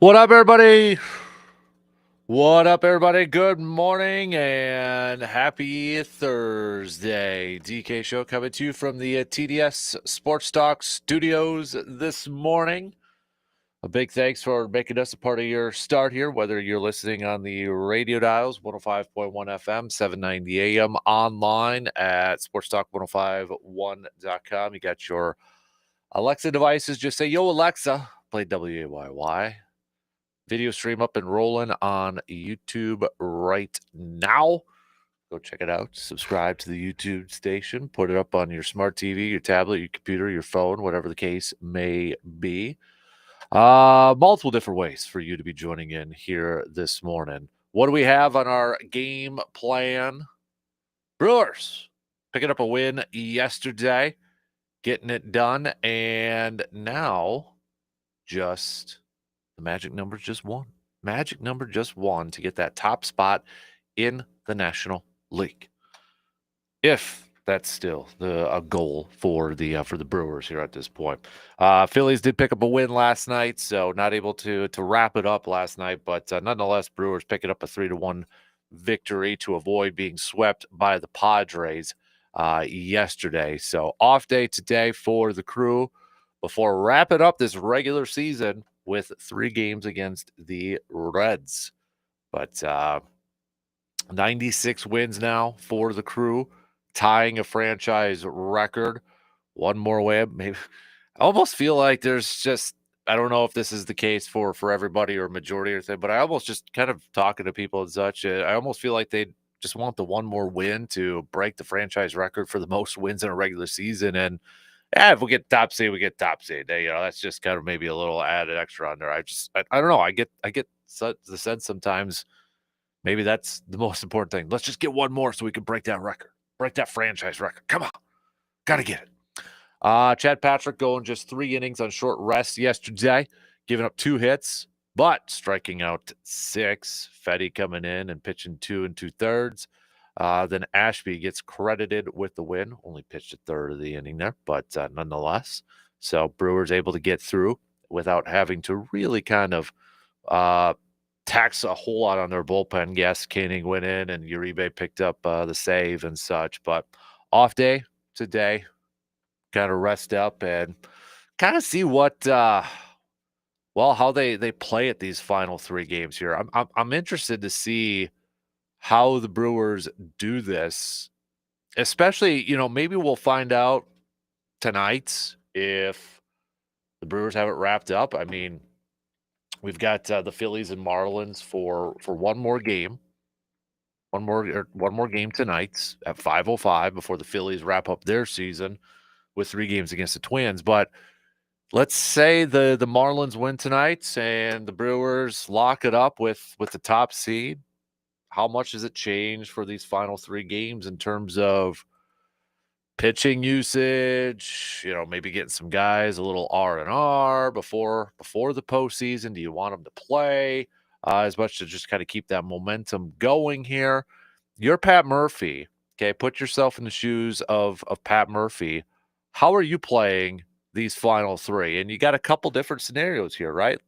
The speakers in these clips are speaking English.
What up, everybody? What up, everybody? Good morning and happy Thursday. DK Show coming to you from the TDS Sports Talk studios this morning. A big thanks for making us a part of your start here, whether you're listening on the radio dials, 105.1 FM, 790 AM, online at sportstalk1051.com. You got your Alexa devices. Just say, yo, Alexa, play WAYY. Video stream up and rolling on YouTube right now. Go check it out. Subscribe to the YouTube station. Put it up on your smart TV, your tablet, your computer, your phone, whatever the case may be. Multiple different ways for you to be joining in here this morning. What do we have on our game plan? Brewers picking up a win yesterday, getting it done, and now just the magic number just one. Magic number just one to get that top spot in the National League. If that's still a goal for the Brewers here at this point. Phillies did pick up a win last night, so not able to wrap it up last night, but nonetheless, Brewers picking up a 3-1 victory to avoid being swept by the Padres yesterday. So off day today for the Crew before wrapping up this regular season with 3 games against the Reds. But 96 wins now for the Crew, tying a franchise record. One more win. Maybe I almost feel like there's just, I don't know if this is the case for everybody or majority or thing, but I almost just kind of talking to people and such, I almost feel like they just want the one more win to break the franchise record for the most wins in a regular season. And if we get top seed, we get top seed. That's just kind of maybe a little added extra on there. I don't know. I get the sense sometimes maybe that's the most important thing. Let's just get one more so we can break that record, break that franchise record. Come on, gotta get it. Chad Patrick going just 3 innings on short rest yesterday, giving up 2 hits, but striking out 6. Fetty coming in and pitching 2 2/3. Then Ashby gets credited with the win. Only pitched a third of the inning there, but nonetheless. So Brewers able to get through without having to really kind of tax a whole lot on their bullpen. Yes, Koenig went in and Uribe picked up the save and such, but off day today, kind of rest up and kind of see what how they play at these final 3 games here. I'm interested to see how the Brewers do this, especially, maybe we'll find out tonight if the Brewers have it wrapped up. I mean, we've got the Phillies and Marlins for one more game. One more game tonight at 5:05 before the Phillies wrap up their season with 3 games against the Twins. But let's say the Marlins win tonight and the Brewers lock it up with the top seed. How much does it change for these final 3 games in terms of pitching usage? Maybe getting some guys a little R&R before the postseason. Do you want them to play as much to just kind of keep that momentum going here? You're Pat Murphy. Okay, put yourself in the shoes of Pat Murphy. How are you playing these final 3? And you got a couple different scenarios here, right?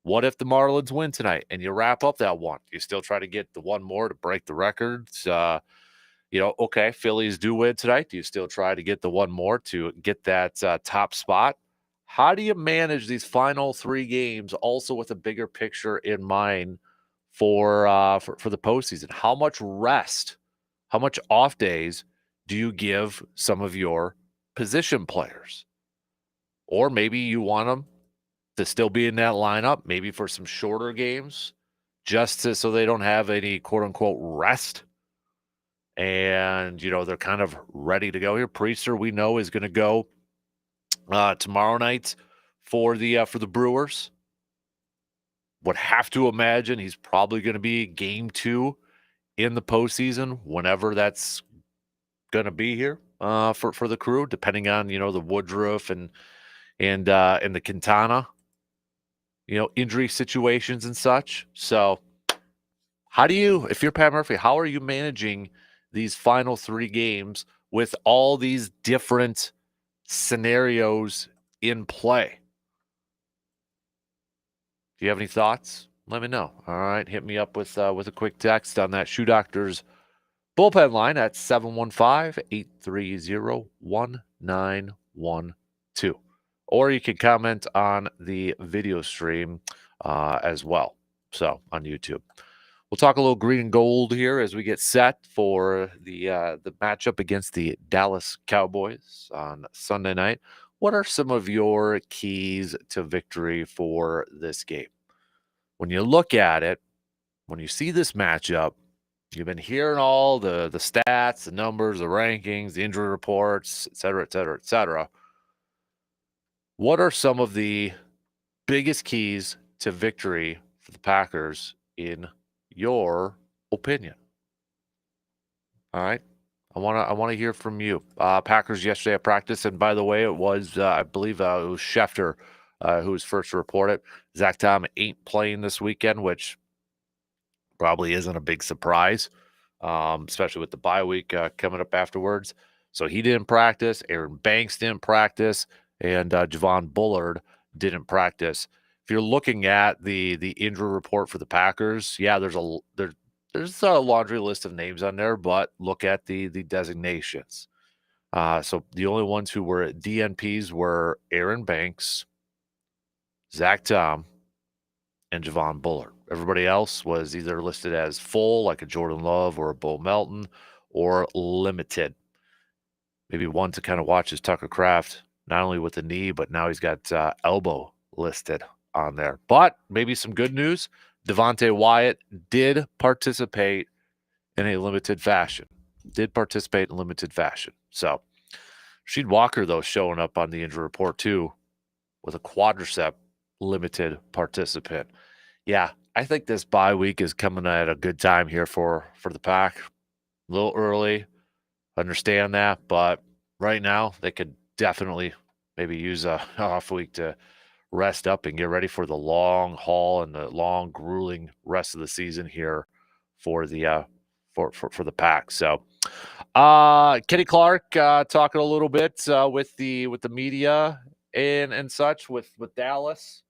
What if the Marlins win tonight and you wrap up that one? You still try to get the one more to break the records. Okay, Phillies do win tonight. Do you still try to get the one more to get that top spot? How do you manage these final 3 games also with a bigger picture in mind for the postseason? How much rest, how much off days do you give some of your position players? Or maybe you want them to still be in that lineup, maybe for some shorter games, just so they don't have any quote unquote rest. And they're kind of ready to go here. Priester, we know, is going to go tomorrow night for the Brewers. Would have to imagine he's probably going to be game 2 in the postseason, whenever that's going to be here for the Crew, depending on the Woodruff and the Quintana injury situations and such. So how do you, if you're Pat Murphy, how are you managing these final 3 games with all these different scenarios in play? If you have any thoughts, let me know. All right, hit me up with a quick text on that Shoe Doctors bullpen line at 715-830-1912. Or you can comment on the video stream as well. So on YouTube. We'll talk a little green and gold here as we get set for the matchup against the Dallas Cowboys on Sunday night. What are some of your keys to victory for this game? When you look at it, when you see this matchup, you've been hearing all the stats, the numbers, the rankings, the injury reports, et cetera, et cetera, et cetera. What are some of the biggest keys to victory for the Packers in your opinion? All right. I want to hear from you. Packers yesterday at practice, and by the way, it was I believe it was Schefter who was first to report it. Zach Tom ain't playing this weekend, which probably isn't a big surprise, especially with the bye week coming up afterwards. So he didn't practice. Aaron Banks didn't practice, and Javon Bullard didn't practice. If you're looking at the injury report for the Packers, yeah, there's a laundry list of names on there, but look at the designations. So the only ones who were DNPs were Aaron Banks, Zach Tom, and Javon Bullard. Everybody else was either listed as full, like a Jordan Love or a Bo Melton, or limited. Maybe one to kind of watch is Tucker Kraft, not only with the knee, but now he's got elbow listed on there. But maybe some good news. Devontae Wyatt did participate in a limited fashion. So Rasheed Walker, though, showing up on the injury report, too, with a quadricep limited participant. Yeah, I think this bye week is coming at a good time here for the Pack. A little early, understand that, but right now they could definitely maybe use a off week to rest up and get ready for the long haul and the long, grueling rest of the season here for the for the Pack. So, Kenny Clark talking a little bit with the media and such with Dallas.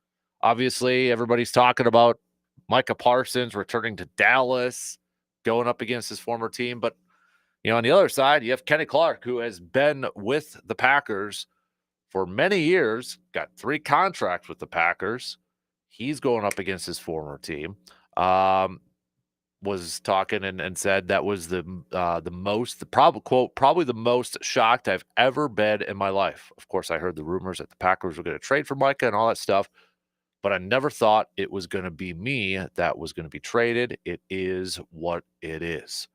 Obviously, everybody's talking about Micah Parsons returning to Dallas, going up against his former team. But, on the other side, you have Kenny Clark, who has been with the Packers for many years, got 3 contracts with the Packers. He's going up against his former team. Was talking and said that was probably the most shocked I've ever been in my life. Of course, I heard the rumors that the Packers were going to trade for Micah and all that stuff, but I never thought it was going to be me that was going to be traded. It is what it is.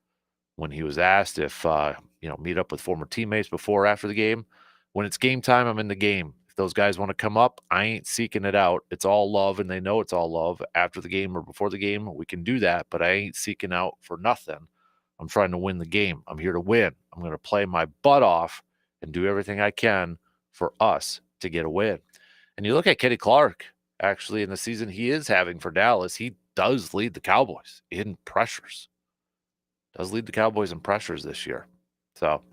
When he was asked if, meet up with former teammates before or after the game, when it's game time, I'm in the game. If those guys want to come up, I ain't seeking it out. It's all love, and they know it's all love. After the game or before the game, we can do that, but I ain't seeking out for nothing. I'm trying to win the game. I'm here to win. I'm going to play my butt off and do everything I can for us to get a win. And you look at Kenny Clark, actually, in the season he is having for Dallas, he does lead the Cowboys in pressures. Does lead the Cowboys in pressures this year. So,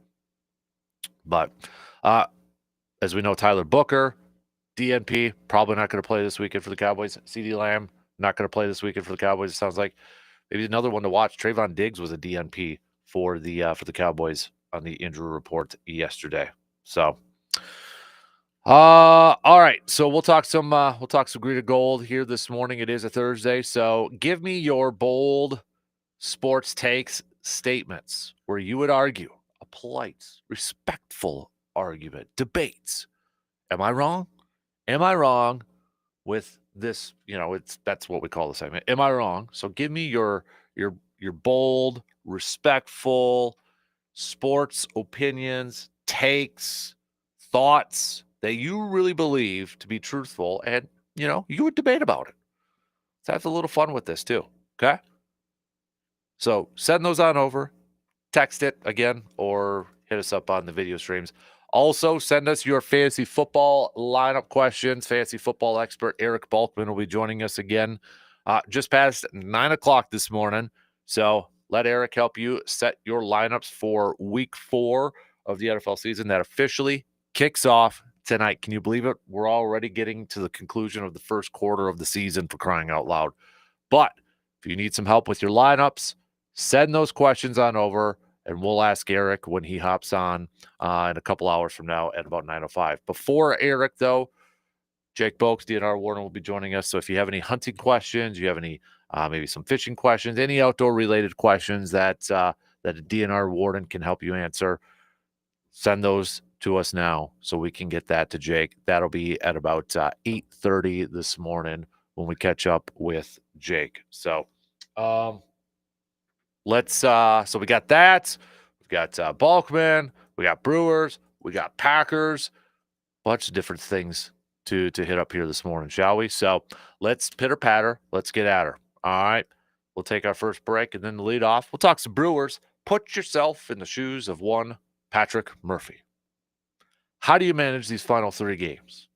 but as we know, Tyler Booker, DNP, probably not going to play this weekend for the Cowboys. CeeDee Lamb, not going to play this weekend for the Cowboys. It sounds like maybe another one to watch. Trayvon Diggs was a DNP for the Cowboys on the injury report yesterday. So, all right. So we'll talk some green and gold here this morning. It is a Thursday, so give me your bold sports takes statements where you would argue a polite, respectful argument, debates. Am I wrong? Am I wrong with this? That's what we call the segment. Am I wrong? So give me your bold, respectful sports opinions, takes, thoughts that you really believe to be truthful, and you would debate about it. Let's have a little fun with this too. Okay. So send those on over, text it again, or hit us up on the video streams. Also, send us your fantasy football lineup questions. Fantasy football expert Eric Balkman will be joining us again just past 9 o'clock this morning. So let Eric help you set your lineups for week 4 of the NFL season that officially kicks off tonight. Can you believe it? We're already getting to the conclusion of the first quarter of the season, for crying out loud. But if you need some help with your lineups, send those questions on over, and we'll ask Eric when he hops on in a couple hours from now at about 9:05. Before Eric, though, Jake Bolks, DNR warden, will be joining us. So if you have any hunting questions, you have any maybe some fishing questions, any outdoor related questions that a DNR warden can help you answer, send those to us now so we can get that to Jake. That'll be at about 8:30 this morning when we catch up with Jake. So let's so we got that. We've got Balkman, we got Brewers, we got Packers, bunch of different things to hit up here this morning, shall we? So let's pitter patter. Let's get at her. All right. We'll take our first break and then the lead off. We'll talk some Brewers. Put yourself in the shoes of one Patrick Murphy. How do you manage these final 3 games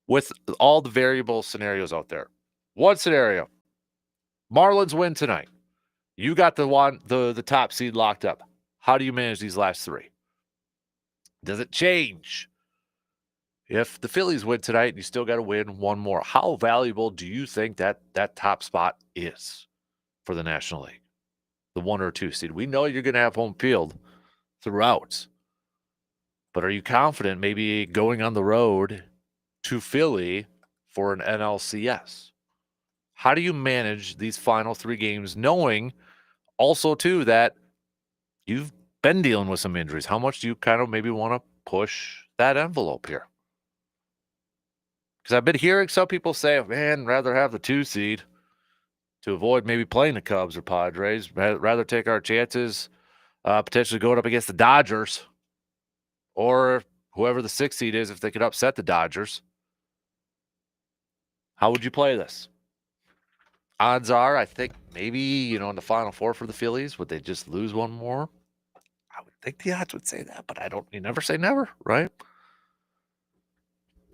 with all the variable scenarios out there? One scenario, Marlins win tonight. You got the top seed locked up. How do you manage these last 3? Does it change? If the Phillies win tonight and you still got to win one more, how valuable do you think that top spot is for the National League? The 1 or 2 seed. We know you're going to have home field throughout. But are you confident maybe going on the road to Philly for an NLCS? How do you manage these final 3 games, knowing also, too, that you've been dealing with some injuries? How much do you kind of maybe want to push that envelope here? Because I've been hearing some people say, man, rather have the 2 seed to avoid maybe playing the Cubs or Padres. Rather take our chances potentially going up against the Dodgers or whoever the 6 seed is if they could upset the Dodgers. How would you play this? Odds are, I think maybe, in the Final 4 for the Phillies, would they just lose one more? I would think the odds would say that, but you never say never, right?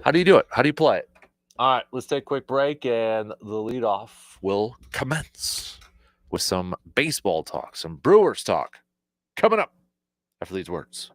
How do you do it? How do you play it? All right, let's take a quick break, and the leadoff will commence with some baseball talk, some Brewers talk coming up after these words.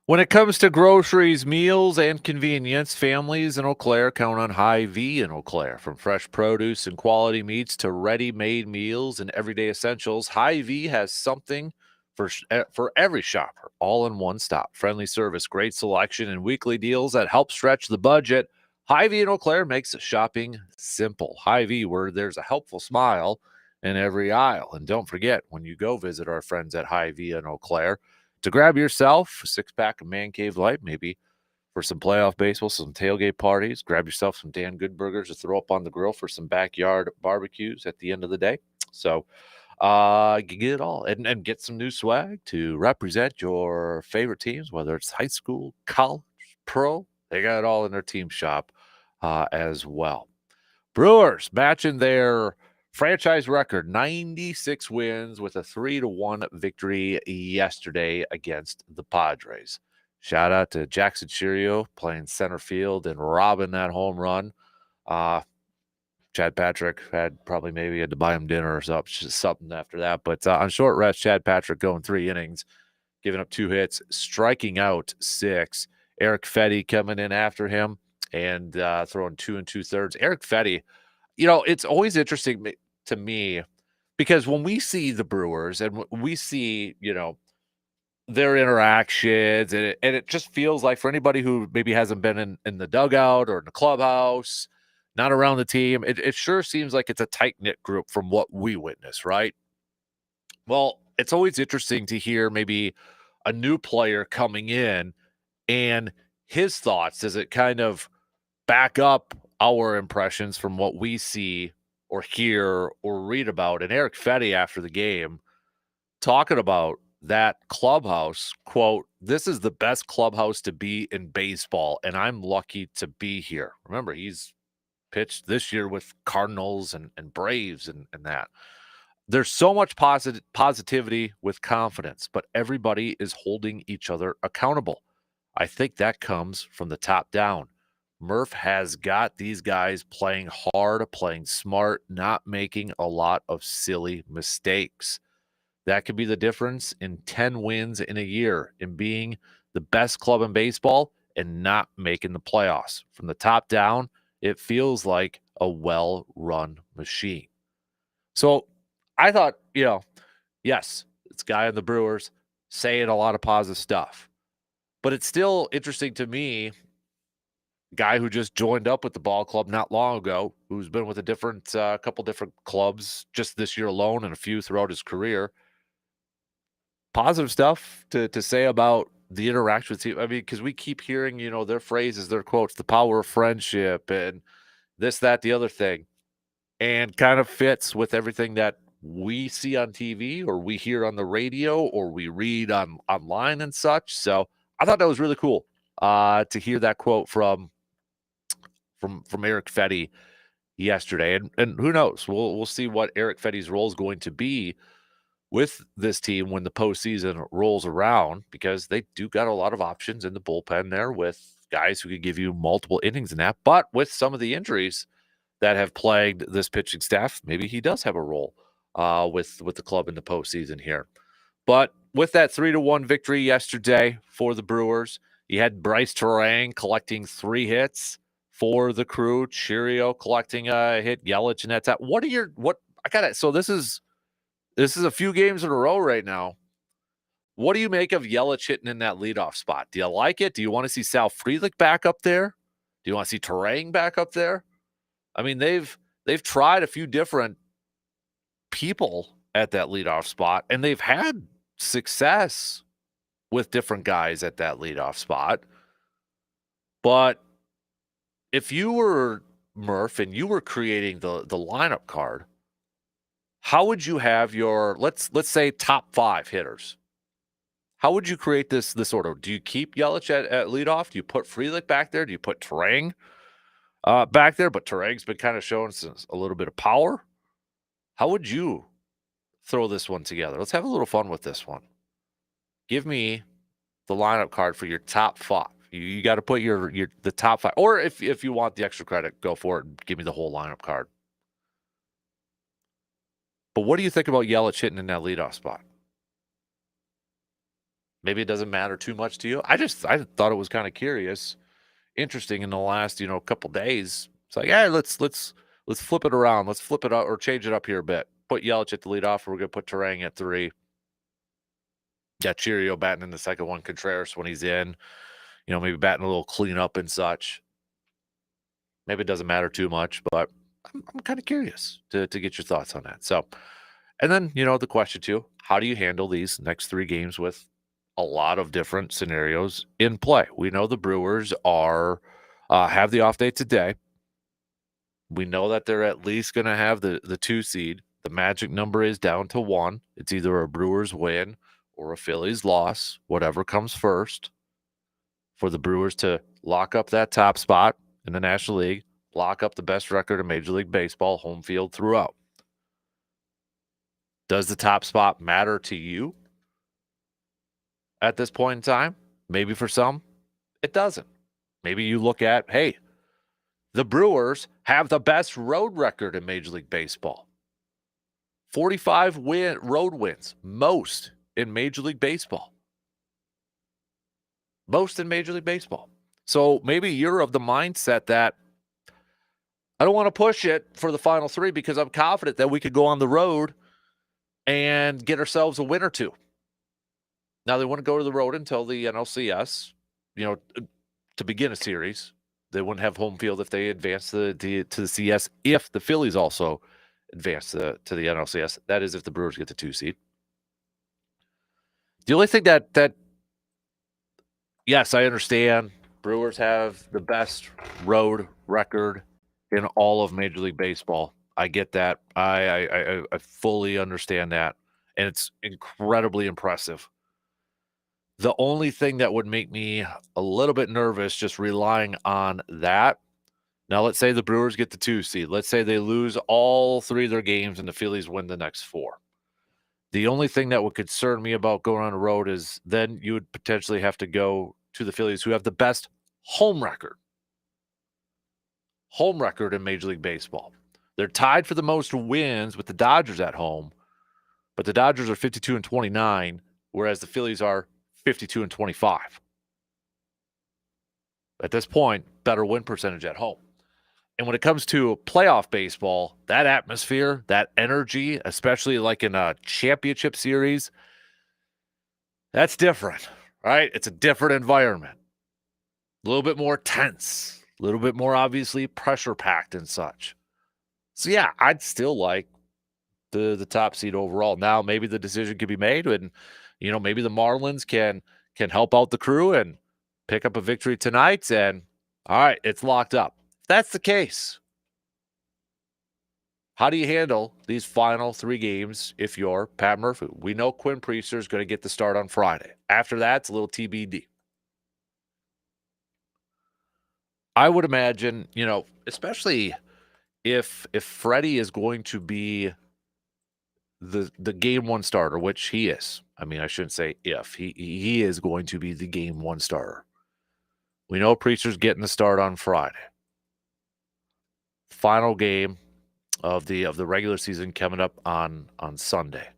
When it comes to groceries, meals, and convenience, families in Eau Claire count on Hy-Vee in Eau Claire. From fresh produce and quality meats to ready-made meals and everyday essentials, Hy-Vee has something for every shopper, all in one stop. Friendly service, great selection, and weekly deals that help stretch the budget. Hy-Vee in Eau Claire makes shopping simple. Hy-Vee, where there's a helpful smile in every aisle. And don't forget, when you go visit our friends at Hy-Vee in Eau Claire, to grab yourself a six-pack of Man Cave Light, maybe for some playoff baseball, some tailgate parties. Grab yourself some Dan Good burgers to throw up on the grill for some backyard barbecues at the end of the day. So you get it all and get some new swag to represent your favorite teams, whether it's high school, college, pro. They got it all in their team shop as well. Brewers matching their franchise record, 96 wins with a 3-1 victory yesterday against the Padres. Shout out to Jackson Cheerio playing center field and robbing that home run. Chad Patrick maybe had to buy him dinner or something after that. But on short rest, Chad Patrick going 3 innings, giving up 2 hits, striking out 6. Eric Fetty coming in after him and throwing 2 2/3. Eric Fetty, it's always interesting to me because when we see the Brewers and we see, their interactions, and it just feels like for anybody who maybe hasn't been in the dugout or in the clubhouse, not around the team, it sure seems like it's a tight-knit group from what we witness, right? Well, it's always interesting to hear maybe a new player coming in and his thoughts. Does it kind of back up our impressions from what we see or hear or read about? And Eric Fetty after the game talking about that clubhouse, quote, "This is the best clubhouse to be in baseball, and I'm lucky to be here." Remember, he's pitched this year with Cardinals and Braves and that. There's so much positivity with confidence, but everybody is holding each other accountable. I think that comes from the top down. Murph has got these guys playing hard, playing smart, not making a lot of silly mistakes. That could be the difference in 10 wins in a year, in being the best club in baseball and not making the playoffs. From the top down, it feels like a well-run machine. So I thought, yes, it's guy on the Brewers saying a lot of positive stuff. But it's still interesting to me, guy who just joined up with the ball club not long ago, who's been with a couple different clubs just this year alone and a few throughout his career. Positive stuff to say about the interaction with team. I mean, because we keep hearing, their phrases, their quotes, the power of friendship and this, that, the other thing, and kind of fits with everything that we see on TV or we hear on the radio or we read online and such. So I thought that was really cool to hear that quote from Eric Fetty yesterday. And who knows? We'll see what Eric Fetty's role is going to be with this team when the postseason rolls around, because they do got a lot of options in the bullpen there with guys who could give you multiple innings in that. But with some of the injuries that have plagued this pitching staff, maybe he does have a role with the club in the postseason here. But with that 3-1 victory yesterday for the Brewers, you had Bryce Terang collecting 3 hits for the Crew, Cheerio collecting a hit, Yelich and that's so this is a few games in a row right now. What do you make of Yelich hitting in that leadoff spot? Do you like it? Do you want to see Sal Frelick back up there? Do you want to see Terang back up there? I mean, they've tried a few different people at that leadoff spot, and they've had success with different guys at that leadoff spot. But if you were Murph and you were creating the lineup card, how would you have your let's say top 5 hitters? How would you create this order? Do you keep Yelich at leadoff? Do you put Frelick back there? Do you put Terang back there? But Terang's been kind of showing a little bit of power. How would you throw this one together? Let's have a little fun with this one. Give me the lineup card for your top 5. You got to put the top 5, or if you want the extra credit, go for it and give me the whole lineup card. But what do you think about Yelich hitting in that leadoff spot? Maybe it doesn't matter too much to you. I thought it was kind of curious, interesting in the last, couple days. It's like, hey, let's flip it around. Let's flip it up or change it up here a bit. Put Yelich at the leadoff. We're gonna put Terang at 3. Got Cheerio batting in the second one. Contreras when he's in. Maybe batting a little cleanup and such. Maybe it doesn't matter too much, but I'm kind of curious to get your thoughts on that. So, and then, the question too, how do you handle these next 3 games with a lot of different scenarios in play? We know the Brewers have the off day today. We know that they're at least going to have the 2 seed. The magic number is down to 1. It's either a Brewers win or a Phillies loss, whatever comes first, for the Brewers to lock up that top spot in the National League, lock up the best record in Major League Baseball, home field throughout. Does the top spot matter to you at this point in time? Maybe for some, it doesn't. Maybe you look at, hey, the Brewers have the best road record in Major League Baseball. 45 road wins, most in Major League Baseball. Most in Major League Baseball. So maybe you're of the mindset that I don't want to push it for the final 3 because I'm confident that we could go on the road and get ourselves a win or 2. Now, they wouldn't go to the road until the NLCS, to begin a series. They wouldn't have home field if they advance to the CS, if the Phillies also advance to the NLCS. That is if the Brewers get the 2 seed. The only thing that yes, I understand Brewers have the best road record in all of Major League Baseball. I get that. I fully understand that. And it's incredibly impressive. The only thing that would make me a little bit nervous just relying on that. Now, let's say the Brewers get the 2 seed. Let's say they lose all 3 of their games and the Phillies win the next 4. The only thing that would concern me about going on the road is then you would potentially have to go to the Phillies, who have the best home record. Home record in Major League Baseball. They're tied for the most wins with the Dodgers at home, but the Dodgers are 52-29, whereas the Phillies are 52-25. At this point, better win percentage at home. And when it comes to playoff baseball, that atmosphere, that energy, especially like in a championship series, that's different, right? It's a different environment. A little bit more tense, a little bit more obviously pressure-packed and such. So, yeah, I'd still like the top seed overall. Now, maybe the decision could be made and, maybe the Marlins can help out the Crew and pick up a victory tonight and, all right, it's locked up. If that's the case, how do you handle these final 3 games if you're Pat Murphy? We know Quinn Priester is going to get the start on Friday. After that, it's a little TBD. I would imagine, especially if Freddie is going to be the game 1 starter, which he is. I mean, I shouldn't say if. He is going to be the game 1 starter. We know Priester's getting the start on Friday. Final game of the regular season coming up on Sunday.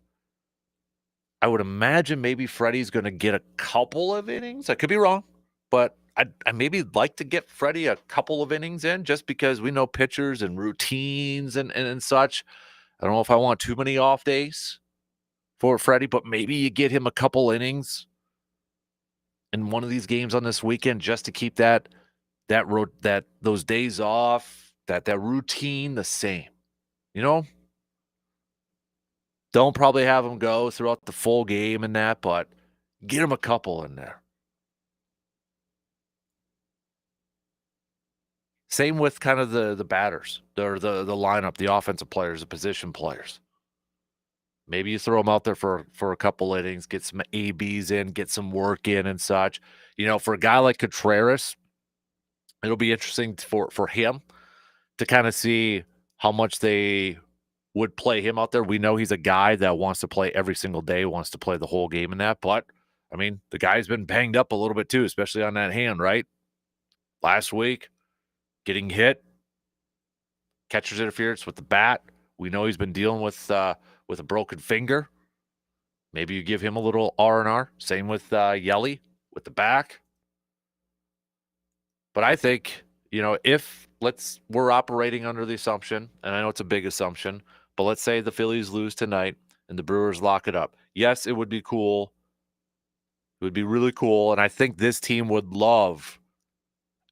I would imagine maybe Freddie's going to get a couple of innings. I could be wrong, but I maybe like to get Freddie a couple of innings in just because we know pitchers and routines and such. I don't know if I want too many off days for Freddie, but maybe you get him a couple innings in one of these games on this weekend just to keep those days off, that routine the same. Don't probably have him go throughout the full game and that, but get him a couple in there. Same with kind of the batters, or the lineup, the offensive players, the position players. Maybe you throw them out there for a couple innings, get some ABs in, get some work in and such. For a guy like Contreras, it'll be interesting for him to kind of see how much they would play him out there. We know he's a guy that wants to play every single day, wants to play the whole game in that. But, I mean, the guy's been banged up a little bit too, especially on that hand, right? Last week, getting hit, catcher's interference with the bat. We know he's been dealing with a broken finger. Maybe you give him a little R&R. Same with Yelly with the back. But I think, if we're operating under the assumption, and I know it's a big assumption, but let's say the Phillies lose tonight and the Brewers lock it up. Yes, it would be cool. It would be really cool. And I think this team would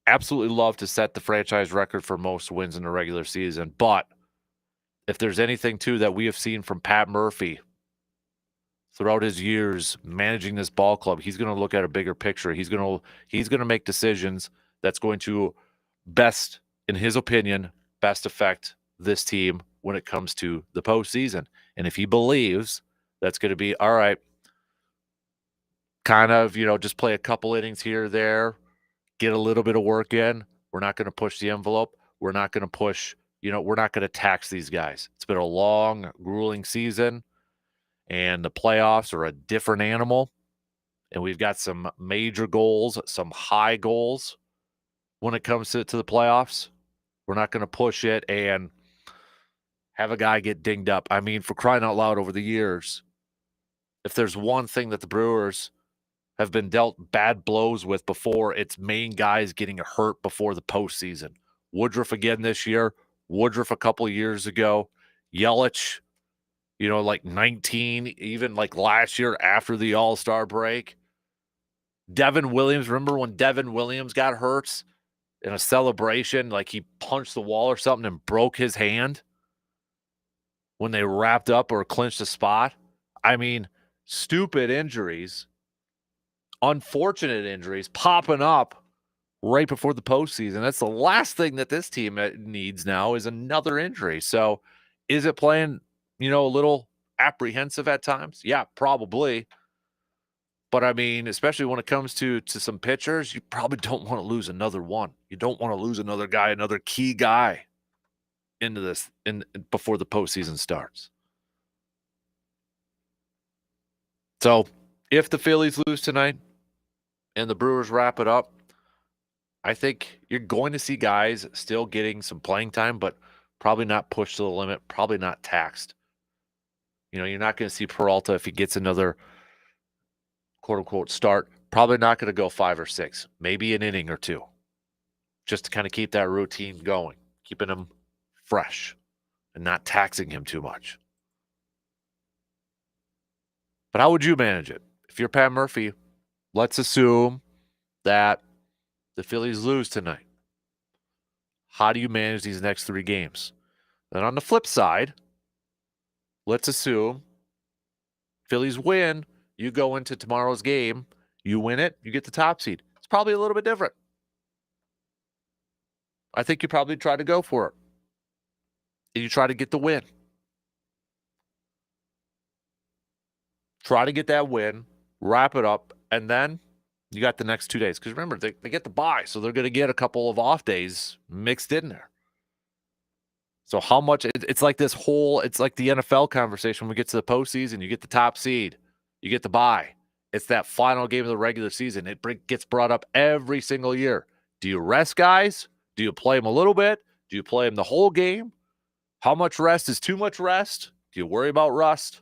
absolutely love to set the franchise record for most wins in the regular season. But if there's anything, too, that we have seen from Pat Murphy throughout his years managing this ball club, he's going to look at a bigger picture. He's going to make decisions that's going to best, in his opinion, best affect this team when it comes to the postseason. And if he believes that's going to be, all right, kind of, just play a couple innings here or there, get a little bit of work in. We're not going to push the envelope. We're not going to push, we're not going to tax these guys. It's been a long, grueling season, and the playoffs are a different animal. And we've got some major goals, some high goals when it comes to the playoffs. We're not going to push it and have a guy get dinged up. I mean, for crying out loud, over the years, if there's one thing that the Brewers have been dealt bad blows with before, it's main guys getting hurt before the postseason. Woodruff again this year, Woodruff a couple of years ago, Yelich, like 19, even like last year after the All-Star break. Devin Williams, remember when Devin Williams got hurt in a celebration, like he punched the wall or something and broke his hand when they wrapped up or clinched a spot? I mean, stupid injuries, unfortunate injuries popping up right before the postseason. That's the last thing that this team needs now, is another injury. So is it playing, a little apprehensive at times? Yeah, probably. But I mean, especially when it comes to some pitchers, you probably don't want to lose another one. You don't want to lose another guy, another key guy into this before the postseason starts. So if the Phillies lose tonight and the Brewers wrap it up, I think you're going to see guys still getting some playing time, but probably not pushed to the limit, probably not taxed. You're not going to see Peralta, if he gets another quote-unquote start, probably not going to go 5 or 6, maybe an inning or two, just to kind of keep that routine going, keeping him fresh and not taxing him too much. But how would you manage it? If you're Pat Murphy, let's assume that the Phillies lose tonight. How do you manage these next 3 games? Then on the flip side, let's assume Phillies win. You go into tomorrow's game, you win it, you get the top seed. It's probably a little bit different. I think you probably try to go for it. And you try to get the win. Try to get that win, wrap it up, and then you got the next 2 days. Because remember, they get the bye, so they're going to get a couple of off days mixed in there. So how much, it's like it's like the NFL conversation when we get to the postseason. You get the top seed, you get the bye. It's that final game of the regular season. It gets brought up every single year. Do you rest guys? Do you play them a little bit? Do you play them the whole game? How much rest is too much rest? Do you worry about rust?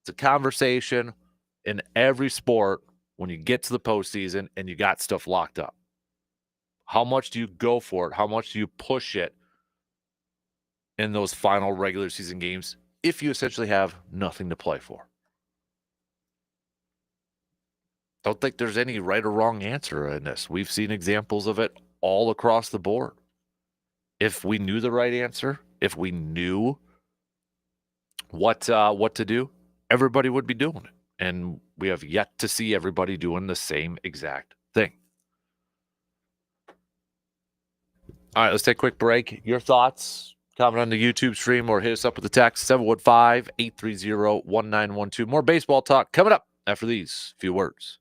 It's a conversation in every sport when you get to the postseason and you got stuff locked up. How much do you go for it? How much do you push it in those final regular season games if you essentially have nothing to play for? Don't think there's any right or wrong answer in this. We've seen examples of it all across the board. If we knew the right answer, if we knew what to do, everybody would be doing it. And we have yet to see everybody doing the same exact thing. All right, let's take a quick break. Your thoughts, comment on the YouTube stream or hit us up with the text 715-830-1912. More baseball talk coming up after these few words.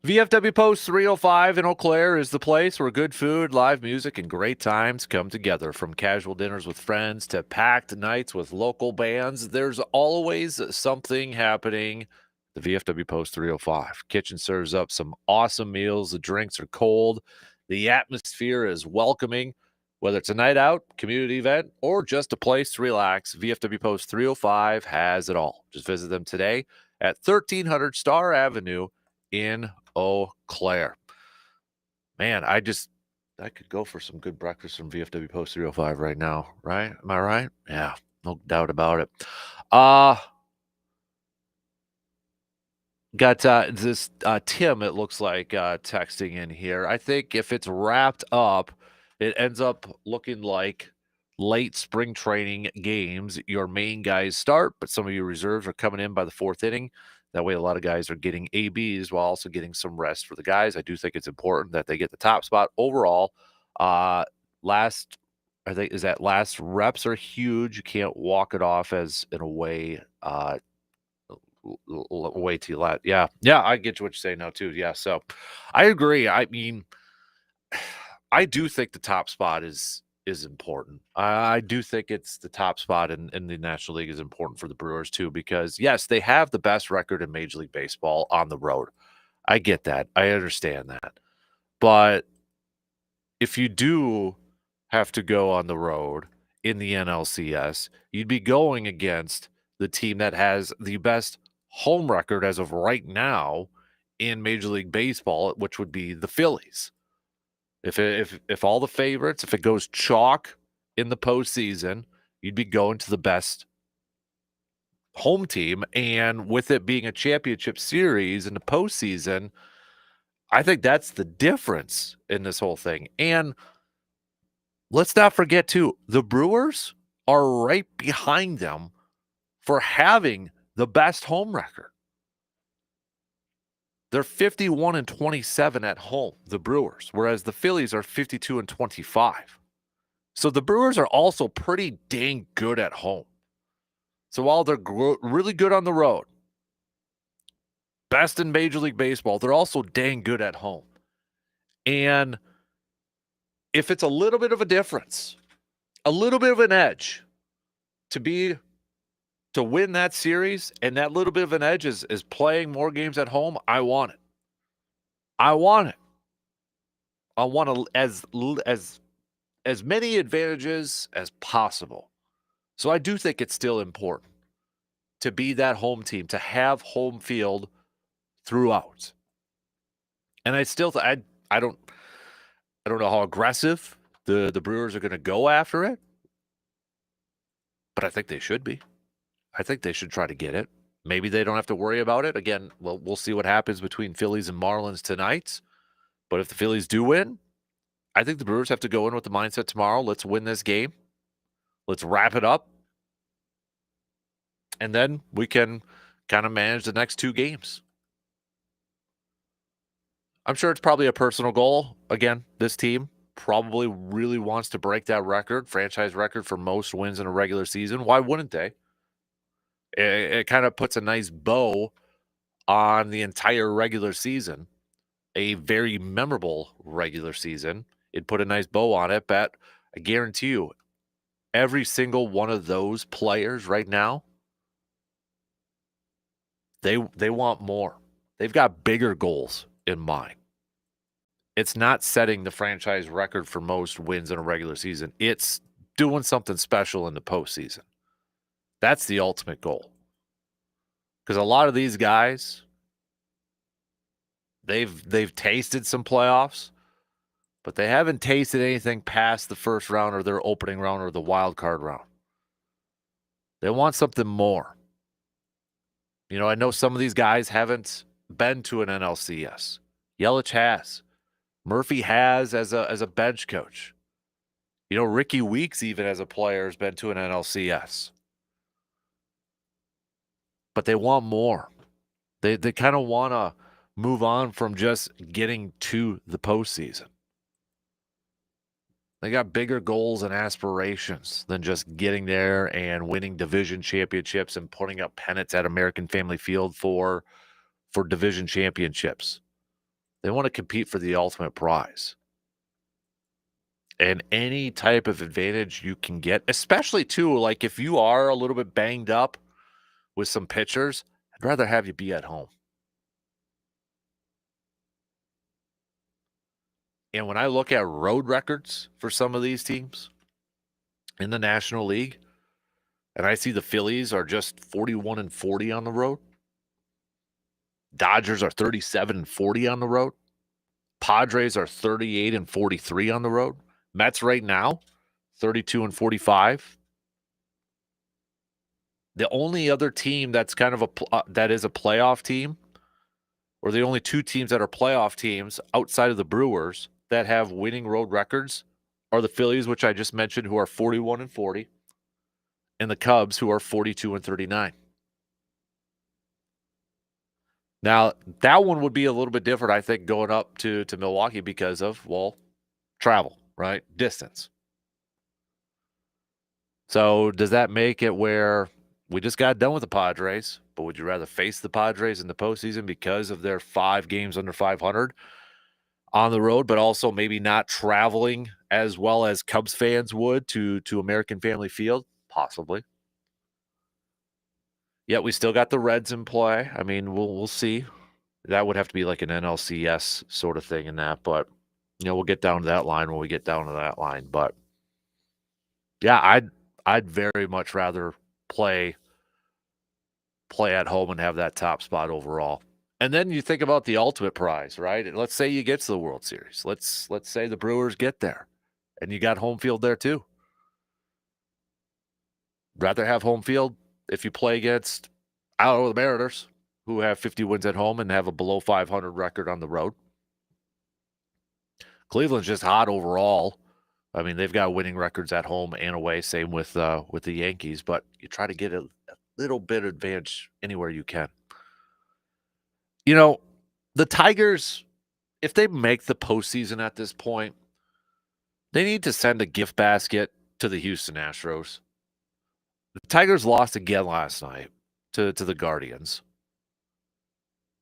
VFW Post 305 in Eau Claire is the place where good food, live music, and great times come together. From casual dinners with friends to packed nights with local bands, there's always something happening. The VFW Post 305 kitchen serves up some awesome meals. The drinks are cold. The atmosphere is welcoming. Whether it's a night out, community event, or just a place to relax, VFW Post 305 has it all. Just visit them today at 1300 Star Avenue in Eau Claire. Man, I could go for some good breakfast from VFW Post 305 right now, right? Am I right? Yeah, no doubt about it. Got this Tim, it looks like, texting in here. I think if it's wrapped up, it ends up looking like late spring training games. Your main guys start, but some of your reserves are coming in by the fourth inning. That way, a lot of guys are getting ABs while also getting some rest for the guys. I do think it's important that they get the top spot overall. Last, I think, is that last reps are huge. You can't walk it off as an away way too late. Yeah. Yeah. I get what you're saying now too. Yeah. So I agree. I mean, I do think the top spot is is important. I do think it's the top spot in the National League is important for the Brewers too, because yes, they have the best record in Major League Baseball on the road. I get that. I understand that. But if you do have to go on the road in the NLCS, you'd be going against the team that has the best home record as of right now in Major League Baseball, which would be the Phillies. If all the favorites, if it goes chalk in the postseason, you'd be going to the best home team. And with it being a championship series in the postseason, I think that's the difference in this whole thing. And let's not forget, too, the Brewers are right behind them for having the best home record. They're 51-27 at home, the Brewers, whereas the Phillies are 52-25. So the Brewers are also pretty dang good at home. So while they're really good on the road, best in Major League Baseball, they're also dang good at home. And if it's a little bit of a difference, a little bit of an edge to win that series, and that little bit of an edge is playing more games at home, I want it. I want it. I want as many advantages as possible. So I do think it's still important to be that home team, to have home field throughout. And I still I don't know how aggressive the Brewers are going to go after it, but I think they should be. I think they should try to get it. Maybe they don't have to worry about it. Again, we'll see what happens between Phillies and Marlins tonight. But if the Phillies do win, I think the Brewers have to go in with the mindset tomorrow. Let's win this game. Let's wrap it up. And then we can kind of manage the next two games. I'm sure it's probably a personal goal. Again, this team probably really wants to break that record, franchise record for most wins in a regular season. Why wouldn't they? It kind of puts a nice bow on the entire regular season, a very memorable regular season. It'd put a nice bow on it, but I guarantee you, every single one of those players right now, they want more. They've got bigger goals in mind. It's not setting the franchise record for most wins in a regular season. It's doing something special in the postseason. That's the ultimate goal. Because a lot of these guys, they've tasted some playoffs, but they haven't tasted anything past the first round or their opening round or the wild card round. They want something more. You know, I know some of these guys haven't been to an NLCS. Yelich has. Murphy has as a bench coach. You know, Ricky Weeks, even as a player, has been to an NLCS. But they want more. They kind of want to move on from just getting to the postseason. They got bigger goals and aspirations than just getting there and winning division championships and putting up pennants at American Family Field for division championships. They want to compete for the ultimate prize. And any type of advantage you can get, especially too, like if you are a little bit banged up with some pitchers, I'd rather have you be at home. And when I look at road records for some of these teams in the National League, and I see the Phillies are just 41-40 on the road. Dodgers are 37-40 on the road. Padres are 38-43 on the road. Mets right now, 32-45. The only other team that's kind of that is a playoff team, or the only two teams that are playoff teams outside of the Brewers that have winning road records are the Phillies, which I just mentioned, who are 41-40, and the Cubs, who are 42-39. Now, that one would be a little bit different, I think, going up to Milwaukee because of, well, travel, right? Distance. So does that make it where we just got done with the Padres, but would you rather face the Padres in the postseason because of their 5 games under 500 on the road, but also maybe not traveling as well as Cubs fans would to American Family Field? Possibly. Yet we still got the Reds in play. I mean, we'll see. That would have to be like an NLCS sort of thing in that, but we'll get down to that line when we get down to that line. But yeah, I'd very much rather play at home and have that top spot overall. And then you think about the ultimate prize, right? Let's say you get to the World Series. Let's say the Brewers get there, and you got home field there too. Rather have home field if you play against, I don't know, the Mariners, who have 50 wins at home and have a below 500 record on the road. Cleveland's just hot overall. I mean, they've got winning records at home and away. Same with the Yankees, but you try to get a little bit of advantage anywhere you can. The Tigers, if they make the postseason at this point, they need to send a gift basket to the Houston Astros. The Tigers lost again last night to the Guardians.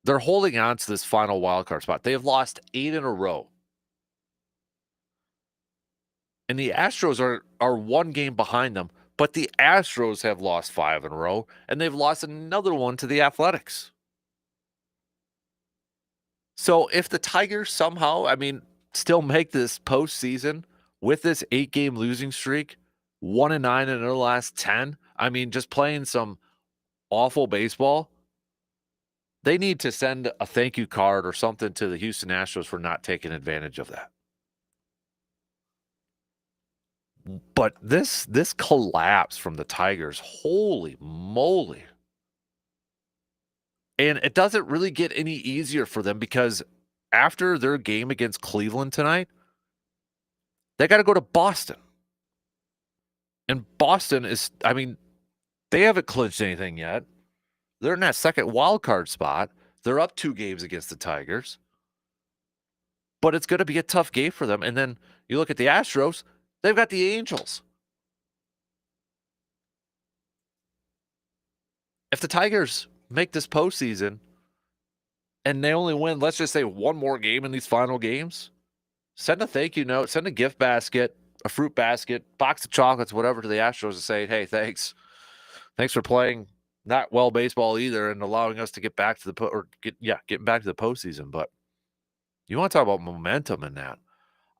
They're holding on to this final wildcard spot. They have lost 8 in a row. And the Astros are one game behind them, but the Astros have lost 5 in a row, and they've lost another one to the Athletics. So if the Tigers somehow, still make this postseason with this 8-game losing streak, 1-9 in their last 10, just playing some awful baseball, they need to send a thank you card or something to the Houston Astros for not taking advantage of that. But this collapse from the Tigers, holy moly. And it doesn't really get any easier for them because after their game against Cleveland tonight, they got to go to Boston. And Boston is, they haven't clinched anything yet. They're in that second wild card spot. They're up 2 games against the Tigers. But it's going to be a tough game for them. And then you look at the Astros, they've got the Angels. If the Tigers make this postseason and they only win, let's just say, 1 more game in these final games, send a thank you note, send a gift basket, a fruit basket, box of chocolates, whatever, to the Astros and say, hey, thanks. Thanks for playing not well baseball either and allowing us to get back to getting back to the postseason. But you want to talk about momentum in that.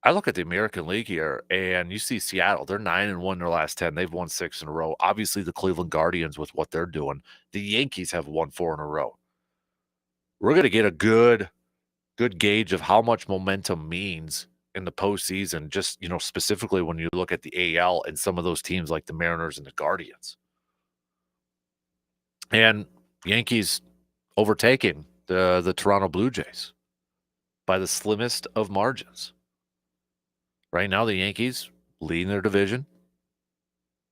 I look at the American League here, and you see Seattle. They're 9-1 in their last 10. They've won 6 in a row. Obviously, the Cleveland Guardians with what they're doing. The Yankees have won 4 in a row. We're going to get a good gauge of how much momentum means in the postseason, just, specifically when you look at the AL and some of those teams like the Mariners and the Guardians. And Yankees overtaking the Toronto Blue Jays by the slimmest of margins. Right now, the Yankees leading their division.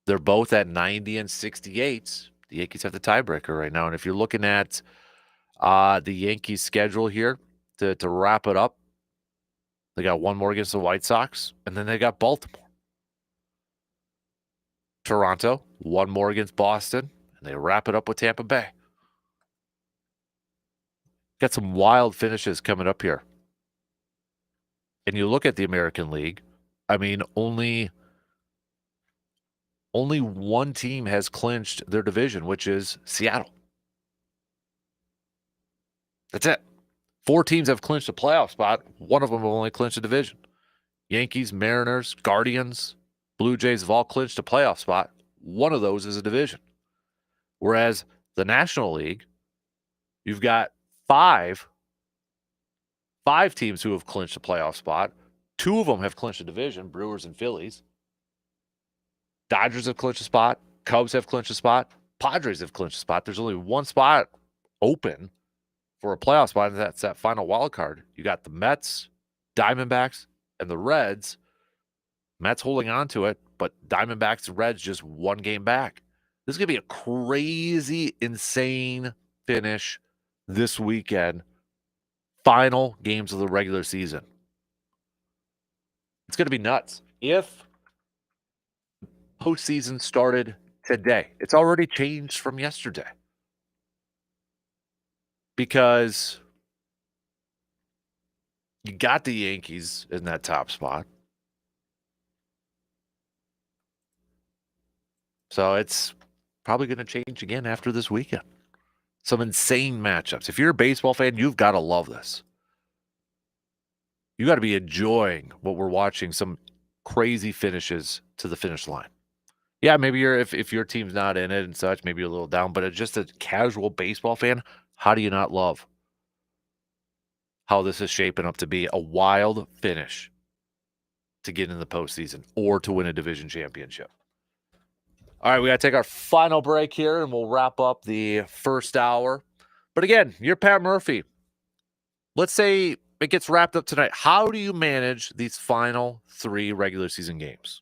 They're both at 90 and 68. The Yankees have the tiebreaker right now. And if you're looking at the Yankees' schedule here to wrap it up, they got 1 more against the White Sox, and then they got Baltimore. Toronto, 1 more against Boston, and they wrap it up with Tampa Bay. Got some wild finishes coming up here. And you look at the American League, only 1 team has clinched their division, which is Seattle. That's it. 4 teams have clinched a playoff spot. 1 of them have only clinched a division. Yankees, Mariners, Guardians, Blue Jays have all clinched a playoff spot. 1 of those is a division. Whereas the National League, you've got 5 teams who have clinched a playoff spot. 2 of them have clinched a division, Brewers and Phillies. Dodgers have clinched a spot. Cubs have clinched a spot. Padres have clinched a spot. There's only 1 spot open for a playoff spot, and that's that final wild card. You got the Mets, Diamondbacks, and the Reds. Mets holding on to it, but Diamondbacks and Reds just 1 game back. This is going to be a crazy, insane finish this weekend. Final games of the regular season. It's going to be nuts. If postseason started today, it's already changed from yesterday. Because you got the Yankees in that top spot. So it's probably going to change again after this weekend. Some insane matchups. If you're a baseball fan, you've got to love this. You got to be enjoying what we're watching, some crazy finishes to the finish line. Yeah, maybe if your team's not in it and such, maybe you're a little down, but just a casual baseball fan, how do you not love how this is shaping up to be a wild finish to get in the postseason or to win a division championship? All right, we got to take our final break here, and we'll wrap up the first hour. But again, you're Pat Murphy. Let's say it gets wrapped up tonight. How do you manage these final 3 regular season games?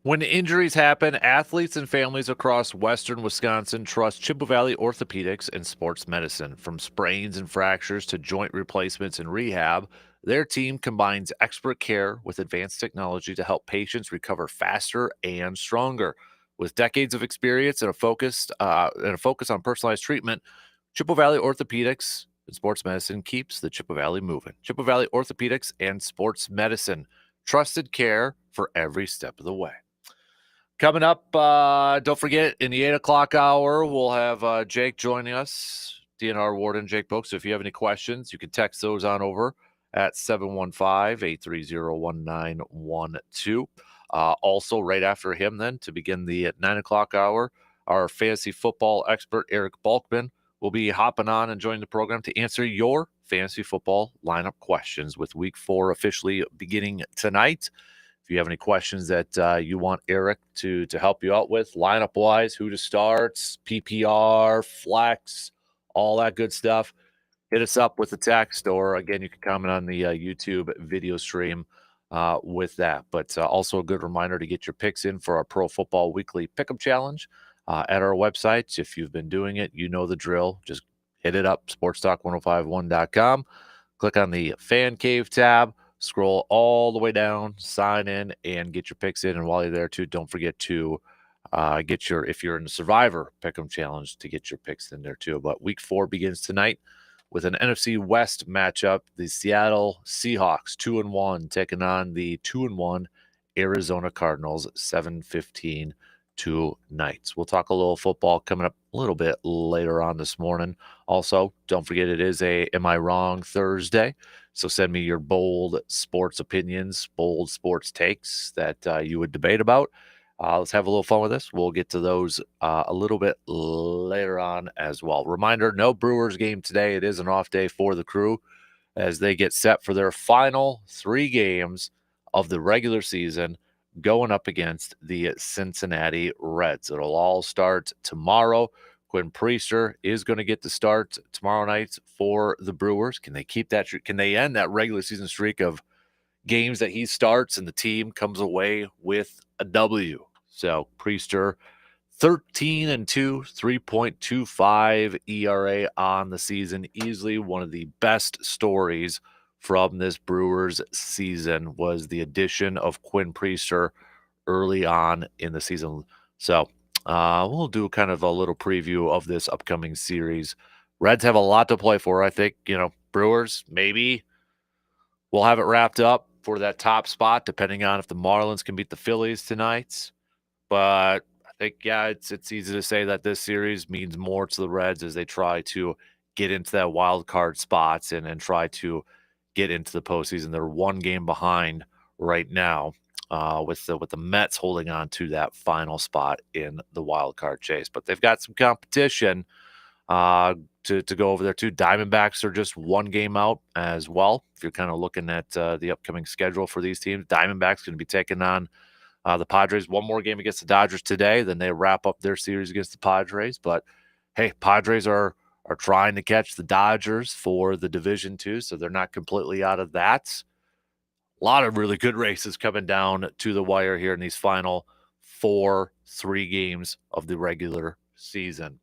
When injuries happen, athletes and families across Western Wisconsin trust Chippewa Valley Orthopedics and Sports Medicine. From sprains and fractures to joint replacements and rehab, their team combines expert care with advanced technology to help patients recover faster and stronger. With decades of experience and a focus on personalized treatment, Chippewa Valley Orthopedics and Sports Medicine keeps the Chippewa Valley moving. Chippewa Valley Orthopedics and Sports Medicine, trusted care for every step of the way. Coming up, don't forget, in the 8 o'clock hour, we'll have Jake joining us, DNR Warden Jake Bolks. So if you have any questions, you can text those on over at 715-830-1912. Also, right after him, then to begin the 9 o'clock hour, our fantasy football expert Eric Balkman will be hopping on and joining the program to answer your fantasy football lineup questions, with Week 4 officially beginning tonight. If you have any questions that you want Eric to help you out with, lineup wise, who to start, PPR, flex, all that good stuff, hit us up with the text, or again, you can comment on the YouTube video stream with that. But also a good reminder to get your picks in for our Pro Football Weekly Pick'em Challenge at our website. If you've been doing it, you know the drill. Just hit it up, sportstalk1051.com. Click on the Fan Cave tab, scroll all the way down, sign in, and get your picks in. And while you're there, too, don't forget to if you're in the Survivor Pick'em Challenge, to get your picks in there, too. But Week 4 begins tonight with an NFC West matchup. The Seattle Seahawks, 2-1, taking on the 2-1 Arizona Cardinals, 7:15 tonight. We'll talk a little football coming up a little bit later on this morning. Also, don't forget it is a Am I Wrong Thursday. So send me your bold sports opinions, bold sports takes that you would debate about. Let's have a little fun with this. We'll get to those a little bit later on as well. Reminder, no Brewers game today. It is an off day for the crew as they get set for their final 3 games of the regular season, going up against the Cincinnati Reds. It'll all start tomorrow. Quinn Priester is going to get the start tomorrow night for the Brewers. Can they keep that? Can they end that regular season streak of games that he starts and the team comes away with a W? So Priester, 13-2, 3.25 ERA on the season. Easily one of the best stories from this Brewers season was the addition of Quinn Priester early on in the season. So we'll do kind of a little preview of this upcoming series. Reds have a lot to play for. I think, Brewers, maybe we'll have it wrapped up for that top spot, depending on if the Marlins can beat the Phillies tonight. But I think, it's easy to say that this series means more to the Reds as they try to get into that wild card spots and try to get into the postseason. They're 1 game behind right now, with the Mets holding on to that final spot in the wild card chase. But they've got some competition to go over there too. Diamondbacks are just 1 game out as well. If you're kind of looking at the upcoming schedule for these teams, Diamondbacks going to be taking on the Padres. 1 more game against the Dodgers today, then they wrap up their series against the Padres. But hey, Padres are trying to catch the Dodgers for the division too, so they're not completely out of that. A lot of really good races coming down to the wire here in these final 3 games of the regular season.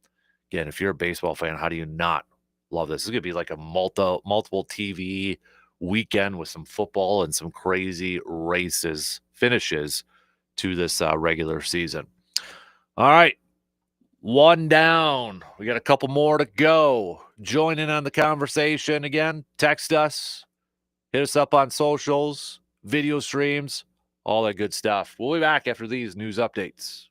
Again, if you're a baseball fan, how do you not love this? This is going to be like a multiple TV weekend with some football and some crazy finishes to this regular season. All right, 1 down. We got a couple more to go. Join in on the conversation again. Text us. Hit us up on socials, video streams, all that good stuff. We'll be back after these news updates.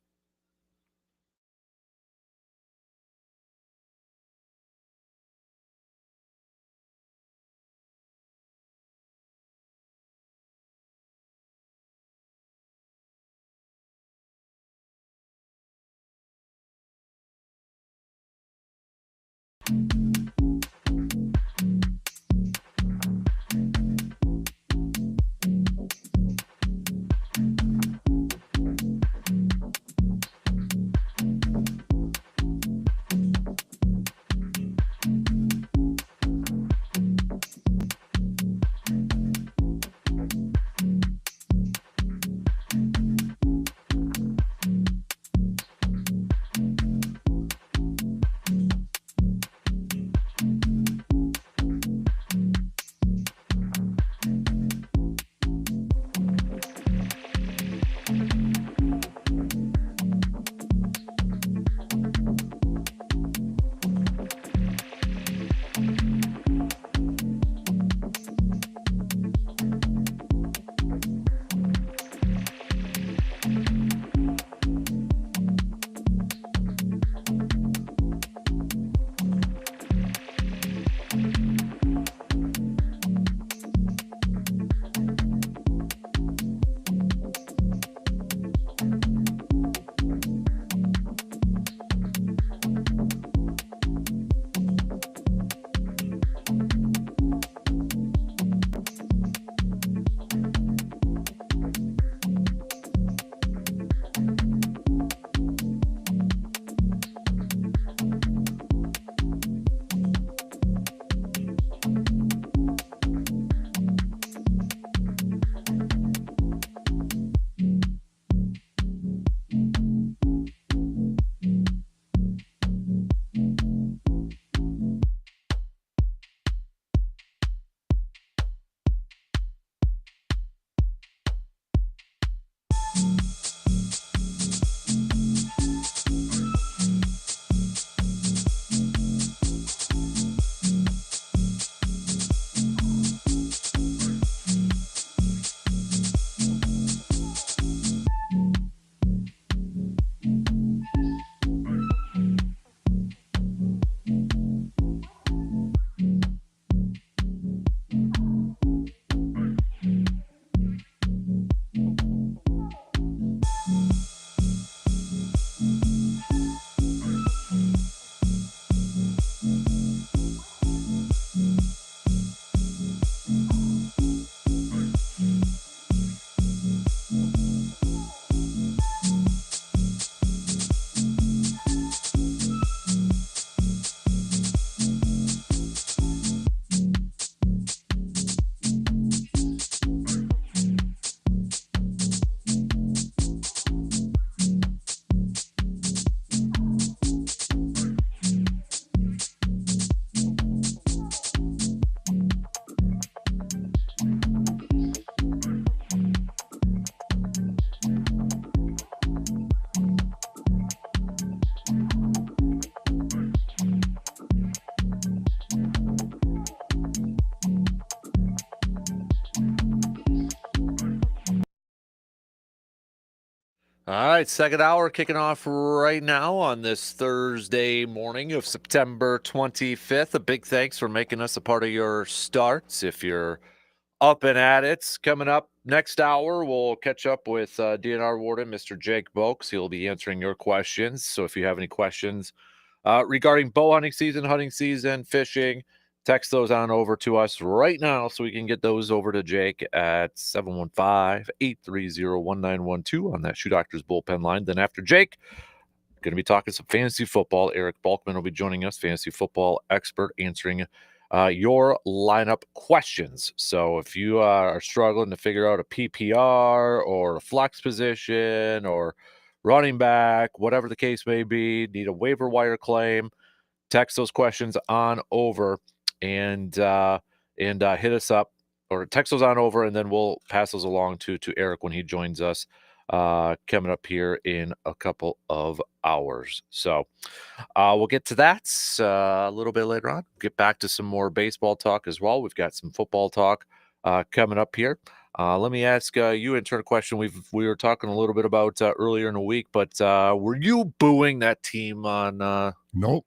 All right, second hour kicking off right now on this Thursday morning of September 25th. A big thanks for making us a part of your starts. If you're up and at it, coming up next hour, we'll catch up with DNR Warden, Mr. Jake Bolks. He'll be answering your questions. So if you have any questions regarding bow hunting season, fishing, text those on over to us right now so we can get those over to Jake at 715-830-1912 on that Shoe Doctors bullpen line. Then after Jake, going to be talking some fantasy football. Eric Balkman will be joining us, fantasy football expert, answering your lineup questions. So if you are struggling to figure out a PPR or a flex position or running back, whatever the case may be, need a waiver wire claim, text those questions on over and hit us up, or text those on over, and then we'll pass those along to Eric when he joins us coming up here in a couple of hours. So we'll get to that a little bit later on. Get back to some more baseball talk as well. We've got some football talk coming up here. Let me ask you in turn a question we were talking a little bit about earlier in the week, but were you booing that team on Nope.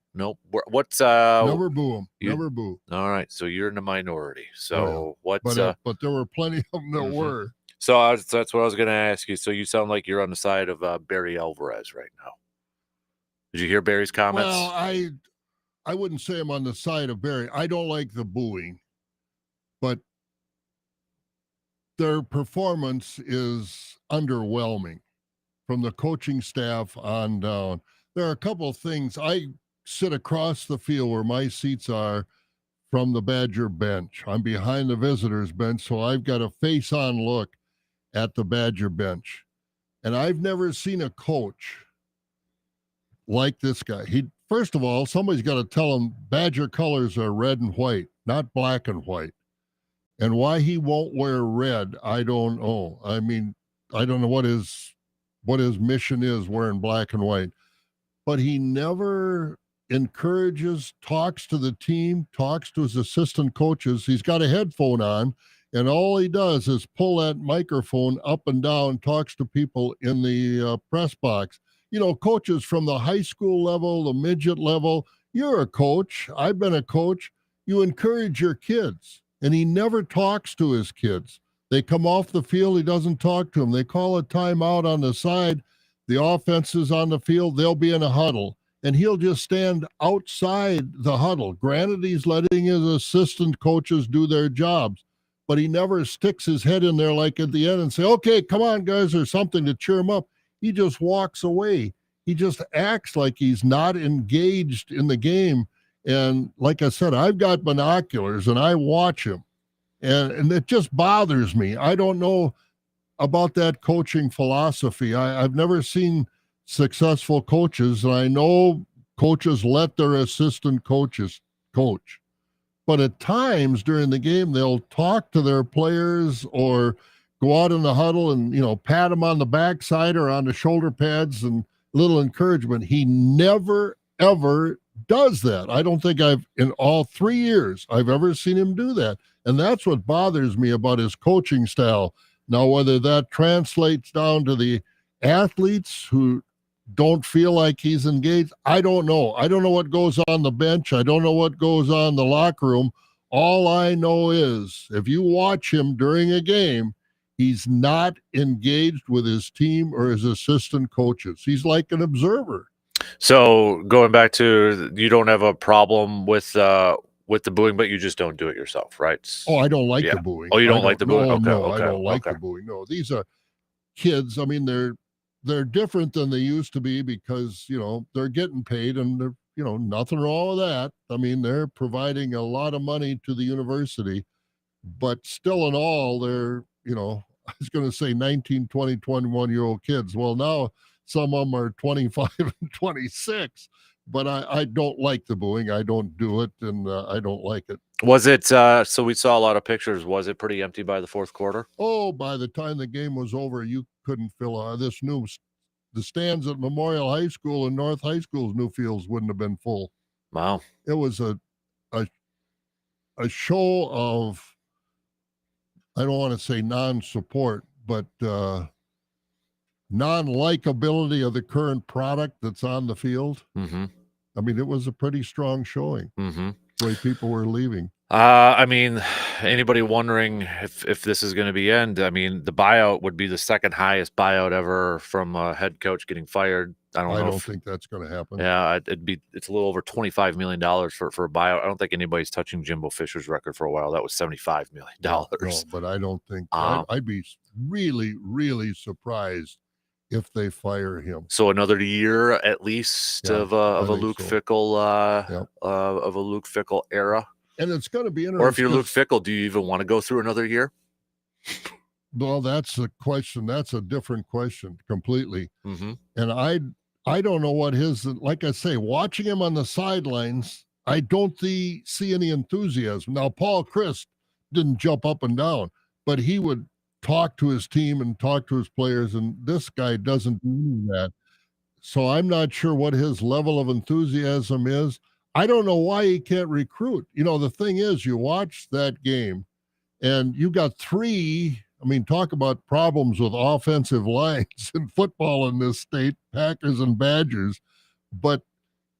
What's never boo them. Never boo. All right, so you're in the minority. So what's but there were plenty of them that were. So that's what I was going to ask you. So you sound like you're on the side of Barry Alvarez right now. Did you hear Barry's comments? Well, I wouldn't say I'm on the side of Barry. I don't like the booing, but their performance is underwhelming from the coaching staff on down. There are a couple of things. I sit across the field where my seats are from the Badger bench. I'm behind the visitors bench, so I've got a face-on look at the Badger bench. And I've never seen a coach like this guy. First of all, somebody's got to tell him Badger colors are red and white, not black and white. And why he won't wear red, I don't know. I mean, I don't know what his mission is wearing black and white. But he never encourages, talks to the team, talks to his assistant coaches. He's got a headphone on, and all he does is pull that microphone up and down, talks to people in the press box. You know, coaches from the high school level, the midget level, you're a coach. I've been a coach. You encourage your kids, and he never talks to his kids. They come off the field, he doesn't talk to them. They call a timeout on the side. The offense is on the field, they'll be in a huddle, and he'll just stand outside the huddle. Granted, he's letting his assistant coaches do their jobs, but he never sticks his head in there like at the end and say, okay, come on, guys, or something to cheer him up. He just walks away. He just acts like he's not engaged in the game. And like I said, I've got binoculars and I watch him, and it just bothers me. I don't know about that coaching philosophy. I've never seen successful coaches, and I know coaches let their assistant coaches coach. But at times during the game, they'll talk to their players or go out in the huddle and, pat them on the backside or on the shoulder pads and little encouragement. He never, ever does that. I don't think in all 3 years, I've ever seen him do that. And that's what bothers me about his coaching style. Now, whether that translates down to the athletes who don't feel like he's engaged, I don't know. I don't know what goes on the bench. I don't know what goes on in the locker room. All I know is if you watch him during a game, he's not engaged with his team or his assistant coaches. He's like an observer. So going back to, you don't have a problem with the booing, but you just don't do it yourself, right? Oh, I don't like the booing. Oh, you don't like the booing? I don't like the booing. No, these are kids. I mean, they're different than they used to be because, they're getting paid and they're, nothing wrong with that. I mean, they're providing a lot of money to the university, but still in all, they're, I was going to say 19, 20, 21-year-old kids. Well, now some of them are 25 and 26, but I don't like the booing. I don't do it, and I don't like it. Was it, so we saw a lot of pictures. Was it pretty empty by the fourth quarter? Oh, by the time the game was over, you couldn't fill the stands at Memorial High School and North High School's new fields wouldn't have been full. Wow. It was a show of, I don't want to say non-support, but non-likability of the current product that's on the field. Mm-hmm. I mean, it was a pretty strong showing. Mm-hmm. The way people were leaving. I mean, anybody wondering if this is going to be end? I mean, the buyout would be the second highest buyout ever from a head coach getting fired. I don't think that's going to happen. Yeah, it's a little over $25 million for a buyout. I don't think anybody's touching Jimbo Fisher's record for a while. That was $75 million. No, but I don't think I'd be really, really surprised if they fire him. So another year at least of a Luke Fickell of a Luke Fickell era. And it's going to be interesting. Or if you're Luke Fickell, do you even want to go through another year? Well, that's a question. That's a different question completely. Mm-hmm. And I don't know what his, like I say, watching him on the sidelines, I don't see any enthusiasm. Now, Paul Chryst didn't jump up and down, but he would talk to his team and talk to his players, and this guy doesn't do that. So I'm not sure what his level of enthusiasm is. I don't know why he can't recruit. The thing is, you watch that game and you got three. I mean, talk about problems with offensive lines in football in this state, Packers and Badgers. But,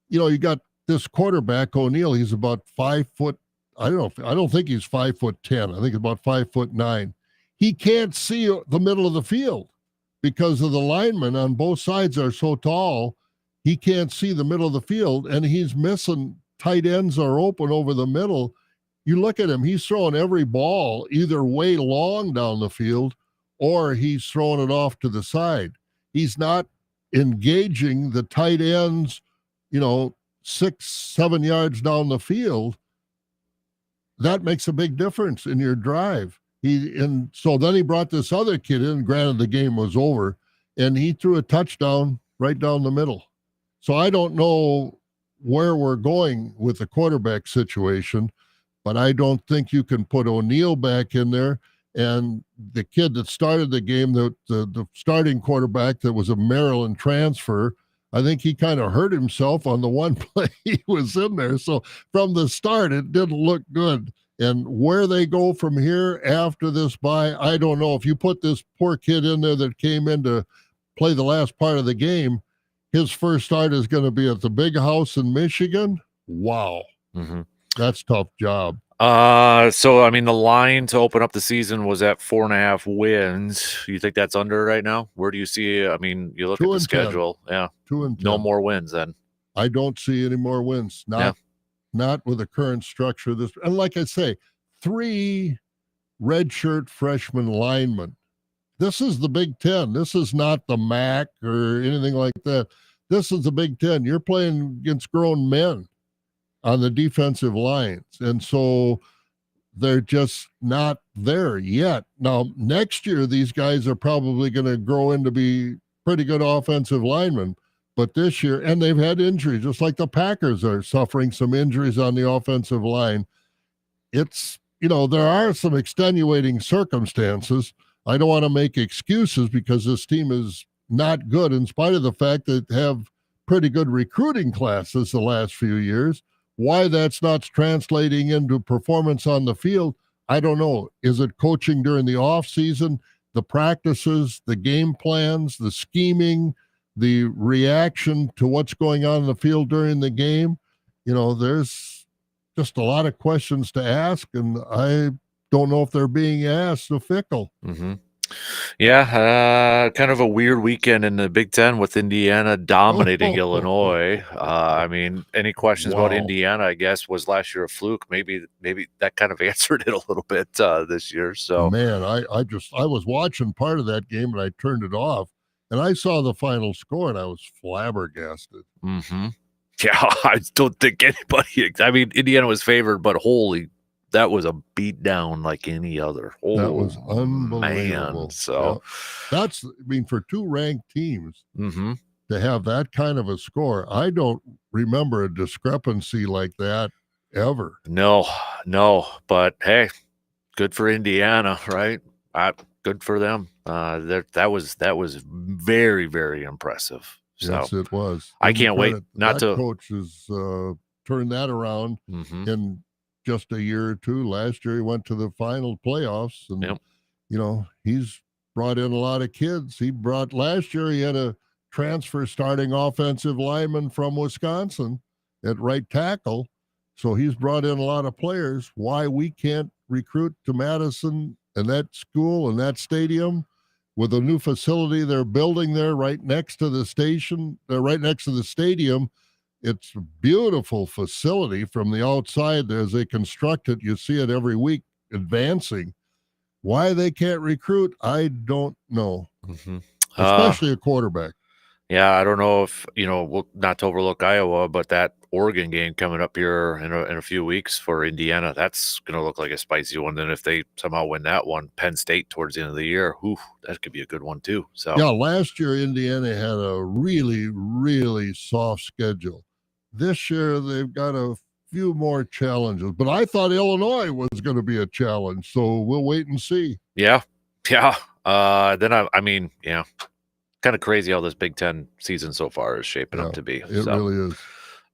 you got this quarterback, O'Neal. He's about 5 foot. I don't think he's 5'10". I think he's about 5'9". He can't see the middle of the field because of the linemen on both sides are so tall. He can't see the middle of the field, and he's missing tight ends are open over the middle. You look at him, he's throwing every ball either way long down the field or he's throwing it off to the side. He's not engaging the tight ends, 6-7 yards down the field. That makes a big difference in your drive. So then he brought this other kid in. Granted, the game was over, and he threw a touchdown right down the middle. So I don't know where we're going with the quarterback situation, but I don't think you can put O'Neal back in there. And the kid that started the game, the starting quarterback that was a Maryland transfer, I think he kind of hurt himself on the one play he was in there. So from the start, it didn't look good. And where they go from here after this bye, I don't know. If you put this poor kid in there that came in to play the last part of the game, his first start is going to be at the big house in Michigan. Wow. Mm-hmm. That's a tough job. So, I mean, the line to open up the season was at 4.5 wins. You think that's under right now? Where do you see? I mean, you look at the schedule. 10. 2-10. No more wins then. I don't see any more wins. Not with the current structure of this. And like I say, 3 redshirt freshman linemen. This is the Big Ten. This is not the MAC or anything like that. This is the Big Ten. You're playing against grown men on the defensive lines. And so they're just not there yet. Now, next year, these guys are probably going to grow into be pretty good offensive linemen. But this year, and they've had injuries, just like the Packers are suffering some injuries on the offensive line. It's, there are some extenuating circumstances. I don't want to make excuses because this team is not good in spite of the fact that they have pretty good recruiting classes the last few years. Why that's not translating into performance on the field, I don't know. Is it coaching during the off season, the practices, the game plans, the scheming, the reaction to what's going on in the field during the game? There's just a lot of questions to ask, and I don't know if they're being asked to Fickell. Mm-hmm. Yeah, kind of a weird weekend in the Big Ten with Indiana dominating Illinois. I mean, any questions about Indiana, I guess, was last year a fluke. Maybe that kind of answered it a little bit this year. So, man, I was watching part of that game and I turned it off, and I saw the final score and I was flabbergasted. Mm-hmm. Yeah, I don't think anybody. I mean, Indiana was favored, but holy. That was a beat down like any other. That was unbelievable. Man. So that's, for 2 ranked teams to have that kind of a score. I don't remember a discrepancy like that ever. No. But hey, good for Indiana, right? Good for them. That was very, very impressive. So, yes, it was. I can't wait. Coach has turned that around in just a year or two. Last year he went to the final playoffs, and he's brought in a lot of kids. Last year, he had a transfer starting offensive lineman from Wisconsin at right tackle. So he's brought in a lot of players. Why we can't recruit to Madison and that school and that stadium with a new facility they're building there right next to the station, right next to the stadium. It's a beautiful facility from the outside as they construct it. You see it every week advancing. Why they can't recruit, I don't know. Mm-hmm. Especially a quarterback. Yeah, I don't know if, not to overlook Iowa, but that Oregon game coming up here in a few weeks for Indiana, that's going to look like a spicy one. Then if they somehow win that one, Penn State towards the end of the year, that could be a good one too. So yeah, last year Indiana had a really, really soft schedule. This year they've got a few more challenges, but I thought Illinois was going to be a challenge, so we'll wait and see. Yeah. Then I mean, yeah, kind of crazy how this Big Ten season so far is shaping up to be. It really is.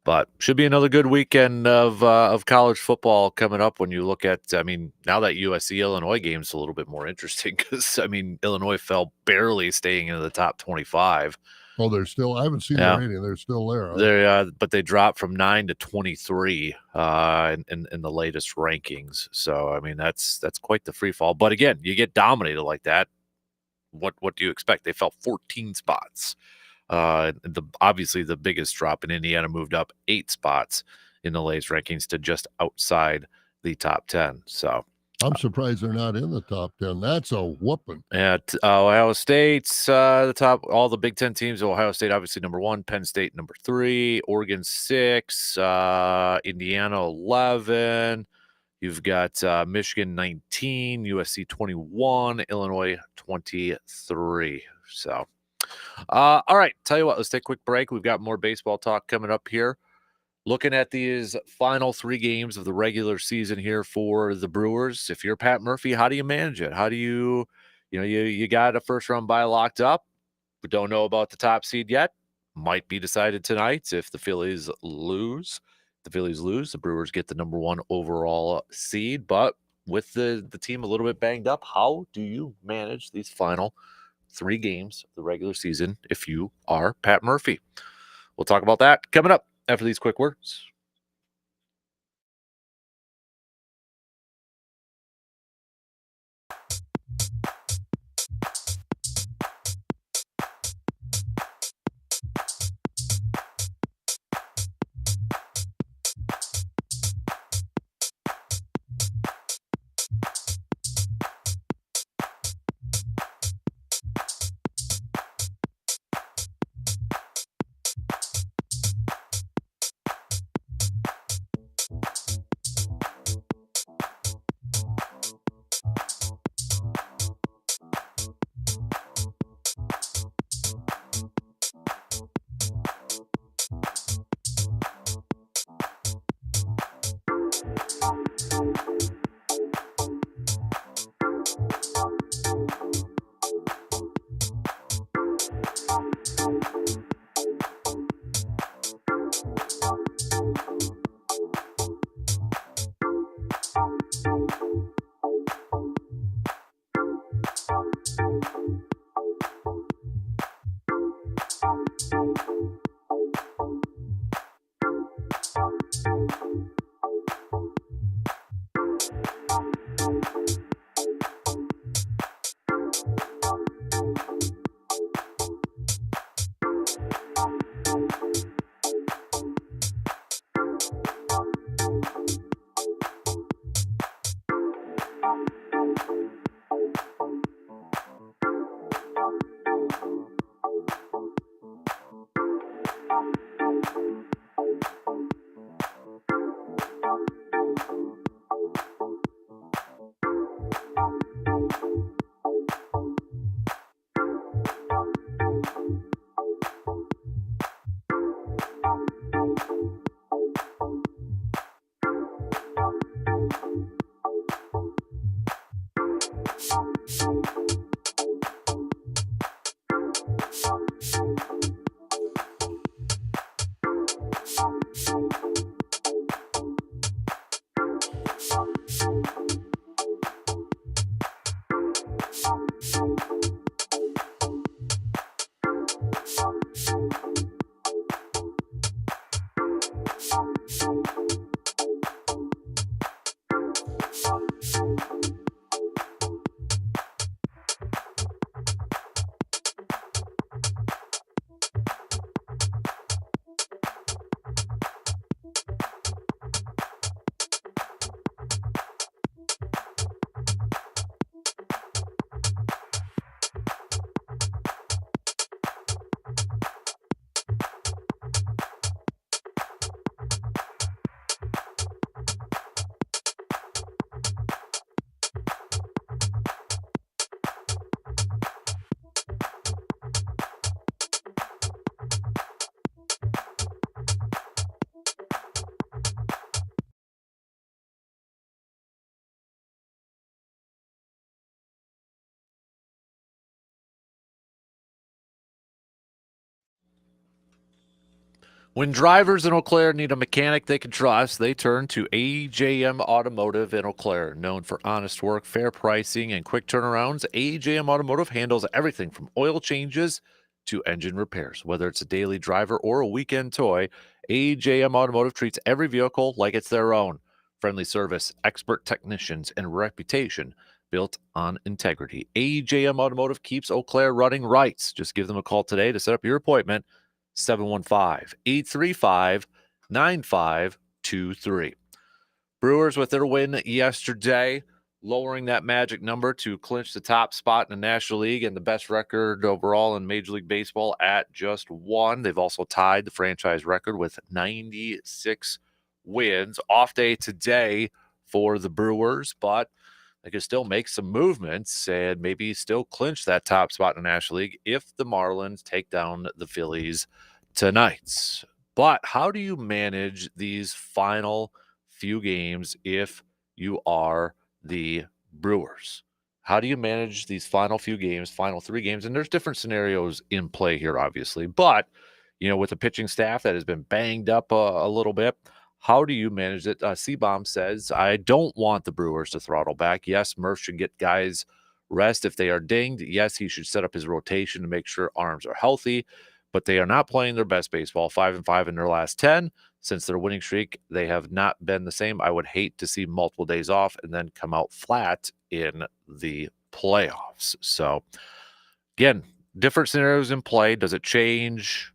But should be another good weekend of college football coming up when you look at, I mean, now that USC-Illinois game's a little bit more interesting because, I mean, Illinois fell barely staying into the top 25. Oh, they're still, I haven't seen the rating. They're still there. Huh? But they dropped from 9 to 23 in the latest rankings. So, I mean, that's quite the free fall. But again, you get dominated like that. What do you expect? They fell 14 spots. Obviously the biggest drop in Indiana moved up 8 spots in the latest rankings to just outside the top 10. So I'm surprised they're not in the top 10. That's a whooping. At Ohio State's the top, all the Big Ten teams. Ohio State obviously number 1, Penn State number 3, Oregon 6, Indiana 11. You've got Michigan 19, USC 21, Illinois 23. So, all right. Tell you what, let's take a quick break. We've got more baseball talk coming up here. Looking at these final 3 games of the regular season here for the Brewers. If you're Pat Murphy, how do you manage it? How do you got a first round bye locked up, but don't know about the top seed yet. Might be decided tonight if the Phillies lose. The Brewers get the number 1 overall seed. But with the team a little bit banged up, how do you manage these final 3 games of the regular season if you are Pat Murphy? We'll talk about that coming up after these quick words. When drivers in Eau Claire need a mechanic they can trust, they turn to AJM Automotive in Eau Claire. Known for honest work, fair pricing, and quick turnarounds, AJM Automotive handles everything from oil changes to engine repairs. Whether it's a daily driver or a weekend toy, AJM Automotive treats every vehicle like it's their own. Friendly service, expert technicians, and reputation built on integrity. AJM Automotive keeps Eau Claire running right. Just give them a call today to set up your appointment. 715-835-9523. Brewers with their win yesterday, lowering that magic number to clinch the top spot in the National League and the best record overall in Major League Baseball at just 1. They've also tied the franchise record with 96 wins. Off day today for the Brewers, but they could still make some movements and maybe still clinch that top spot in the National League if the Marlins take down the Phillies tonight. But how do you manage these final few games if you are the Brewers? How do you manage these final few games, final 3 games? And there's different scenarios in play here, obviously. But, with the pitching staff that has been banged up a little bit, how do you manage it? C-Bomb says, I don't want the Brewers to throttle back. Yes, Murph should get guys rest if they are dinged. Yes, he should set up his rotation to make sure arms are healthy, but they are not playing their best baseball. 5-5 in their last 10. Since their winning streak, they have not been the same. I would hate to see multiple days off and then come out flat in the playoffs. So, again, different scenarios in play. Does it change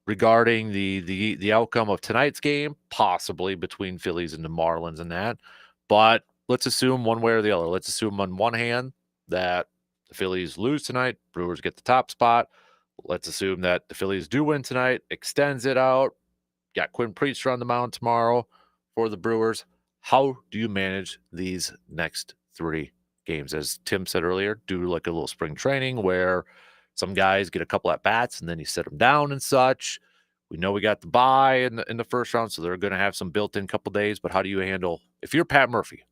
regarding the outcome of tonight's game? Possibly, between Phillies and the Marlins and that. But let's assume one way or the other. Let's assume on one hand that the Phillies lose tonight, Brewers get the top spot. Let's assume that the Phillies do win tonight, extends it out. Got Quinn Priester on the mound tomorrow for the Brewers. How do you manage these next 3 games? As Tim said earlier, do like a little spring training where some guys get a couple at bats and then you set them down and such. We know we got the bye in the first round, so they're going to have some built-in couple days. But how do you handle, if you're Pat Murphy,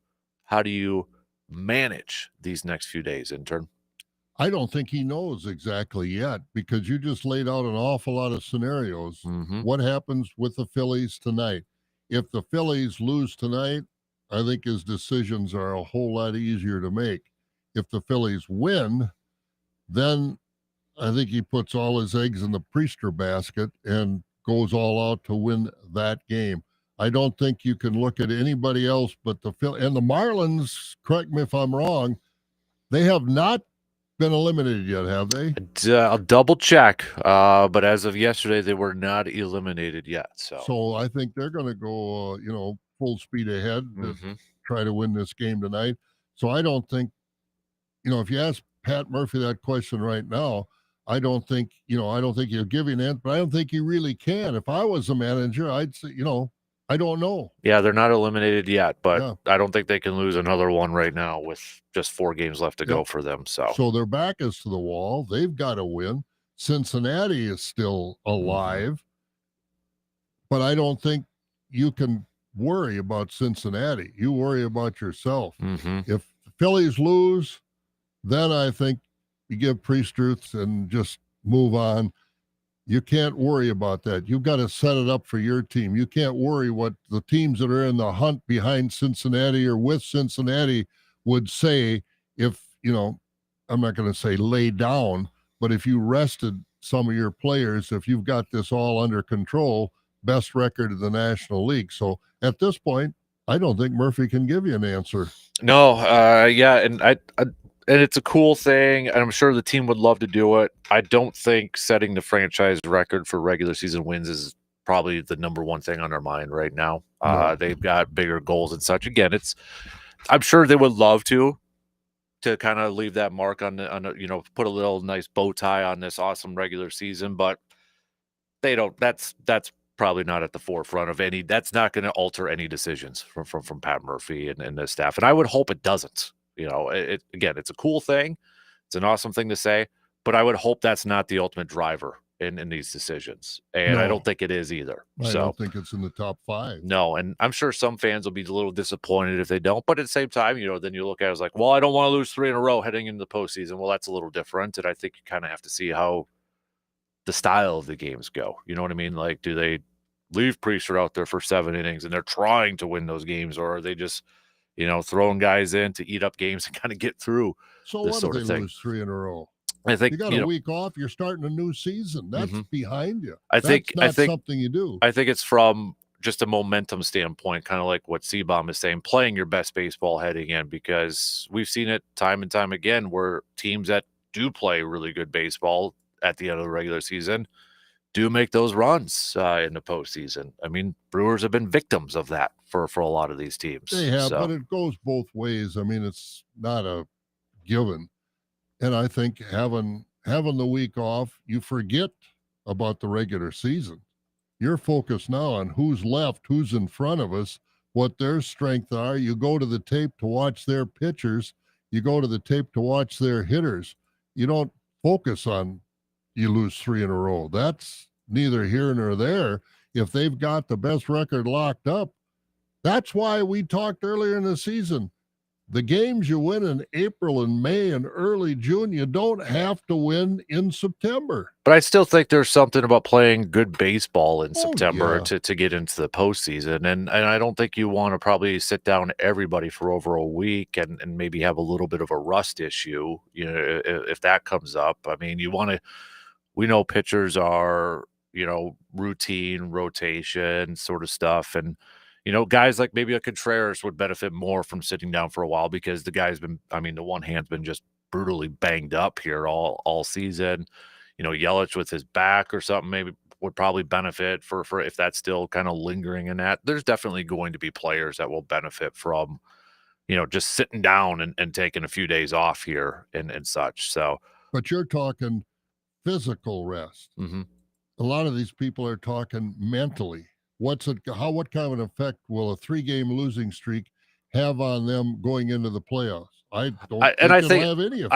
how do you manage these next few days, intern? I don't think he knows exactly yet because you just laid out an awful lot of scenarios. Mm-hmm. What happens with the Phillies tonight? If the Phillies lose tonight, I think his decisions are a whole lot easier to make. If the Phillies win, then I think he puts all his eggs in the Priester basket and goes all out to win that game. I don't think you can look at anybody else but the Marlins. Correct me if I'm wrong. They have not been eliminated yet, have they? I'll double check, but as of yesterday, they were not eliminated yet. So I think they're going to go, full speed ahead to try to win this game tonight. So I don't think, if you ask Pat Murphy that question right now, I don't think he'll give you an answer, but I don't think he really can. If I was a manager, I'd say, I don't know. Yeah, they're not eliminated yet, but I don't think they can lose another one right now with just 4 games left to go for them. So their back is to the wall. They've got to win. Cincinnati is still alive, but I don't think you can worry about Cincinnati. You worry about yourself. If the Phillies lose, then I think you give Priester and just move on. You can't worry about that. You've got to set it up for your team. You can't worry what the teams that are in the hunt behind Cincinnati or with Cincinnati would say if, I'm not going to say lay down, but if you rested some of your players, if you've got this all under control, best record in the National League. So at this point, I don't think Murphy can give you an answer. No, yeah, and and it's a cool thing, and I'm sure the team would love to do it. I don't think setting the franchise record for regular season wins is probably the number one thing on their mind right now. No. They've got bigger goals and such. Again, I'm sure they would love to kind of leave that mark on put a little nice bow tie on this awesome regular season, but they don't. That's probably not at the forefront of any. That's not going to alter any decisions from Pat Murphy and the staff, and I would hope it doesn't. Again, it's a cool thing, it's an awesome thing to say, but I would hope that's not the ultimate driver in these decisions, and I No. don't think it is either. I So don't think it's in the top 5. no, and I'm sure some fans will be a little disappointed if they don't, but at the same time, then you look at it as like, well, I don't want to lose 3 in a row heading into the postseason. Well, that's a little different, and I think you kind of have to see how the style of the games go. You know what I mean? Like, do they leave Priester out there for 7 innings and they're trying to win those games, or are they just, throwing guys in to eat up games and kind of get through So this what sort if of they thing? lose 3 in a row? I think You got a week off. You're starting a new season. That's behind you. That's not something you do. I think it's from just a momentum standpoint, kind of like what Seabaum is saying, playing your best baseball heading in, because we've seen it time and time again where teams that do play really good baseball at the end of the regular season do make those runs in the postseason. I mean, Brewers have been victims of that for a lot of these teams. They have, So, but it goes both ways. I mean, it's not a given. And I think having the week off, you forget about the regular season. You're focused now on who's left, who's in front of us, what their strengths are. You go to the tape to watch their pitchers. You go to the tape to watch their hitters. You don't focus on you lose 3 in a row. That's neither here nor there. If they've got the best record locked up, that's why we talked earlier in the season. The games you win in April and May and early June, you don't have to win in September. but I still think there's something about playing good baseball in September yeah. to get into the postseason. And I don't think you want to probably sit down everybody for over a week and maybe have a little bit of a rust issue, if that comes up. I mean, we know pitchers are, routine, rotation sort of stuff. And, guys like maybe a Contreras would benefit more from sitting down for a while because the guy's been, the one hand's been just brutally banged up here all season. Yelich with his back or something maybe would probably benefit for if that's still kind of lingering in that. There's definitely going to be players that will benefit from, just sitting down and taking a few days off here and such. So, but you're talking physical rest. A lot of these people are talking mentally. What kind of an effect will a 3-game losing streak have on them going into the playoffs? I don't think it'll have any effect.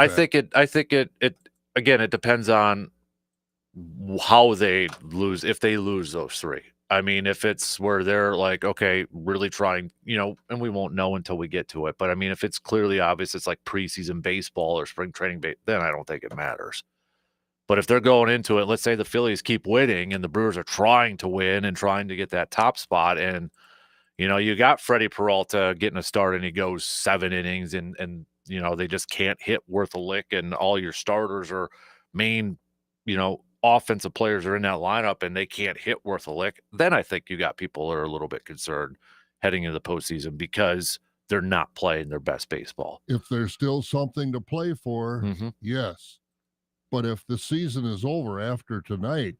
I think it again, it depends on how they lose, if they lose those 3. I mean, if it's where they're like, okay, really trying, and we won't know until we get to it. But I mean, if it's clearly obvious, it's like preseason baseball or spring training, then I don't think it matters. But if they're going into it, let's say the Phillies keep winning and the Brewers are trying to win and trying to get that top spot, and you got Freddie Peralta getting a start and he goes 7 innings and they just can't hit worth a lick, and all your starters or main offensive players are in that lineup and they can't hit worth a lick, then I think you got people that are a little bit concerned heading into the postseason because they're not playing their best baseball. If there's still something to play for, yes. But if the season is over after tonight,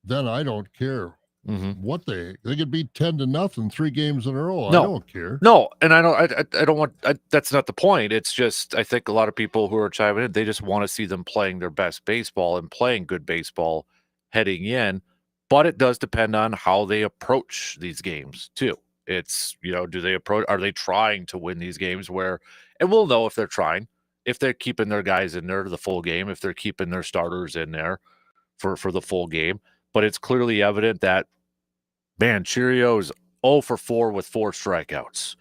then I don't care what they could be 10-0, 3 games in a row. No. I don't care. No, and I don't want. That's not the point. It's just I think a lot of people who are chiming in, they just want to see them playing their best baseball and playing good baseball heading in. But it does depend on how they approach these games too. It's do they approach? Are they trying to win these games? And we'll know if they're trying. If they're keeping their guys in there the full game, if they're keeping their starters in there for the full game. But it's clearly evident that, man, Cheerio's 0 for 4 with 4 strikeouts.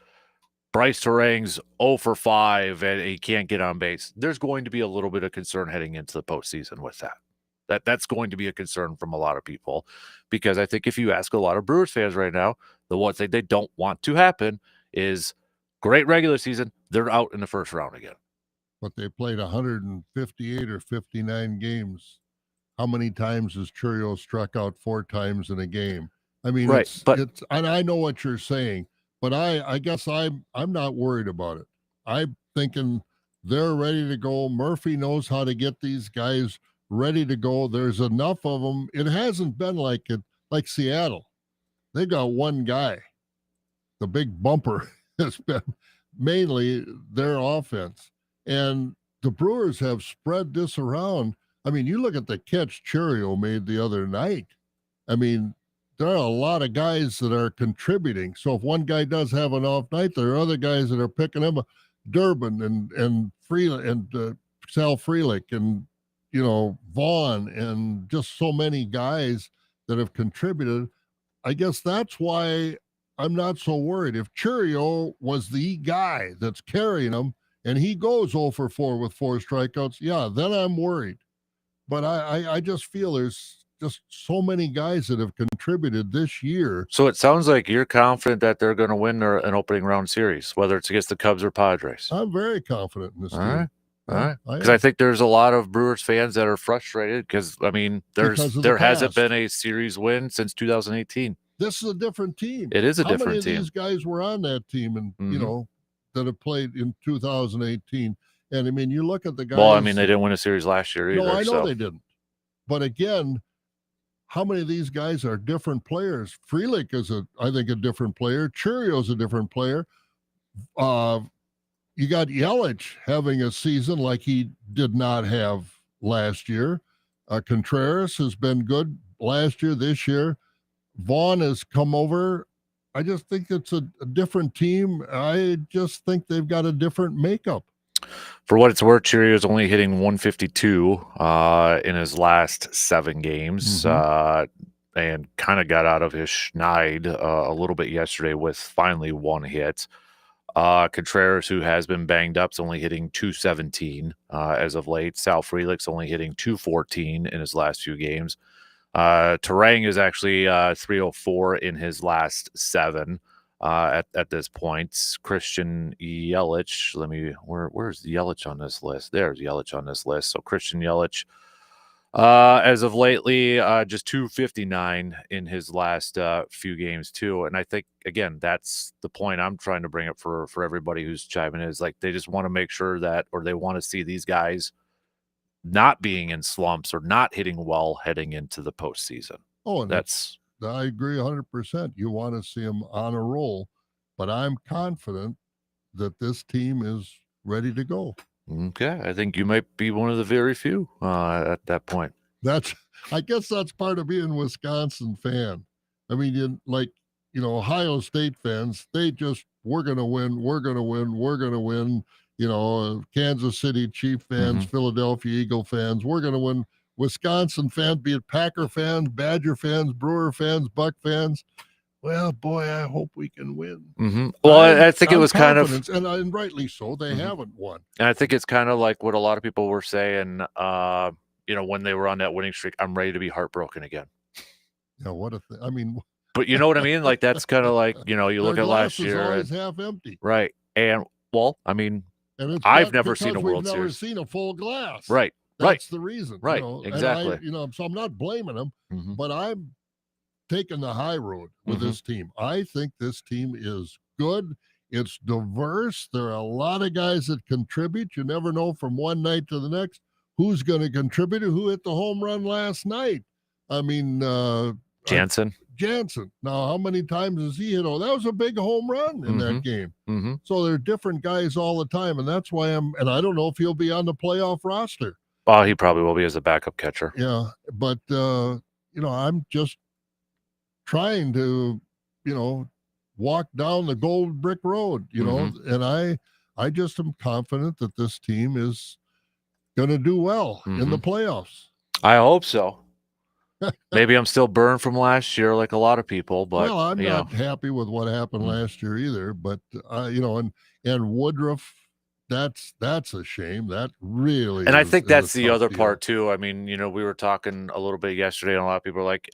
Bryce Terang's 0 for 5 and he can't get on base. There's going to be a little bit of concern heading into the postseason with that. That's going to be a concern from a lot of people, because I think if you ask a lot of Brewers fans right now, the one thing they don't want to happen is great regular season, they're out in the first round again. But they played 158 or 59 games how many times has Churio struck out 4 times in a game? I mean, Right, but it's, and I know what you're saying, but I guess I'm not worried about it. I'm thinking they're ready to go. Murphy knows how to get these guys ready to go. There's enough of them. It hasn't been like Seattle. They got one guy. The big bumper has been mainly their offense. And the Brewers have spread this around. I mean, you look at the catch Churio made the other night. I mean, there are a lot of guys that are contributing. So if one guy does have an off night, there are other guys that are picking him up. Durbin and Freeland and Sal Frelick and Vaughn and just so many guys that have contributed. I guess that's why I'm not so worried. If Churio was the guy that's carrying him and he goes 0 for 4 with 4 strikeouts, yeah, then I'm worried. But I just feel there's just so many guys that have contributed this year. So it sounds like you're confident that they're going to win an opening round series, whether it's against the Cubs or Padres. I'm very confident in this All team. right. All right. Because I think there's a lot of Brewers fans that are frustrated because, I mean, there hasn't been a series win since 2018. This is a different team. It is a different team. How many of these guys were on that team and, that have played in 2018? And, I mean, you look at the guys. Well, I mean, they didn't win a series last year either. No, I know they didn't. But, again, how many of these guys are different players? Frelick is, I think, a different player. Churio's a different player. You got Yelich having a season like he did not have last year. Contreras has been good last year, this year. Vaughn has come over. I just think it's a different team. I just think they've got a different makeup. For what it's worth, Churio's only hitting 152 in his last 7 games, and kind of got out of his schneid a little bit yesterday with finally 1 hit. Contreras, who has been banged up, is only hitting 217 as of late. Sal Frelick's only hitting 214 in his last few games. Terang is actually 304 in his last 7 at this point. Christian Yelich, where's Yelich on this list? There's Yelich on this list. So Christian Yelich, as of lately, just 259 in his last few games too. And I think, again, that's the point I'm trying to bring up for everybody who's chiming in, is like they just want to make sure that, or they want to see these guys not being in slumps or not hitting well heading into the postseason. Oh, and I agree 100%. You want to see them on a roll, but I'm confident that this team is ready to go. Okay, I think you might be one of the very few at that point. I guess that's part of being a Wisconsin fan. I mean, Ohio State fans, we're going to win, we're going to win, we're going to win. Kansas City Chief fans, Philadelphia Eagle fans, we're going to win. Wisconsin fans, be it Packer fans, Badger fans, Brewer fans, Buck fans. Well, boy, I hope we can win. Well, I think it was kind of, and rightly so, they haven't won. And I think it's kind of like what a lot of people were saying, when they were on that winning streak. I'm ready to be heartbroken again. Yeah, what a thing. I mean, but you know what I mean? Like, that's kind of like, you look at last year. Always half empty. Right. And, well, I mean, I've never seen a World Series. We've never seen a full glass. Right. That's the reason. Right. Exactly. So I'm not blaming them, but I'm taking the high road with this team. I think this team is good. It's diverse. There are a lot of guys that contribute. You never know from one night to the next who's going to contribute. Who hit the home run last night? I mean, Jansen. Now, how many times has he hit? Oh, that was a big home run in that game. So there are different guys all the time, and that's why and I don't know if he'll be on the playoff roster. Oh, he probably will be as a backup catcher. Yeah, but I'm just trying to, walk down the gold brick road, and I just am confident that this team is going to do well in the playoffs. I hope so. Maybe I'm still burned from last year, like a lot of people. But well, I'm not happy with what happened last year either. But and Woodruff, that's a shame. That really. And I think that's the other part too. I mean, we were talking a little bit yesterday, and a lot of people are like,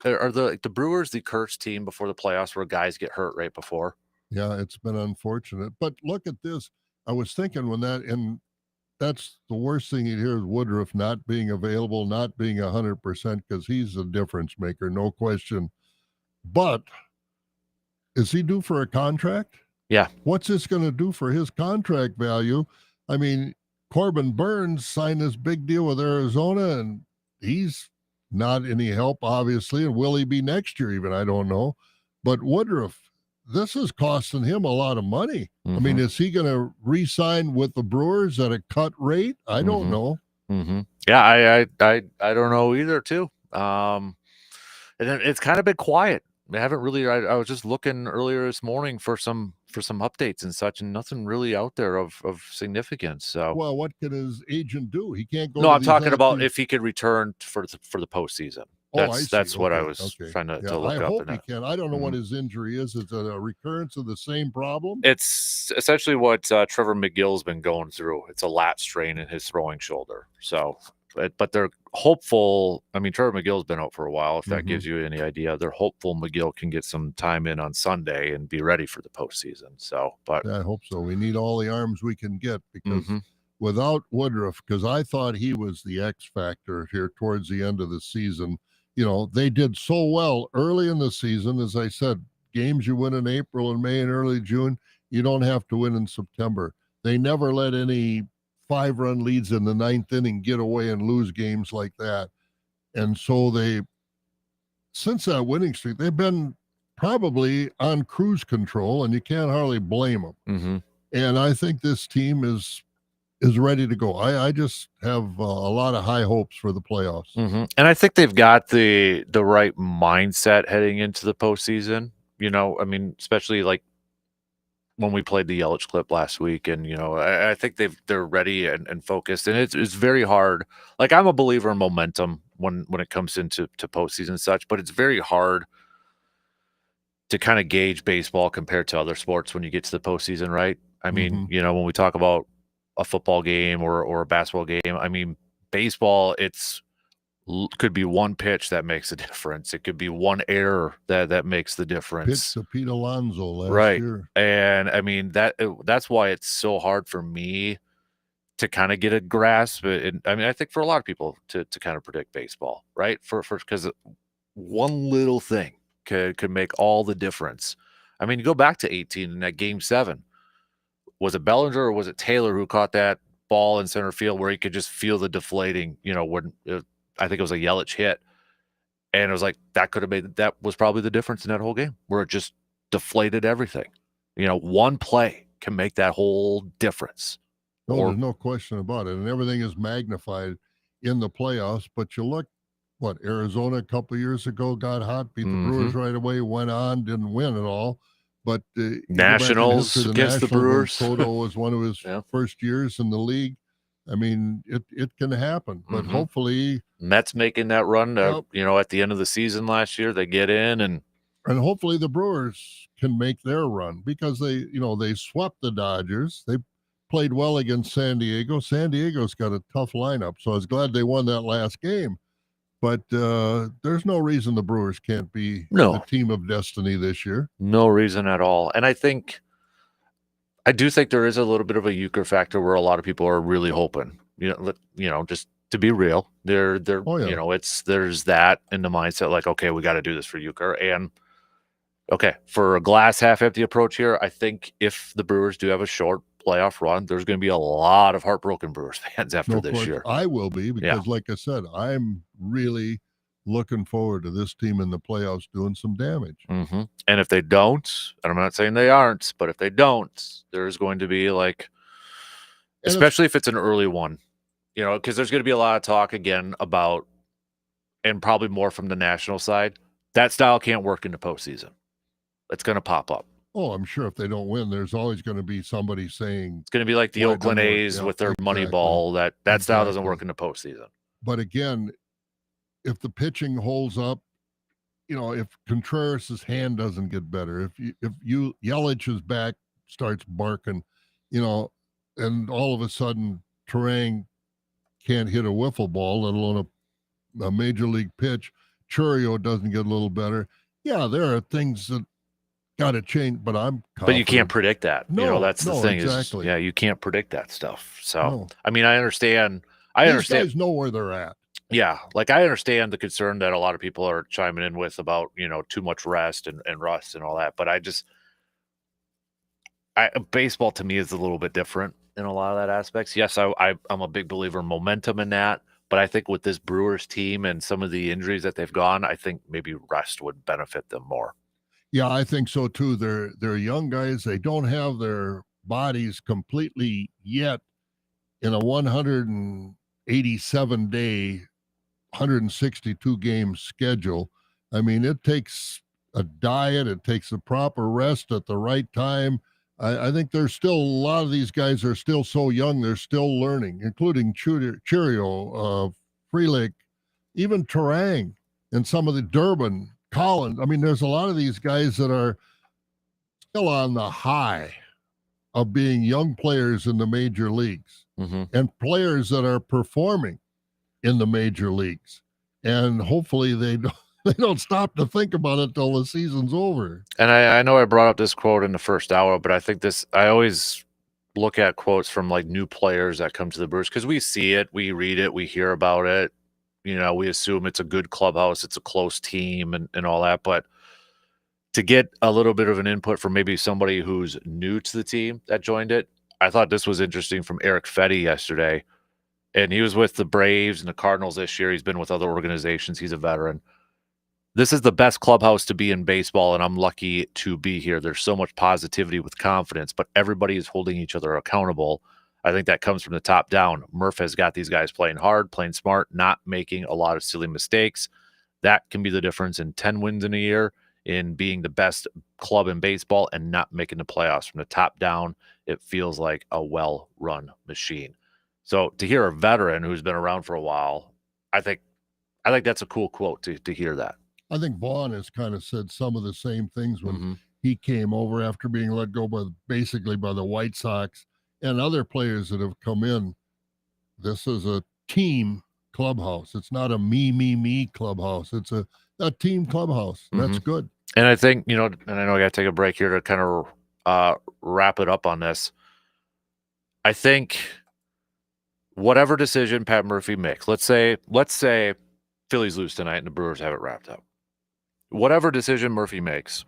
are the Brewers the cursed team before the playoffs where guys get hurt right before? Yeah, it's been unfortunate. But look at this. I was thinking when that's the worst thing you hear is Woodruff not being available, not being 100% because he's a difference maker, no question. But is he due for a contract? Yeah. What's this going to do for his contract value? I mean, Corbin Burns signed this big deal with Arizona, and he's not any help, obviously. And will he be next year even? I don't know. But Woodruff, this is costing him a lot of money. I mean, is he going to re-sign with the Brewers at a cut rate? I don't know. Yeah, I don't know either, too. And it's kind of been quiet. I haven't really. I was just looking earlier this morning for some updates and such, and nothing really out there of significance. So, well, what can his agent do? He can't go. No, to I'm these talking other about teams. if he could return for the postseason. Oh, I see. That's what I Okay, was okay. trying to Yeah, look I up. hope he can. I don't know what his injury is. Is it a recurrence of the same problem? It's essentially what Trevor McGill's been going through. It's a lat strain in his throwing shoulder. So, but they're hopeful. I mean, Trevor McGill's been out for a while. If that gives you any idea, they're hopeful McGill can get some time in on Sunday and be ready for the postseason. So, but I hope so. We need all the arms we can get because without Woodruff, because I thought he was the X factor here towards the end of the season. You know, they did so well early in the season. As I said, games you win in April and May and early June, you don't have to win in September. They never let any 5-run leads in the 9th inning get away and lose games like that. And so since that winning streak, they've been probably on cruise control, and you can't hardly blame them. And I think this team is ready to go. I just have a lot of high hopes for the playoffs. And I think they've got the right mindset heading into the postseason. You know, I mean, especially like when we played the Yelich clip last week, and I think they're ready and focused, and it's very hard. Like, I'm a believer in momentum when it comes into postseason and such, but it's very hard to kind of gauge baseball compared to other sports when you get to the postseason, right? I mean, when we talk about a football game or a basketball game, I mean, baseball, could be one pitch that makes a difference. It could be one error that makes the difference. Pitch to Pete Alonso last year. And I mean, that's why it's so hard for me to kind of get a grasp. And I mean, I think for a lot of people to kind of predict baseball, right? Because one little thing could make all the difference. I mean, you go back to 18 in that game 7. Was it Bellinger or was it Taylor who caught that ball in center field where he could just feel the deflating, when I think it was a Yelich hit. And it was like, that was probably the difference in that whole game, where it just deflated everything. One play can make that whole difference. There's no question about it. And everything is magnified in the playoffs. But you look, Arizona a couple of years ago got hot, beat the Brewers right away, went on, didn't win at all. But Nationals against the Brewers. Soto was one of his first years in the league. I mean, it can happen, but hopefully Mets making that run, at the end of the season last year, they get in and hopefully the Brewers can make their run, because they swept the Dodgers. They played well against San Diego. San Diego's got a tough lineup, so I was glad they won that last game. But there's no reason the Brewers can't be the team of destiny this year. No reason at all. And I do think there is a little bit of a euchre factor where a lot of people are really hoping, just to be real. There's that in the mindset, like, okay, we got to do this for euchre. And okay, for a glass half empty approach here, I think if the Brewers do have a short playoff run, there's going to be a lot of heartbroken Brewers fans after this year. I will be, because like I said, I'm really looking forward to this team in the playoffs doing some damage. And if they don't, and I'm not saying they aren't, but if they don't, there's going to be especially if it's an early one, because there's going to be a lot of talk again about, and probably more from the national side, that style can't work in the postseason. It's going to pop up. Oh, I'm sure if they don't win, there's always going to be somebody saying it's going to be like the Oakland A's with their money ball. That style doesn't work in the postseason. But again, if the pitching holds up, if Contreras' hand doesn't get better, if Yelich's back starts barking, and all of a sudden Terang can't hit a wiffle ball, let alone a major league pitch, Churio doesn't get a little better. Yeah, there are things that got to change, but I'm But you can't confident. predict that. No, That's the no, thing is, exactly. yeah, you can't predict that stuff. So, No. I mean, I understand. I These understand. guys know where they're at. Yeah, like I understand the concern that a lot of people are chiming in with about, too much rest and rust and all that. But baseball to me is a little bit different in a lot of that aspects. Yes, I'm a big believer in momentum in that. But I think with this Brewers team and some of the injuries that they've gone, I think maybe rest would benefit them more. Yeah, I think so too. They're young guys. They don't have their bodies completely yet in a 187-day, 162 game schedule. I mean, it takes a diet, it takes the proper rest at the right time. I think there's still a lot of these guys are still so young, they're still learning, including Cheerio, Freelick, even Terang, and some of the Durbin, Collins. I mean, there's a lot of these guys that are still on the high of being young players in the major leagues Hmm. and players that are performing in the major leagues. And hopefully they don't, they don't stop to think about it till the season's over. And I know I brought up this quote in the first hour, but I always look at quotes from like new players that come to the Brewers because we see it, we read it, we hear about it. We assume it's a good clubhouse, it's a close team and all that. But to get a little bit of an input from maybe somebody who's new to the team that joined it, I thought this was interesting from Eric Fetty yesterday. And he was with the Braves and the Cardinals this year. He's been with other organizations. He's a veteran. This is the best clubhouse to be in baseball, and I'm lucky to be here. There's so much positivity with confidence, but everybody is holding each other accountable. I think that comes from the top down. Murph has got these guys playing hard, playing smart, not making a lot of silly mistakes. That can be the difference in 10 wins in a year, in being the best club in baseball and not making the playoffs. From the top down, it feels like a well run machine. So to hear a veteran who's been around for a while, I think that's a cool quote to hear that. I think Vaughn has kind of said some of the same things when Hmm. he came over after being let go by basically by the White Sox and other players that have come in. This is a team clubhouse. It's not a me clubhouse. It's a team clubhouse. Hmm. That's good. And I think, and I know I got to take a break here to kind of wrap it up on this. I think whatever decision Pat Murphy makes, let's say Phillies lose tonight and the Brewers have it wrapped up. Whatever decision Murphy makes,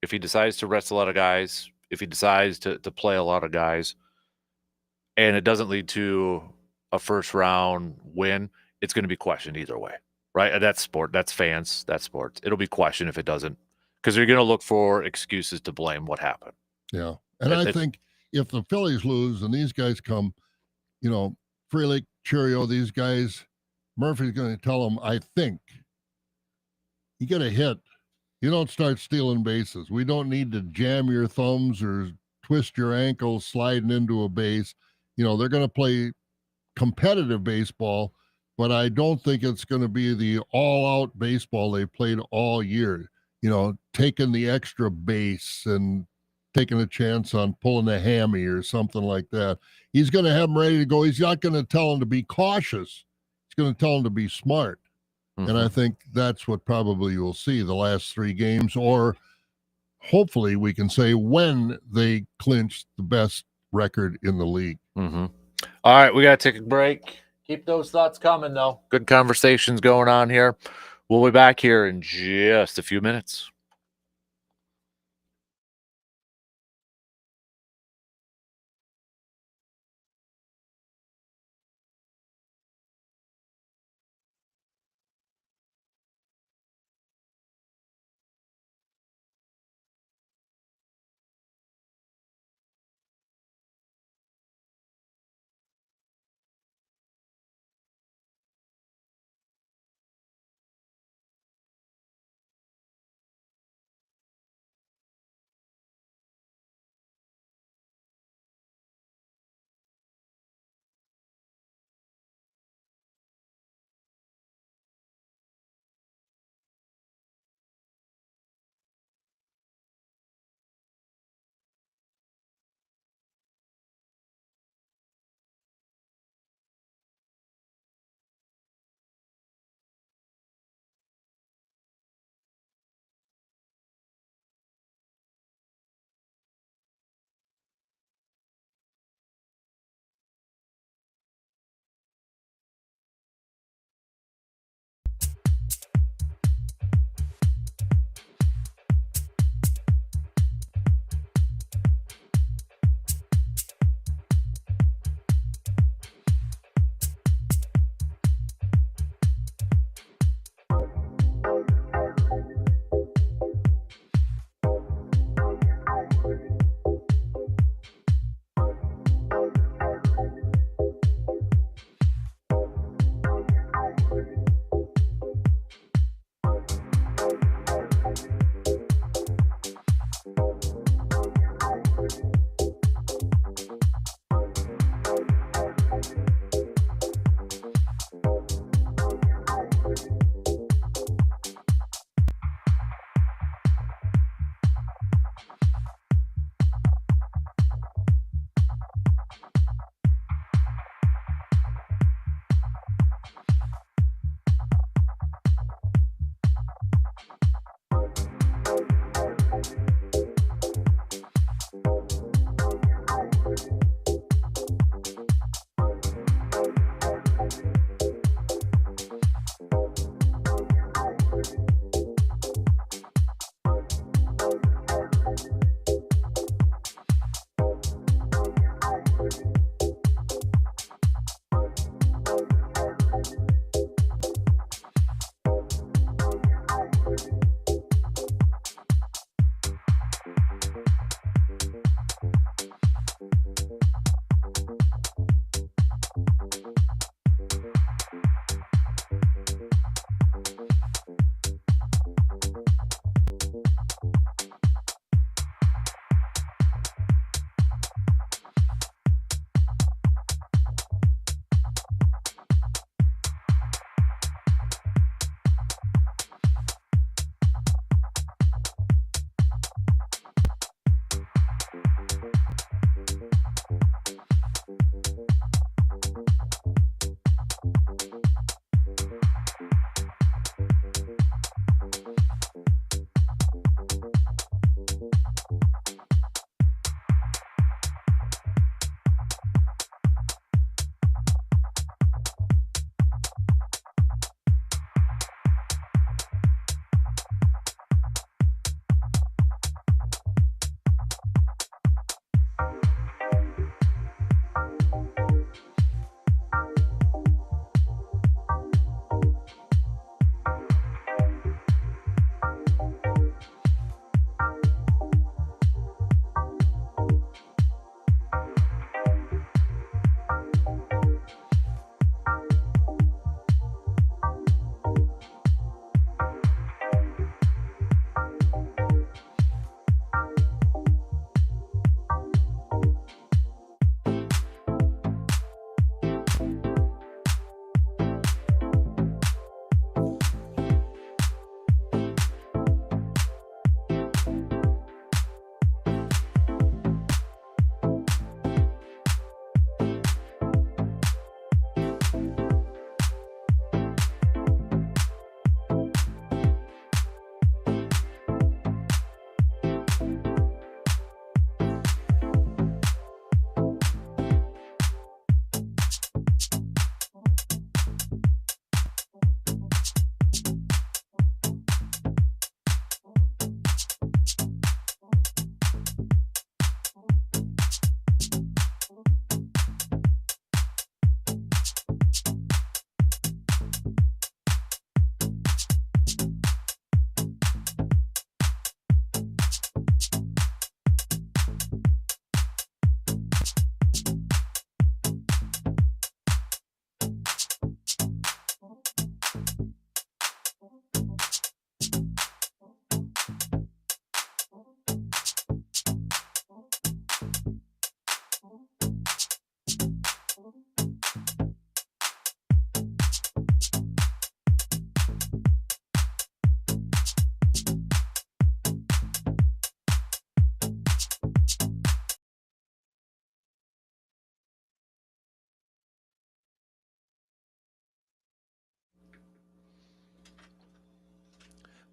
if he decides to rest a lot of guys, if he decides to play a lot of guys, and it doesn't lead to a first round win, it's going to be questioned either way, right? That's sport. That's fans. That's sports. It'll be questioned if it doesn't, because you're going to look for excuses to blame what happened. Yeah. And I think if the Phillies lose and these guys come, you know, Freelick, Cheerio, these guys, Murphy's going to tell them, I think you get a hit. You don't start stealing bases. We don't need to jam your thumbs or twist your ankles sliding into a base. They're going to play competitive baseball, but I don't think it's going to be the all out baseball they played all year. Taking the extra base and taking a chance on pulling a hammy or something like that. He's going to have them ready to go. He's not going to tell them to be cautious. He's going to tell them to be smart. And I Mhm. think that's what probably you'll see the last three games, or hopefully we can say when they clinch the best record in the league. Mhm. All right, we got to take a break. Keep those thoughts coming, though. Good conversations going on here. We'll be back here in just a few minutes.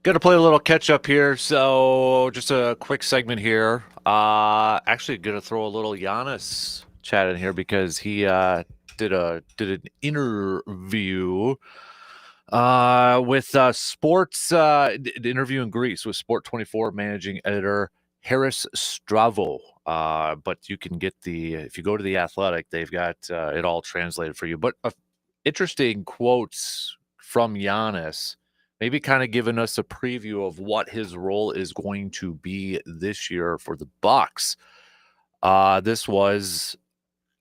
Got to play a little catch up here. So just a quick segment here. Actually, gonna throw a little Giannis chat in here because he did an interview with sports interview in Greece with Sport 24 managing editor Harris Stravo. But you can get if you go to the Athletic, they've got it all translated for you. But interesting quotes from Giannis, maybe kind of giving us a preview of what his role is going to be this year for the Bucks. This was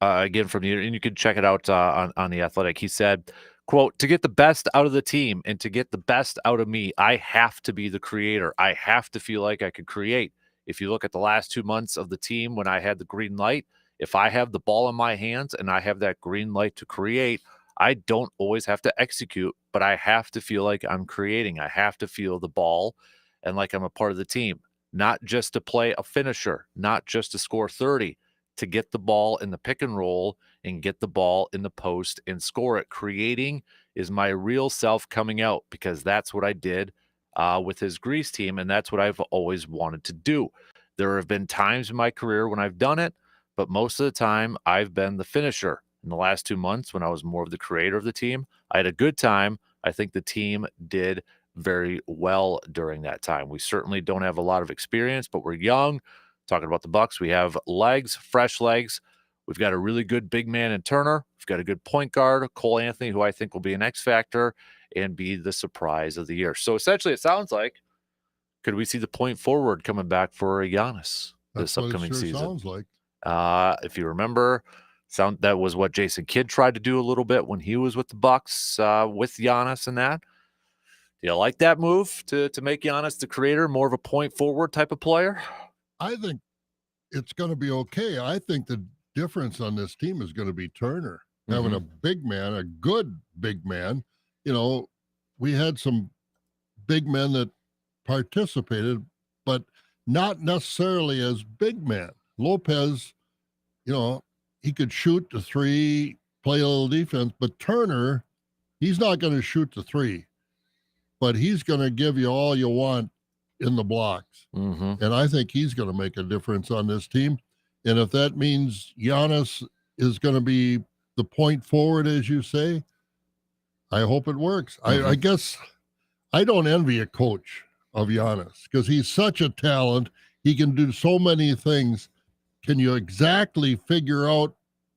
again from you, and you can check it out on the Athletic. He said, quote, "To get the best out of the team and to get the best out of me, I have to be the creator. I have to feel like I could create. If you look at the last 2 months of the team when I had the green light, if I have the ball in my hands and I have that green light to create, I don't always have to execute, but I have to feel like I'm creating. I have to feel the ball and like I'm a part of the team, not just to play a finisher, not just to score 30, to get the ball in the pick and roll and get the ball in the post and score it. Creating is my real self coming out because that's what I did with his Greece team, and that's what I've always wanted to do. There have been times in my career when I've done it, but most of the time I've been the finisher. In the last 2 months, when I was more of the creator of the team, I had a good time. I think the team did very well during that time. We certainly don't have a lot of experience, but we're young. Talking about the Bucks, we have legs, fresh legs. We've got a really good big man in Turner. We've got a good point guard, Cole Anthony, who I think will be an X factor and be the surprise of the year. So essentially, it sounds like, could we see the point forward coming back for Giannis That's this what it upcoming sure season? sounds like. If you remember, that was what Jason Kidd tried to do a little bit when he was with the Bucks with Giannis and that. Do you like that move to make Giannis the creator, more of a point forward type of player? I think it's going to be okay. I think the difference on this team is going to be Turner having a big man, a good big man. You know, we had some big men that participated, but not necessarily as big men. Lopez, you know, he could shoot the three, play a little defense, but Turner, he's not going to shoot the three, but he's going to give you all you want in the blocks. Mm-hmm. And I think he's going to make a difference on this team. And if that means Giannis is going to be the point forward, as you say, I hope it works. I guess I don't envy a coach of Giannis because he's such a talent. He can do so many things. Can you exactly figure out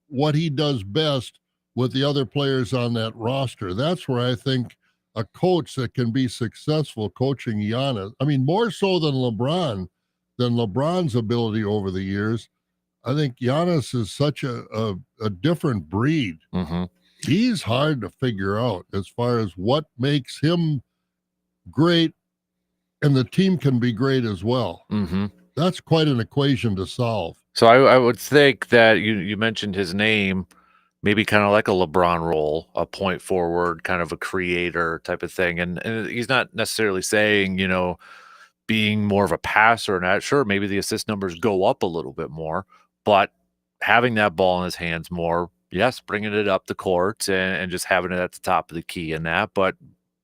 what he does best with the other players on that roster? That's where I think a coach that can be successful coaching Giannis, I mean, more so than LeBron's ability over the years. I think Giannis is such a different breed. Mm-hmm. He's hard to figure out as far as what makes him great, and the team can be great as well. Mm-hmm. That's quite an equation to solve. So I would think that you mentioned his name, maybe kind of like a LeBron role, a point forward, kind of a creator type of thing. And he's not necessarily saying, being more of a passer and that. Sure, maybe the assist numbers go up a little bit more, but having that ball in his hands more, yes, bringing it up the court and just having it at the top of the key in that, but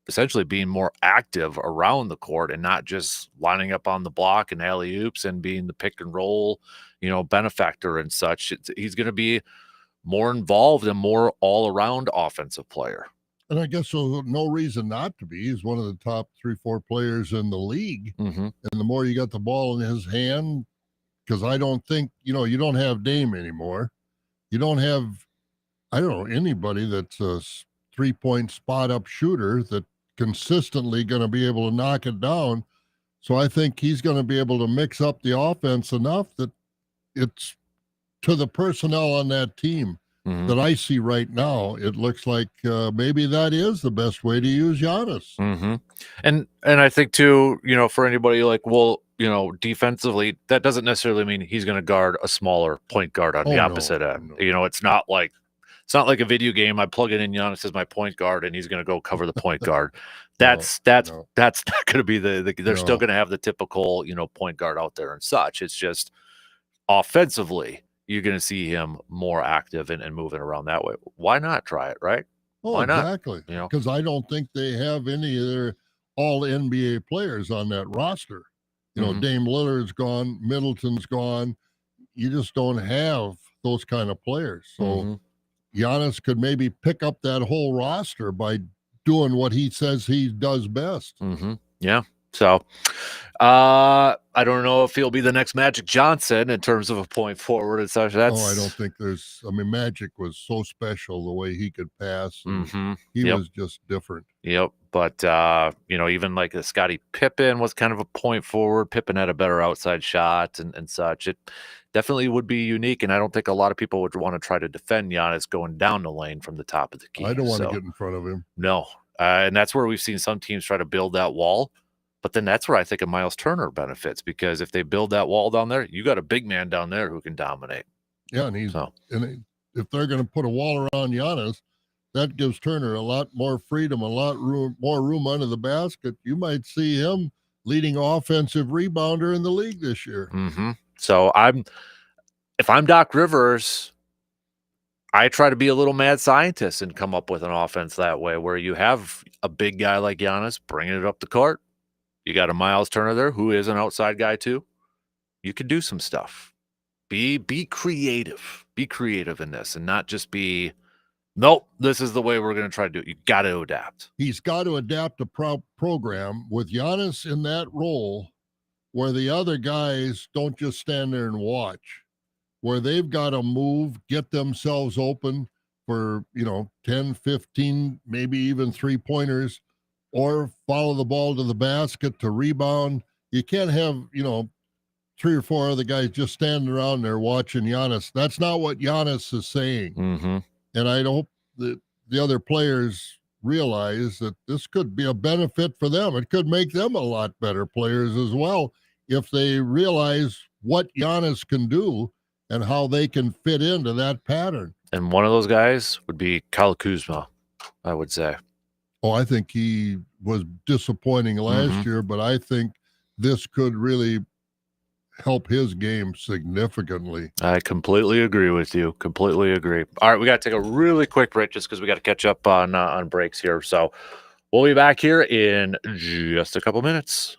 essentially being more active around the court and not just lining up on the block and alley oops and being the pick and roll, benefactor and such. He's going to be more involved and more all around offensive player. And I guess so, no reason not to be. He's one of the top 3-4 players in the league. Mm-hmm. And the more you got the ball in his hand, because I don't think, you don't have Dame anymore. You don't have, I don't know, anybody that's a 3-point spot up shooter that consistently going to be able to knock it down. So I think he's going to be able to mix up the offense enough that it's to the personnel on that team that I see right now. It looks like maybe that is the best way to use Giannis. Mm-hmm. And I think too, for anybody like, well, defensively, that doesn't necessarily mean he's going to guard a smaller point guard on the opposite end. No. It's not like a video game. I plug it in Giannis as my point guard, and he's going to go cover the point guard. That's not going to be they're still going to have the typical, point guard out there and such. It's just offensively, you're going to see him more active and moving around that way. Why not try it, right? Oh, Why not? exactly. Because I don't think they have any of their all NBA players on that roster. You know, Dame Lillard's gone, Middleton's gone. You just don't have those kind of players. So Giannis could maybe pick up that whole roster by doing what he says he does best. Yeah. So I don't know if he'll be the next Magic Johnson in terms of a point forward and such. I don't think there's. I mean, Magic was so special the way he could pass. He was just different. Yep. But even like the Scottie Pippen was kind of a point forward. Pippen had a better outside shot and such. It definitely would be unique, and I don't think a lot of people would want to try to defend Giannis going down the lane from the top of the key. I don't want to get in front of him. No. And that's where we've seen some teams try to build that wall. But then that's where I think of Miles Turner benefits, because if they build that wall down there, you got a big man down there who can dominate. Yeah, and if they're going to put a wall around Giannis, that gives Turner a lot more freedom, more room under the basket. You might see him leading offensive rebounder in the league this year. So if I'm Doc Rivers, I try to be a little mad scientist and come up with an offense that way, where you have a big guy like Giannis bringing it up the court. You got a Miles Turner there who is an outside guy too. You could do some stuff. Be creative. Be creative in this, and not just be, nope, this is the way we're going to try to do it. You got to adapt. He's got to adapt the program with Giannis in that role, where the other guys don't just stand there and watch, where they've got to move, get themselves open for, 10, 15, maybe even 3-pointers, or follow the ball to the basket to rebound. You can't have, 3 or 4 other guys just standing around there watching Giannis. That's not what Giannis is saying. And I hope that the other players realize that this could be a benefit for them. It could make them a lot better players as well if they realize what Giannis can do and how they can fit into that pattern. And one of those guys would be Kyle Kuzma, I would say. Oh, I think he was disappointing last year, but I think this could really help his game significantly. I completely agree with you. Completely agree. All right, we got to take a really quick break just because we got to catch up on breaks here. So we'll be back here in just a couple minutes.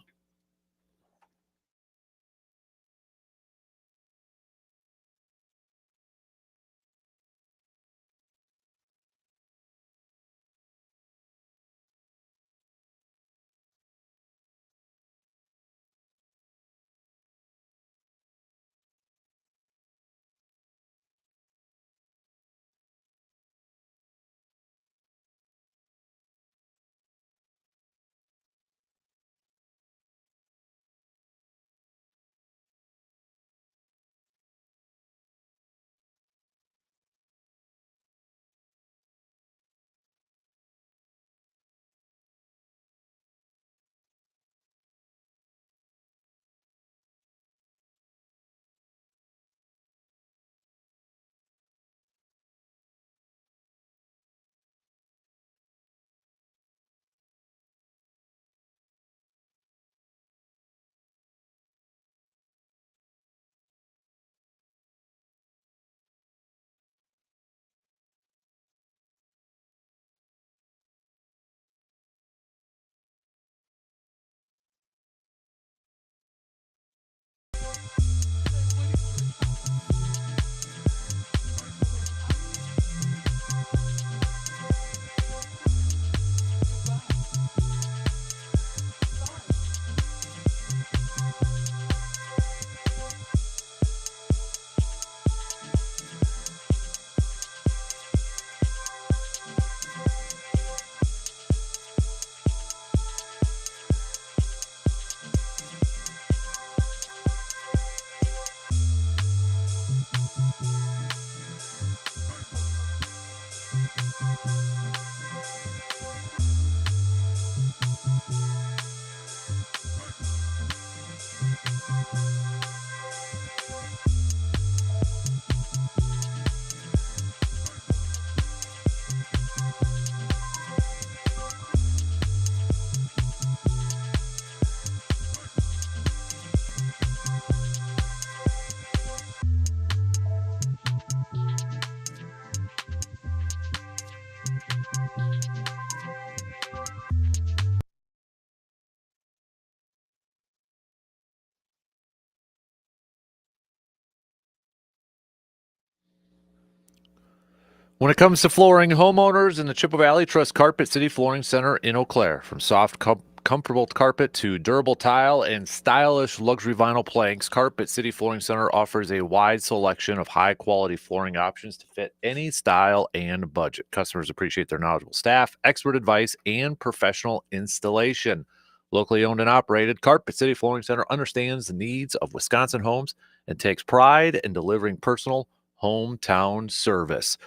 When it comes to flooring, homeowners in the Chippewa Valley trust Carpet City Flooring Center in Eau Claire. From soft, comfortable carpet to durable tile and stylish luxury vinyl planks, Carpet City Flooring Center offers a wide selection of high-quality flooring options to fit any style and budget. Customers appreciate their knowledgeable staff, expert advice, and professional installation. Locally owned and operated, Carpet City Flooring Center understands the needs of Wisconsin homes and takes pride in delivering personal hometown service.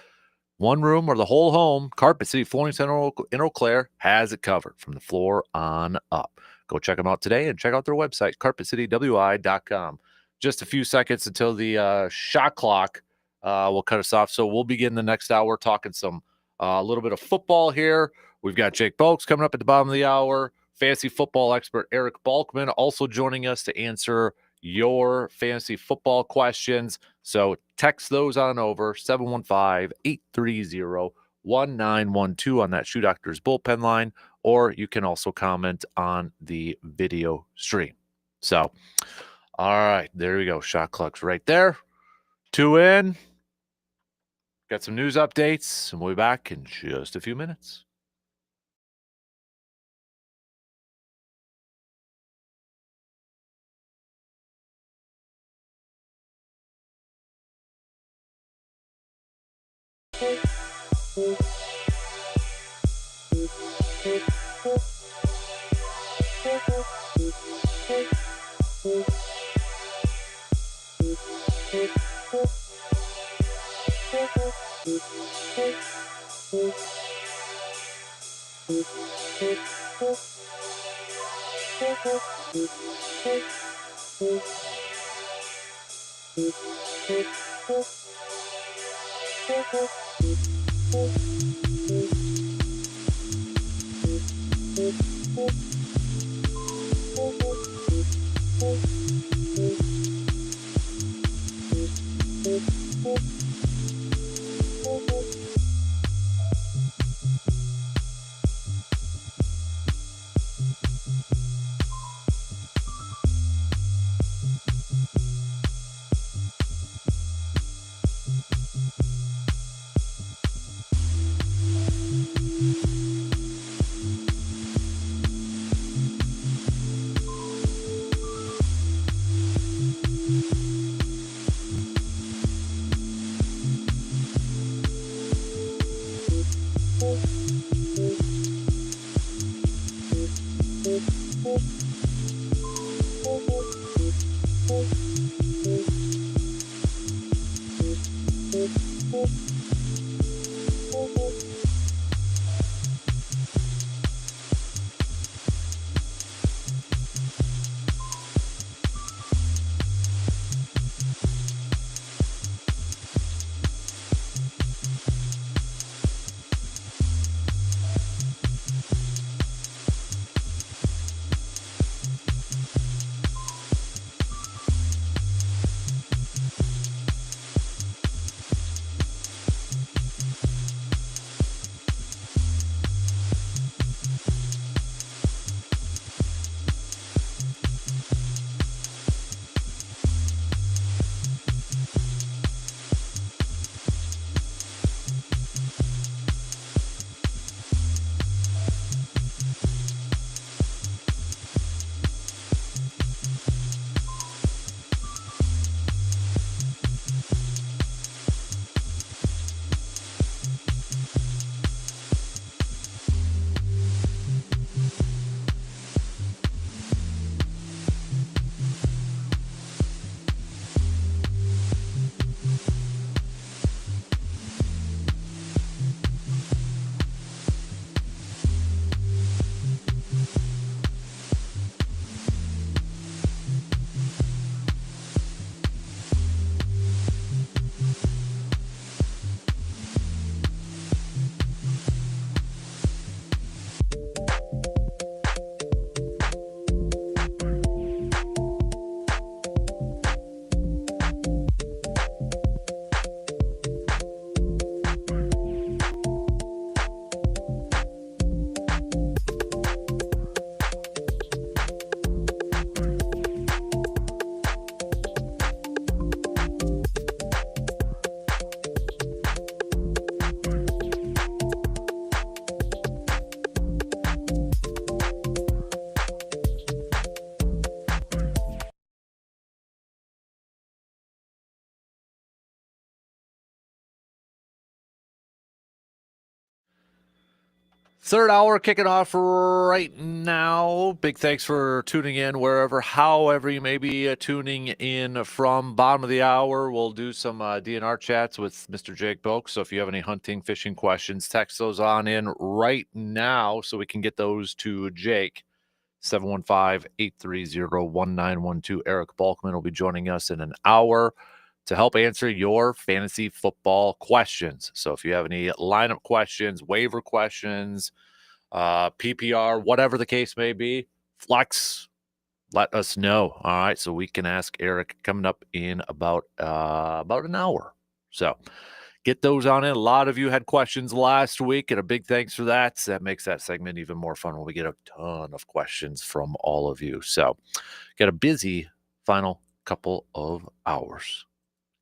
One room or the whole home, Carpet City Flooring Center in Eau Claire has it covered from the floor on up. Go check them out today and check out their website, carpetcitywi.com. Just a few seconds until the shot clock will cut us off. So we'll begin the next hour talking some a little bit of football here. We've got Jake Bolks coming up at the bottom of the hour. Fantasy football expert Eric Balkman also joining us to answer your fantasy football questions. So text those on over 715-830-1912 on that Shoe Doctors bullpen line, or you can also comment on the video stream. So, all right, there we go. Shot clock's right there. 2 in. Got some news updates, and we'll be back in just a few minutes. Third hour kicking off right now. Big thanks for tuning in wherever, however you may be tuning in from. Bottom of the hour, we'll do some DNR chats with Mr. Jake Bolks. So if you have any hunting, fishing questions, text those on in right now so we can get those to Jake. 715-830-1912. Eric Balkman will be joining us in an hour to help answer your fantasy football questions. So if you have any lineup questions, waiver questions, PPR, whatever the case may be, flex, let us know. All right, so we can ask Eric coming up in about an hour. So get those on in. A lot of you had questions last week, and a big thanks for that. That makes that segment even more fun when we get a ton of questions from all of you. So got a busy final couple of hours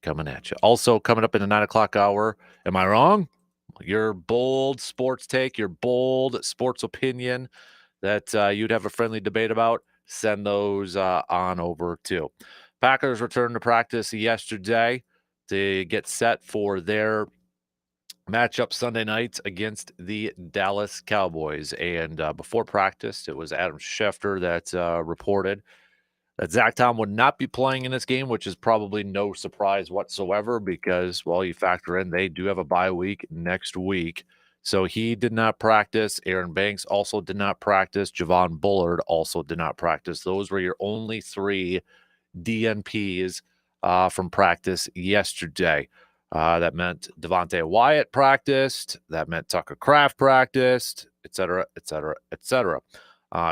coming at you. Also coming up in the 9 o'clock hour, am I wrong? Your bold sports take, your bold sports opinion that you'd have a friendly debate about, send those on over too. Packers returned to practice yesterday to get set for their matchup Sunday night against the Dallas Cowboys. And before practice, it was Adam Schefter that reported that Zach Tom would not be playing in this game, which is probably no surprise whatsoever because, well, you factor in they do have a bye week next week. So he did not practice. Aaron Banks also did not practice. Javon Bullard also did not practice. Those were your only three DNPs from practice yesterday. That meant Devontae Wyatt practiced. That meant Tucker Kraft practiced, et cetera, et cetera, et cetera.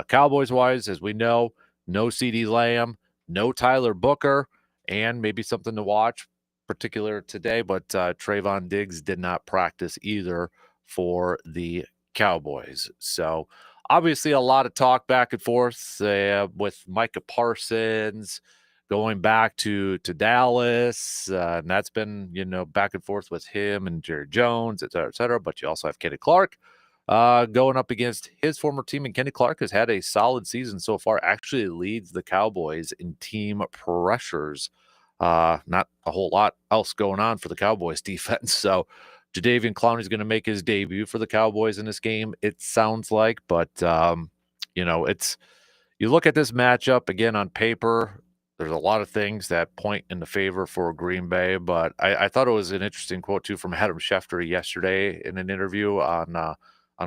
Cowboys-wise, as we know, no CD Lamb, no Tyler Booker, and maybe something to watch, particular today, but Trayvon Diggs did not practice either for the Cowboys. So obviously a lot of talk back and forth with Micah Parsons going back to Dallas, and that's been, back and forth with him and Jerry Jones, et cetera, et cetera. But you also have Kenny Clark going up against his former team, and Kenny Clark has had a solid season so far, actually leads the Cowboys in team pressures. Not a whole lot else going on for the Cowboys defense. So Jadeveon Clowney's going to make his debut for the Cowboys in this game, it sounds like. But, you look at this matchup again on paper, there's a lot of things that point in the favor for Green Bay. But I thought it was an interesting quote, too, from Adam Schefter yesterday in an interview on a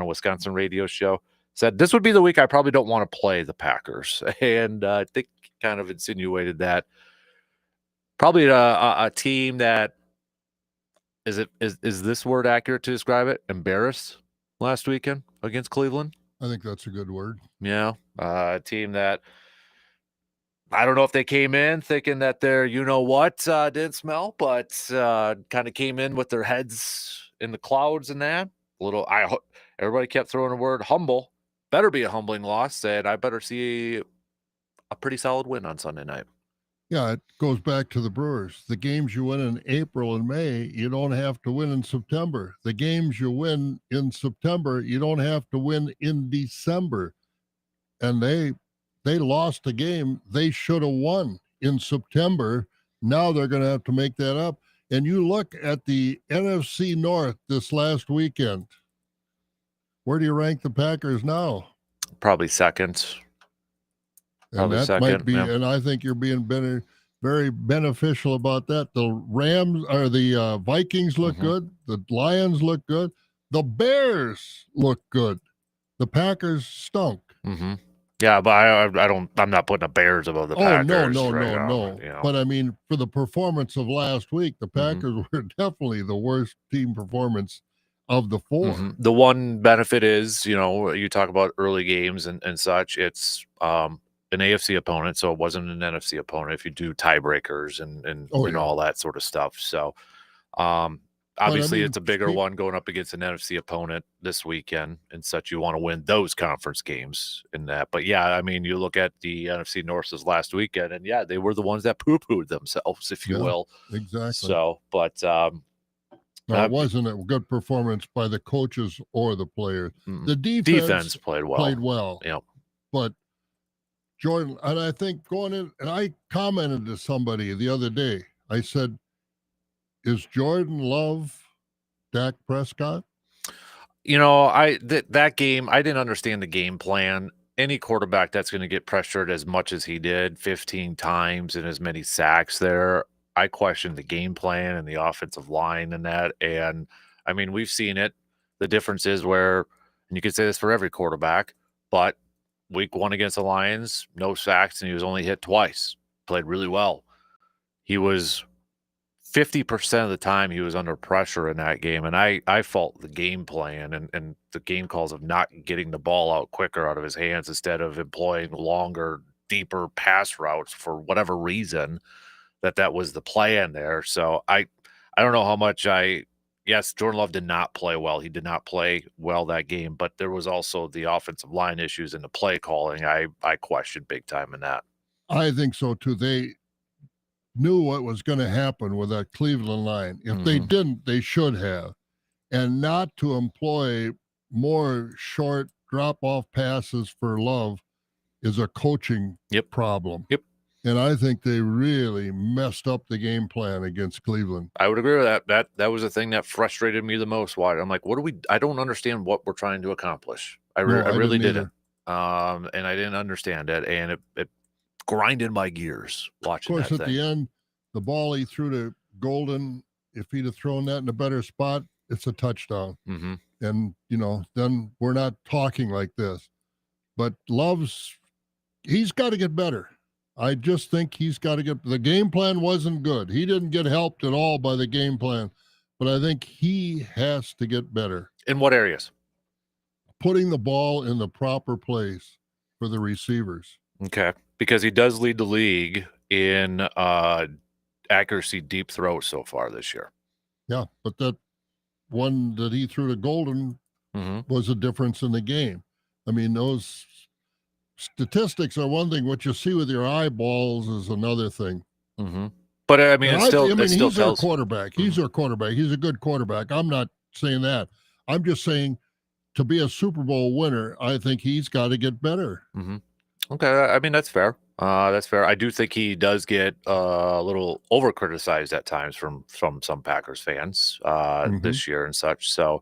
Wisconsin radio show. Said, this would be the week I probably don't want to play the Packers. And I think kind of insinuated that probably a team that, is this word accurate to describe it? Embarrassed last weekend against Cleveland? I think that's a good word. Yeah. A team that, I don't know if they came in thinking that their didn't smell, but kind of came in with their heads in the clouds and that. Everybody kept throwing the word humble. Better be a humbling loss. And I better see a pretty solid win on Sunday night. Yeah, it goes back to the Brewers. The games you win in April and May, you don't have to win in September. The games you win in September, you don't have to win in December. And they lost a game they should have won in September. Now they're going to have to make that up. And you look at the NFC North this last weekend. Where do you rank the Packers now? Probably second. And that might be, and I think you're being very beneficial about that. The Rams or the Vikings look good. The Lions look good. The Bears look good. The Packers stunk. Yeah, but I'm not putting the Bears above the Packers. No. But I mean, for the performance of last week, the Packers were definitely the worst team performance of the four. The one benefit is, you talk about early games and such. It's an AFC opponent, so it wasn't an NFC opponent if you do tiebreakers and all that sort of stuff. So obviously it's a bigger one going up against an NFC opponent this weekend and such. You want to win those conference games in that. But yeah, I mean, you look at the NFC North this last weekend, and yeah, they were the ones that poo-pooed themselves, if you will. Exactly. So, but it wasn't a good performance by the coaches or the players. The defense played well. Yeah. But Jordan, and I think going in, and I commented to somebody the other day, I said, is Jordan Love Dak Prescott? That game, I didn't understand the game plan. Any quarterback that's going to get pressured as much as he did, 15 times and as many sacks there, I question the game plan and the offensive line and that. And I mean, we've seen it. The difference is where, and you could say this for every quarterback, but week 1 against the Lions, no sacks, and he was only hit twice. Played really well. He was 50% of the time he was under pressure in that game, and I fault the game plan and the game calls of not getting the ball out quicker out of his hands instead of employing longer, deeper pass routes for whatever reason that was the plan there. So I don't know how much yes, Jordan Love did not play well. He did not play well that game, but there was also the offensive line issues and the play calling. I questioned big time in that. I think so too. They knew what was going to happen with that Cleveland line. If they didn't, they should have. And not to employ more short drop-off passes for Love is a coaching problem. Yep. And I think they really messed up the game plan against Cleveland. I would agree with that. That was the thing that frustrated me the most. Why? I'm like, I don't understand what we're trying to accomplish. I really didn't. And I didn't understand it. And it grinded my gears watching that thing. Of course, at the end, the ball he threw to Golden, if he'd have thrown that in a better spot, it's a touchdown. Mm-hmm. And, then we're not talking like this. But he's got to get better. I just think he's got to the game plan wasn't good. He didn't get helped at all by the game plan. But I think he has to get better. In what areas? Putting the ball in the proper place for the receivers. Okay. Because he does lead the league in accuracy deep throws so far this year. Yeah, but that one that he threw to Golden was a difference in the game. I mean, those statistics are one thing. What you see with your eyeballs is another thing. Mm-hmm. But I mean, he's our quarterback. He's our quarterback. He's a good quarterback. I'm not saying that. I'm just saying to be a Super Bowl winner, I think he's got to get better. Mm-hmm. Okay, I mean, that's fair. That's fair. I do think he does get a little over criticized at times from some Packers fans this year and such. So,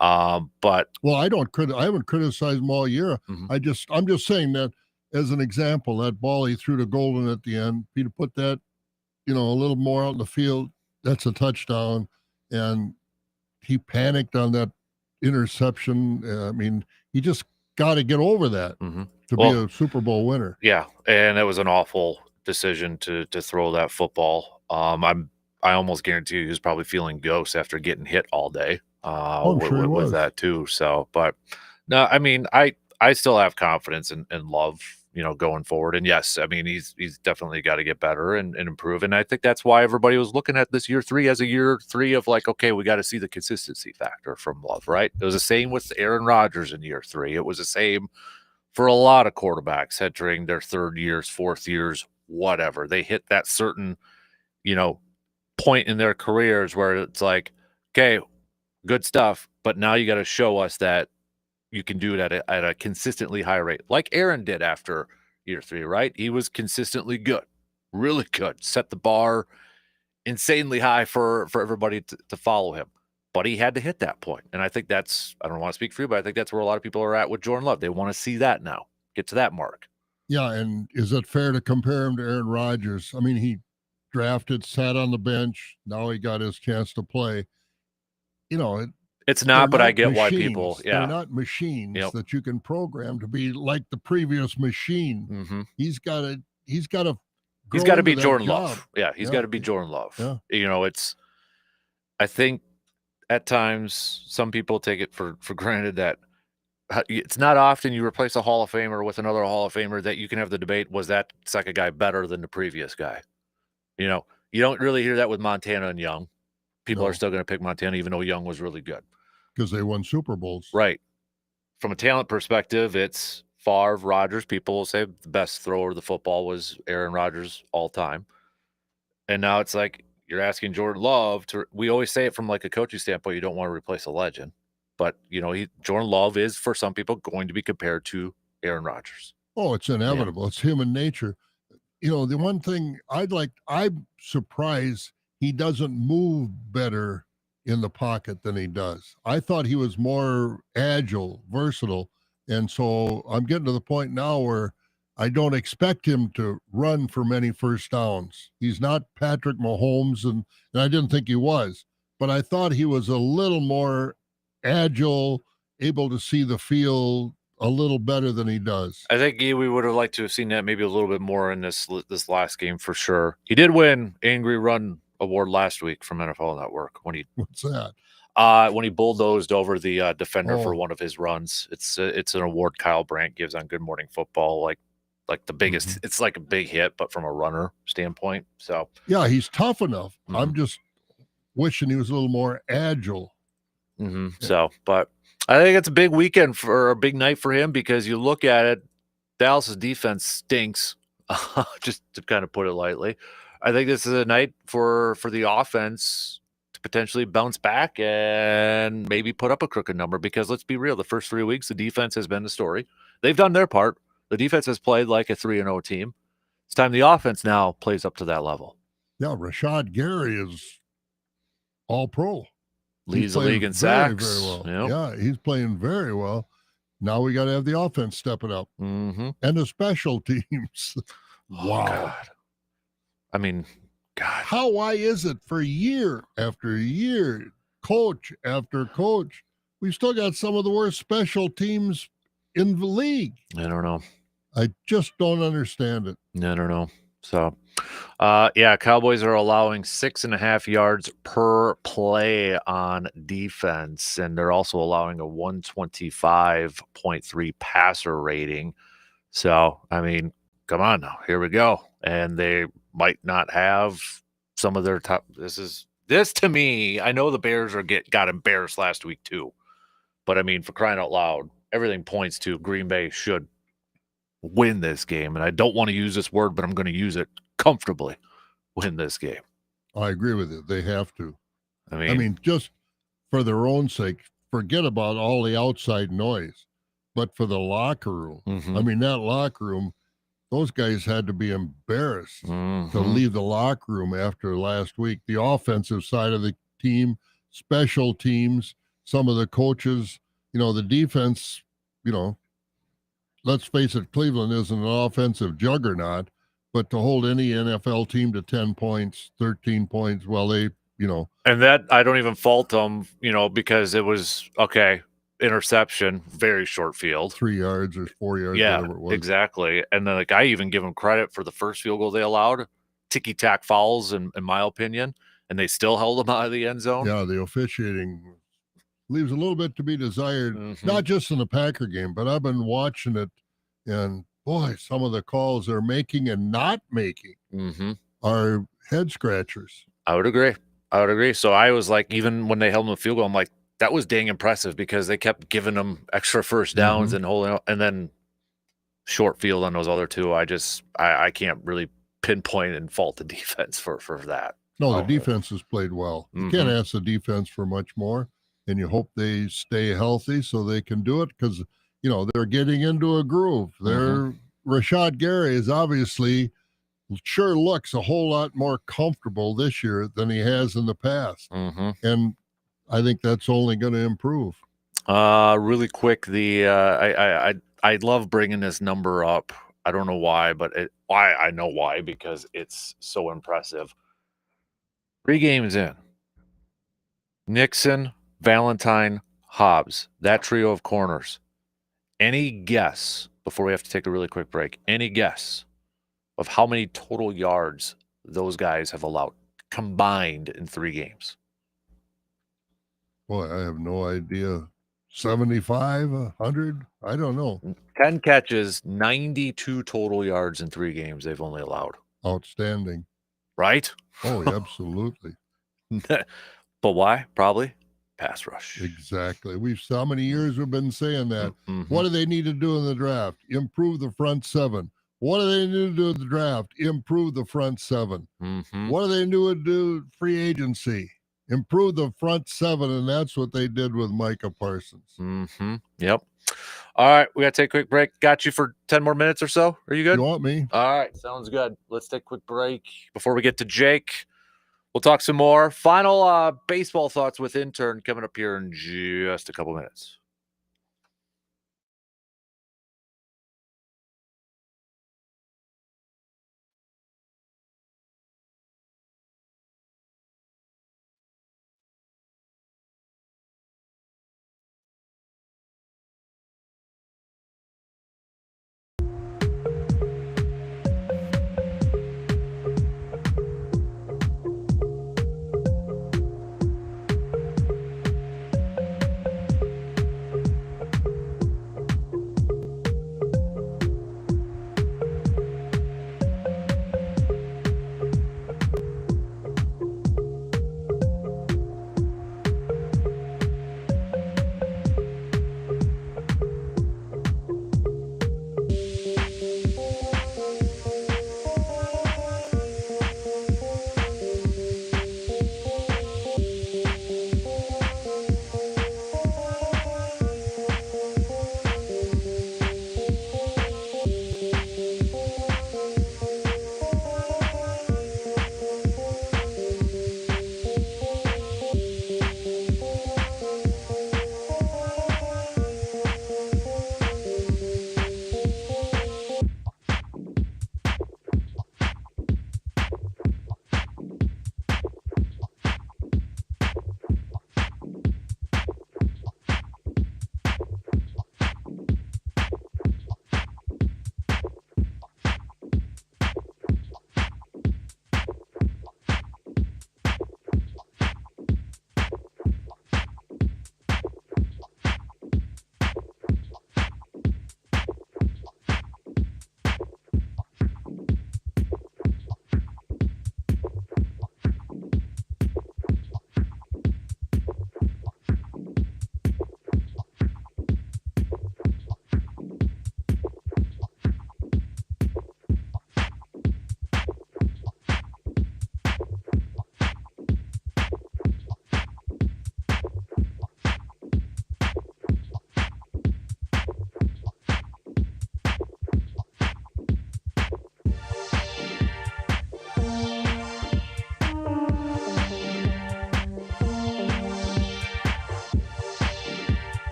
but I haven't criticized him all year. I'm just saying that as an example, that ball he threw to Golden at the end, if he'd put that, a little more out in the field, that's a touchdown. And he panicked on that interception. I mean, he just got to get over that. To be a Super Bowl winner. Yeah, and it was an awful decision to throw that football. I almost guarantee he was probably feeling ghosts after getting hit all day with that too. So, but no, I mean, I still have confidence in Love, going forward. And yes, I mean, he's definitely got to get better and improve. And I think that's why everybody was looking at this year 3 as a year 3 of like, okay, we got to see the consistency factor from Love, right? It was the same with Aaron Rodgers in year 3. It was the same for a lot of quarterbacks entering their 3rd years, 4th years, whatever. They hit that certain, point in their careers where it's like, okay, good stuff, but now you got to show us that you can do it at a consistently high rate, like Aaron did after year 3, right? He was consistently good, really good, set the bar insanely high for everybody to follow him. But he had to hit that point. And I think I don't want to speak for you, but I think that's where a lot of people are at with Jordan Love. They want to see that now, get to that mark. Yeah, and is it fair to compare him to Aaron Rodgers? I mean, he drafted, sat on the bench. Now he got his chance to play. It's not, but I get why people, They're not machines that you can program to be like the previous machine. He's got to be Jordan Love. Yeah, he's got to be Jordan Love. Yeah. I think at times some people take it for granted that it's not often you replace a Hall of Famer with another Hall of Famer that you can have the debate, was that second guy better than the previous guy? You don't really hear that with Montana and Young. People are still going to pick Montana even though Young was really good. Because they won Super Bowls. Right. From a talent perspective, it's Favre, Rodgers. People will say the best thrower of the football was Aaron Rodgers all time. And now it's like you're asking Jordan Love we always say it from like a coaching standpoint, you don't want to replace a legend. But, Jordan Love is, for some people, going to be compared to Aaron Rodgers. Oh, it's inevitable. Yeah. It's human nature. The one thing I'm surprised he doesn't move better in the pocket than he does. I thought he was more agile, versatile. And so I'm getting to the point now where I don't expect him to run for many first downs. He's not Patrick Mahomes, and I didn't think he was, but I thought he was a little more agile, able to see the field a little better than he does. I think we would have liked to have seen that maybe a little bit more in this last game for sure. He did win Angry Run Award last week from NFL Network when he What's that? When he bulldozed over the defender for one of his runs. It's an award Kyle Brandt gives on Good Morning Football, like the biggest. It's like a big hit, but from a runner standpoint. So yeah, he's tough enough. I'm just wishing he was a little more agile. So, but I think it's a big weekend for a big night for him because you look at it, Dallas's defense stinks, just to kind of put it lightly. I think this is a night for the offense to potentially bounce back and maybe put up a crooked number because let's be real, the first 3 weeks, the defense has been the story. They've done their part. The defense has played like a 3-0 team. It's time the offense now plays up to that level. Yeah, Rashad Gary is all pro. Leads the league in sacks. Very well. Yep. Yeah, he's playing very well. Now we got to have the offense stepping up. And the special teams. Wow. God. I mean, God. Why is it for year after year, coach after coach, we've still got some of the worst special teams in the league? I don't know. I just don't understand it. I don't know. So, yeah, Cowboys are allowing 6.5 yards per play on defense, and they're also allowing a 125.3 passer rating. So, I mean, come on now, here we go. And they might not have some of their top. This to me, I know the Bears got embarrassed last week too, but I mean, for crying out loud, everything points to Green Bay should win this game. And I don't want to use this word, but I'm going to use it comfortably. Win this game. I agree with you. They have to. I mean, just for their own sake, forget about all the outside noise, but for the locker room. I mean, that locker room, those guys had to be embarrassed to leave the locker room after last week. The offensive side of the team, special teams, some of the coaches, the defense, let's face it, Cleveland isn't an offensive juggernaut, but to hold any NFL team to 10 points, 13 points, well, they, And that, I don't even fault them, because it was, okay, interception, very short field. 3 yards or 4 yards, yeah, whatever it was. Exactly. And then, I even give them credit for the first field goal they allowed. Ticky-tack fouls, in my opinion, and they still held them out of the end zone. Yeah, the officiating leaves a little bit to be desired, not just in the Packer game, but I've been watching it, and boy, some of the calls they're making and not making are head scratchers. I would agree. So I was like, even when they held them a field goal, I'm like, that was dang impressive because they kept giving them extra first downs and holding out, and then short field on those other two. I can't really pinpoint and fault the defense for that. No, the defense has played well. You can't ask the defense for much more, and you hope they stay healthy so they can do it because, they're getting into a groove. Rashad Gary is obviously sure looks a whole lot more comfortable this year than he has in the past. And I think that's only going to improve. Really quick, I love bringing this number up. I don't know why, but I know why, because it's so impressive. 3 games in, Nixon, Valentine, Hobbs, that trio of corners. Any guess, before we have to take a really quick break, any guess of how many total yards those guys have allowed combined in 3 games? Boy, I have no idea. 75, 100? I don't know. 10 catches, 92 total yards in 3 games they've only allowed. Outstanding. Right? Oh, absolutely. But why? Probably pass rush. Exactly. How many years we've been saying that. What do they need to do in the draft? Improve the front 7. What do they need to do in the draft? Improve the front 7. What do they need to do free agency? Improve the front 7, and that's what they did with Micah Parsons. Yep. All right, we got to take a quick break. Got you for 10 more minutes or so. Are you good? You want me? All right, sounds good. Let's take a quick break before we get to Jake. We'll We'll talk some more. Final baseball thoughts with intern coming up here in just a couple minutes.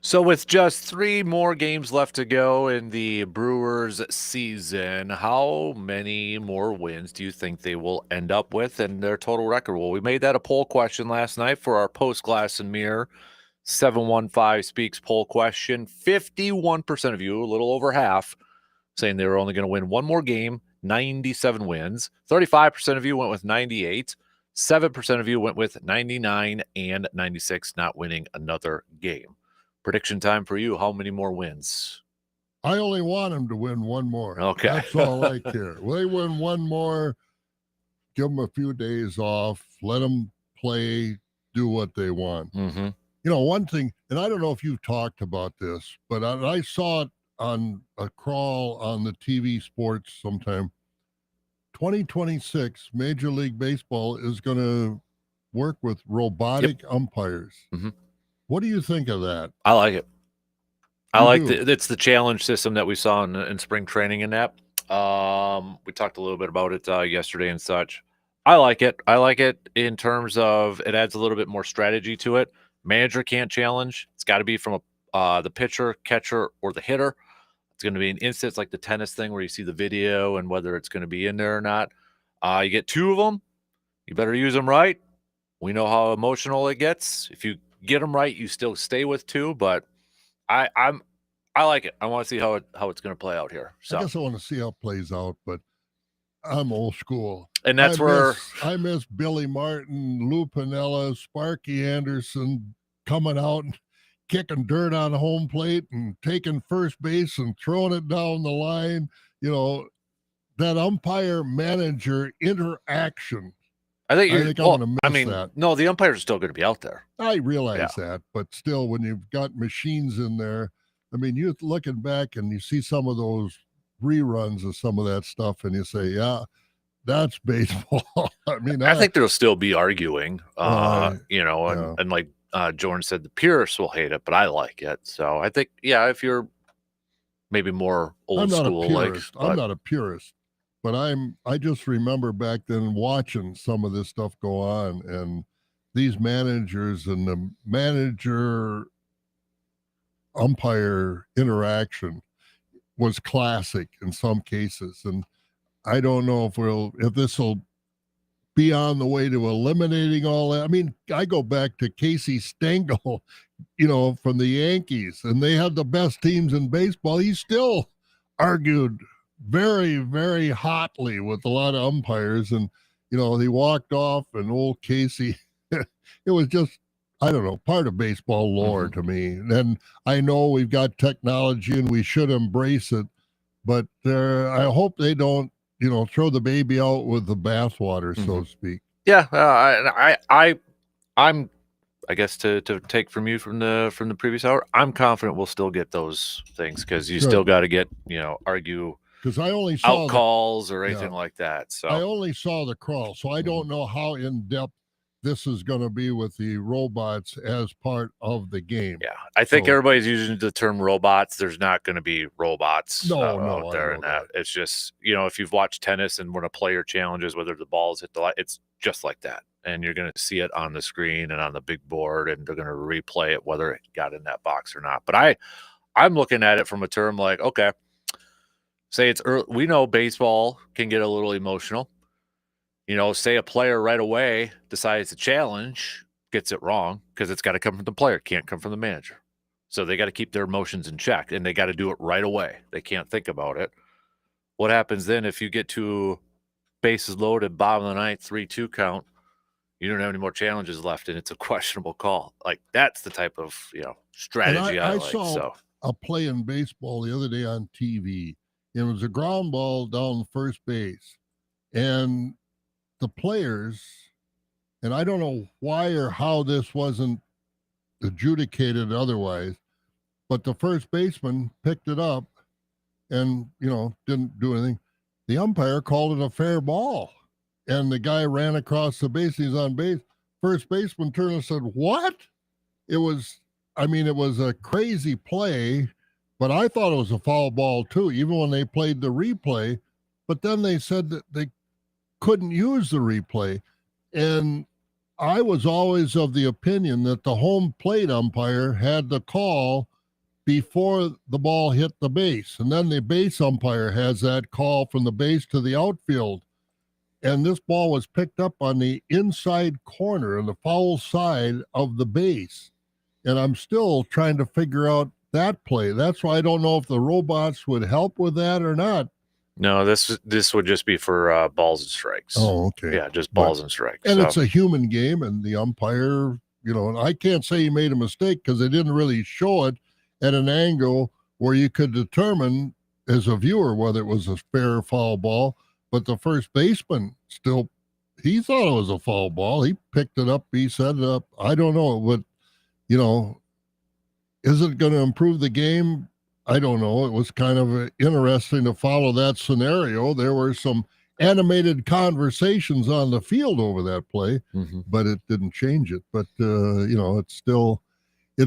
So with just 3 more games left to go in the Brewers season, how many more wins do you think they will end up with in their total record? Well, we made that a poll question last night for our post Glass and Mirror 715 Speaks poll question. 51% of you, a little over half, saying they were only going to win one more game, 97 wins. 35% of you went with 98. 7% of you went with 99 and 96, not winning another game. Prediction time for you. How many more wins? I only want them to win one more. Okay. That's all I care. They win one more, give them a few days off, let them play, do what they want. Mm-hmm. You know, one thing, and I don't know if you've talked about this, but I saw it on a crawl on the TV sports sometime. 2026 Major League Baseball is going to work with robotic umpires. Mhm. What do you think of that? I like it. I You like do? it's the challenge system that we saw in spring training in that. We talked a little bit about it yesterday and such. I like it. I like it in terms of it adds a little bit more strategy to it. Manager can't challenge. It's got to be from the pitcher, catcher, or the hitter. It's going to be an instance like the tennis thing where you see the video and whether it's going to be in there or not. You get 2 of them. You better use them right. We know how emotional it gets. If you get them right, you still stay with 2. But I like it. I want to see how it's going to play out here. I So, guess I want to see how it plays out, but I'm old school. and that's where I miss Billy Martin, Lou Piniella, Sparky Anderson coming out and kicking dirt on home plate and taking first base and throwing it down the line. You know, that umpire manager interaction. I think I'm going to miss that. No, the umpires are still going to be out there. I realize that, but still, when you've got machines in there, I mean, you're looking back and you see some of those reruns of some of that stuff, and you say, yeah, that's baseball. I mean, I think there'll still be arguing, you know, yeah. and like Jordan said, the purists will hate it, but I like it. So I think, yeah, if you're maybe more old school, I'm not a purist, but I just remember back then watching some of this stuff go on, and these managers and the manager umpire interaction was classic in some cases. And I don't know if this will be on the way to eliminating all that. I mean, I go back to Casey Stengel, you know, from the Yankees, and they had the best teams in baseball. He still argued very, very hotly with a lot of umpires. And, you know, he walked off, and old Casey, it was just, I don't know, part of baseball lore to me. And I know we've got technology and we should embrace it, but I hope they don't, you know, throw the baby out with the bathwater, so to speak. Yeah, I'm, I guess to take from you from the previous hour, I'm confident we'll still get those things because you still got to get, you know, argue because I only saw out calls or anything like that. So I only saw the crawl, so I don't know how in depth this is going to be with the robots as part of the game. Yeah, I think everybody's using the term robots. There's not going to be robots out there in that. It's just, you know, if you've watched tennis and when a player challenges whether the balls hit the light, it's just like that. And you're going to see it on the screen and on the big board, and they're going to replay it whether it got in that box or not. But I'm looking at it from a term like, okay, say it's early. We know baseball can get a little emotional. You know, say a player right away decides to challenge, gets it wrong because it's got to come from the player, can't come from the manager. So they got to keep their emotions in check, and they got to do it right away. They can't think about it. What happens then if you get to bases loaded, bottom of the ninth, 3-2 count, you don't have any more challenges left, and it's a questionable call. Like, that's the type of, you know, strategy I like. Saw a play in baseball the other day on TV. It was a ground ball down first base, and the players, and I don't know why or how this wasn't adjudicated otherwise, but the first baseman picked it up and, you know, didn't do anything. The umpire called it a fair ball, and the guy ran across the base. He's on base. First baseman turned and said, "What?" It was a crazy play, but I thought it was a foul ball too, even when they played the replay. But then they said that they couldn't use the replay. And I was always of the opinion that the home plate umpire had the call before the ball hit the base. And then the base umpire has that call from the base to the outfield. And this ball was picked up on the inside corner on the foul side of the base. And I'm still trying to figure out that play. That's why I don't know if the robots would help with that or not. No, this would just be for balls and strikes. Oh, okay. Yeah, just balls and strikes. And it's a human game, and the umpire, you know, and I can't say he made a mistake because they didn't really show it at an angle where you could determine as a viewer whether it was a fair or foul ball. But the first baseman still, he thought it was a foul ball. He picked it up. He set it up. I don't know, but, you know, is it going to improve the game? I don't know. It was kind of interesting to follow that scenario. There were some animated conversations on the field over that play, but it didn't change it. But it's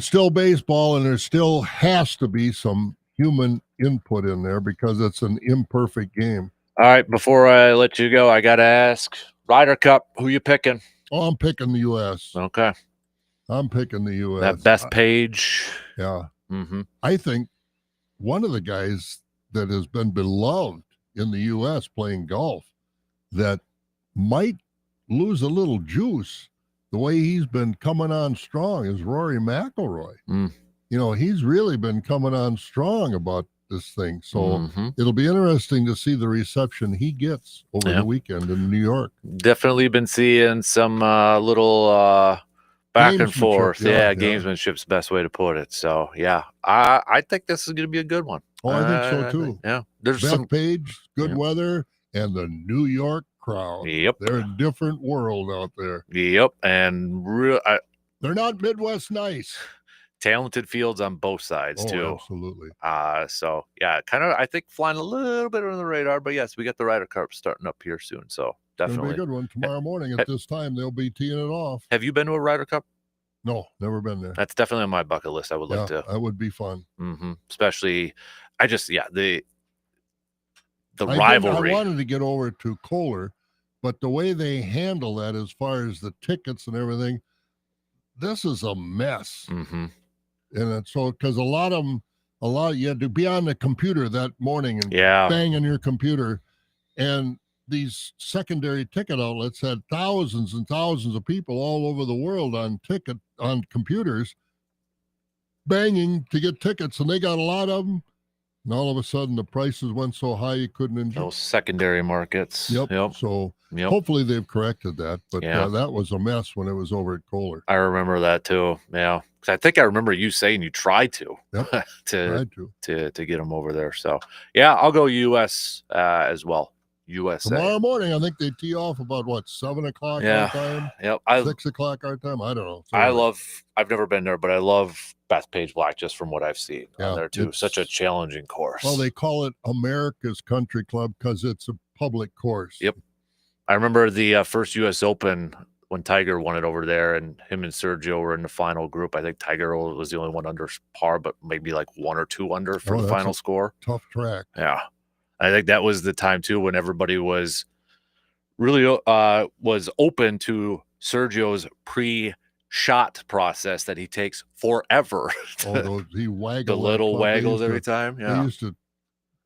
still baseball, and there still has to be some human input in there because it's an imperfect game. All right, before I let you go, I got to ask, Ryder Cup, who you picking? Oh, I'm picking the U.S. Okay. I'm picking the U.S. That best page. Yeah. I think one of the guys that has been beloved in the U.S. playing golf that might lose a little juice the way he's been coming on strong is Rory McIlroy. He's really been coming on strong about this thing. So it'll be interesting to see the reception he gets over the weekend in New York. Definitely been seeing some little back and forth. Gamesmanship's the best way to put it. So, I think this is going to be a good one. Oh, I think so, too. There's Beth Page, good weather, and the New York crowd. Yep. They're a different world out there. Yep. And they're not Midwest nice. Talented fields on both sides, too. Absolutely. So, kind of, I think, flying a little bit under the radar. But, yes, we got the Ryder Cup starting up here soon. So, definitely. It'll be a good one. Tomorrow morning at this time, they'll be teeing it off. Have you been to a Ryder Cup? No, never been there. That's definitely on my bucket list. I would like to. That would be fun. Especially, the rivalry. I wanted to get over to Kohler, but the way they handle that as far as the tickets and everything, this is a mess. And so, because a lot you had to be on the computer that morning and bang on your computer, and these secondary ticket outlets had thousands and thousands of people all over the world on computers banging to get tickets, and they got a lot of them. And all of a sudden, the prices went so high you couldn't enjoy those secondary markets. Yep. So hopefully they've corrected that. But that was a mess when it was over at Kohler. I remember that too. Yeah, because I think I remember you saying you tried to to get them over there. So I'll go U.S. As well. USA. Tomorrow morning, I think they tee off about 7 o'clock our time. Yep. 6 o'clock our time. I don't know. I've never been there, but I love Bethpage Black just from what I've seen on there too. Such a challenging course. Well, they call it America's Country Club because it's a public course. Yep. I remember the first U.S. Open when Tiger won it over there, and him and Sergio were in the final group. I think Tiger was the only one under par, but maybe like 1 or 2 under for the final score. Tough track. Yeah. I think that was the time too when everybody was really was open to Sergio's pre-shot process that he takes forever. He waggles the little waggles every time. Yeah, they used to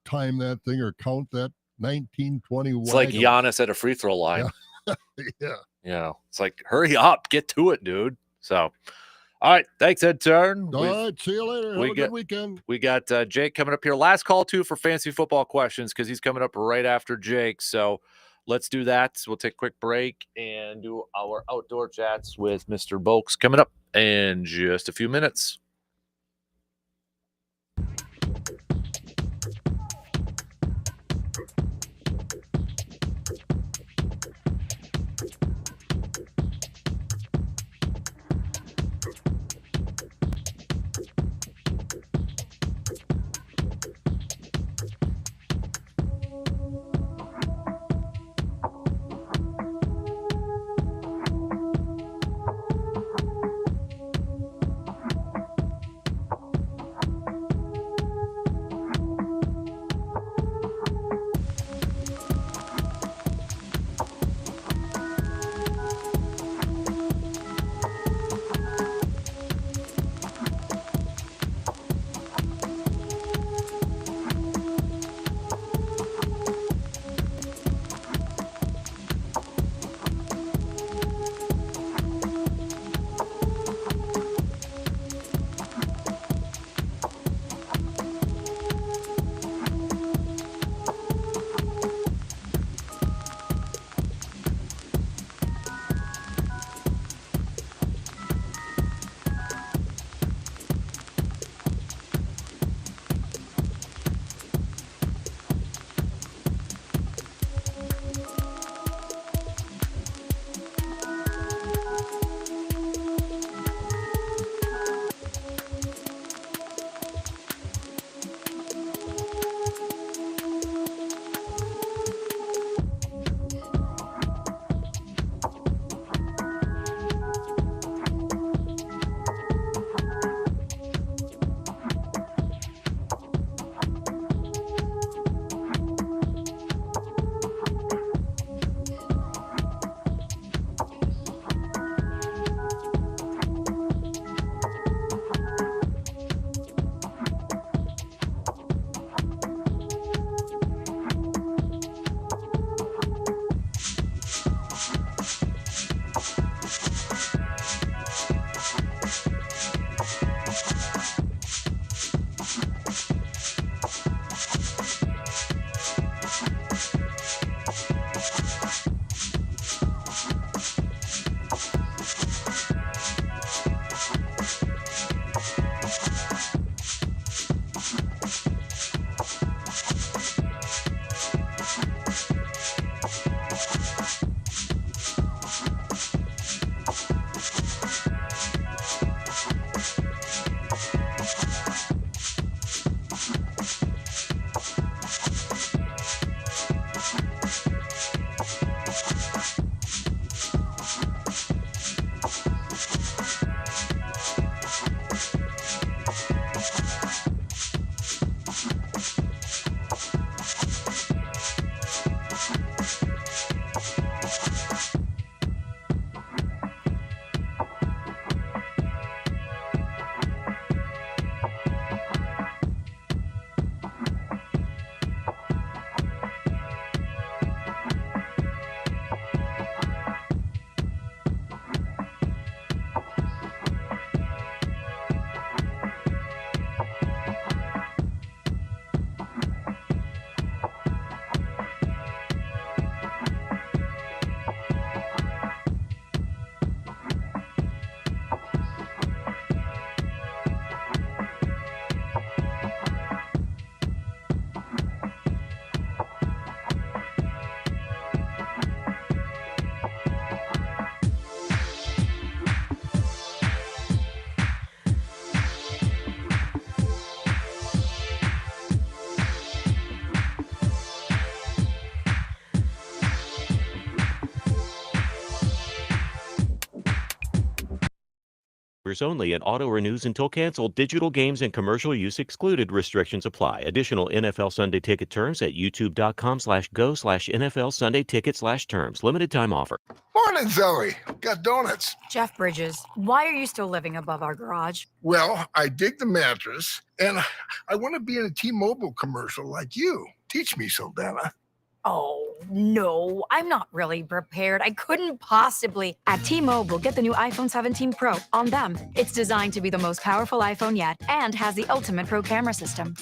time that thing or count that 19, 20 It's like Giannis at a free throw line. Yeah. It's like, hurry up, get to it, dude. So, all right, thanks, Ed Turn. All right, see you later. Have a good weekend. We got Jake coming up here. Last call, too, for fantasy football questions because he's coming up right after Jake. So let's do that. We'll take a quick break and do our outdoor chats with Mr. Bolks coming up in just a few minutes. only and auto renews until canceled. Digital games and commercial use excluded. Restrictions apply. Additional NFL Sunday ticket terms at youtube.com/go/NFL Sunday ticket/terms. Limited time offer. Morning, Zoe. Got donuts. Jeff Bridges, why are you still living above our garage? Well, I dig the mattress, and I want to be in a T-Mobile commercial like you. Teach me, Saldana. Oh, no, I'm not really prepared. I couldn't possibly. At T-Mobile, get the new iPhone 17 Pro on them. It's designed to be the most powerful iPhone yet and has the ultimate pro camera system.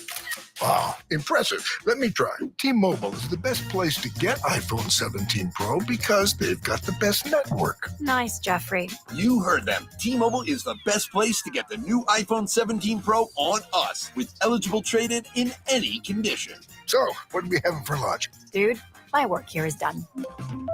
Wow, impressive. Let me try. T-Mobile is the best place to get iPhone 17 Pro because they've got the best network. Nice, Jeffrey. You heard them. T-Mobile is the best place to get the new iPhone 17 Pro on us with eligible trade-in in any condition. So, what are we having for lunch? Dude, my work here is done.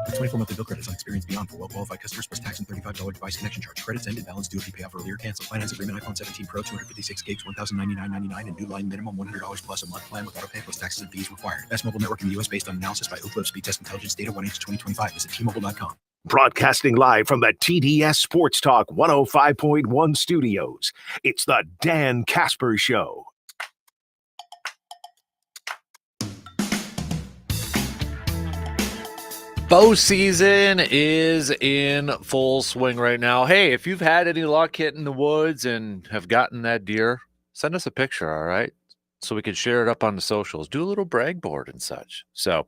24-monthly bill credits on experience beyond for well-qualified customers plus tax and $35 device connection charge. Credits end and balance due if you pay off earlier. Cancel finance agreement. iPhone 17 Pro, 256 gigs, $1,099.99 and new line minimum $100 plus a month plan with auto pay plus taxes and fees required. Best mobile network in the U.S. based on analysis by Ookla Speed Test Intelligence Data 1H2025. Visit T-Mobile.com. Broadcasting live from the TDS Sports Talk 105.1 studios, it's the Dan Kasper Show. Bow season is in full swing right now. Hey, if you've had any luck hitting the woods and have gotten that deer, send us a picture, all right? So we can share it up on the socials. Do a little brag board and such. So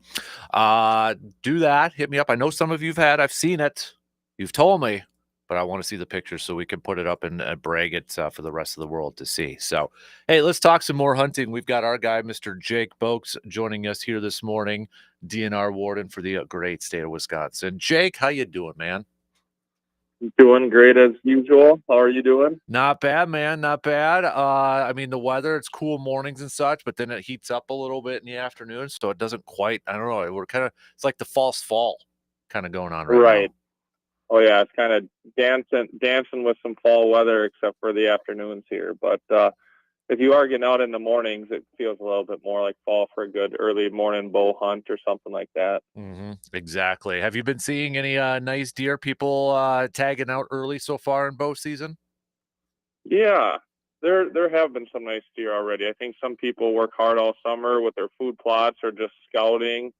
do that. Hit me up. I know some of you've had. I've seen it. You've told me. But I want to see the picture so we can put it up and brag it for the rest of the world to see. So, hey, let's talk some more hunting. We've got our guy, Mr. Jake Bolks, joining us here this morning, DNR warden for the great state of Wisconsin. Jake, how you doing, man? Doing great as usual. How are you doing? Not bad, man. Not bad. I mean, the weather, it's cool mornings and such, but then it heats up a little bit in the afternoon, so it doesn't quite, I don't know, it's like the false fall kind of going on right now. Oh, yeah, it's kind of dancing with some fall weather except for the afternoons here. But if you are getting out in the mornings, it feels a little bit more like fall for a good early morning bow hunt or something like that. Mm-hmm. Exactly. Have you been seeing any nice deer people tagging out early so far in bow season? Yeah, there have been some nice deer already. I think some people work hard all summer with their food plots or just scouting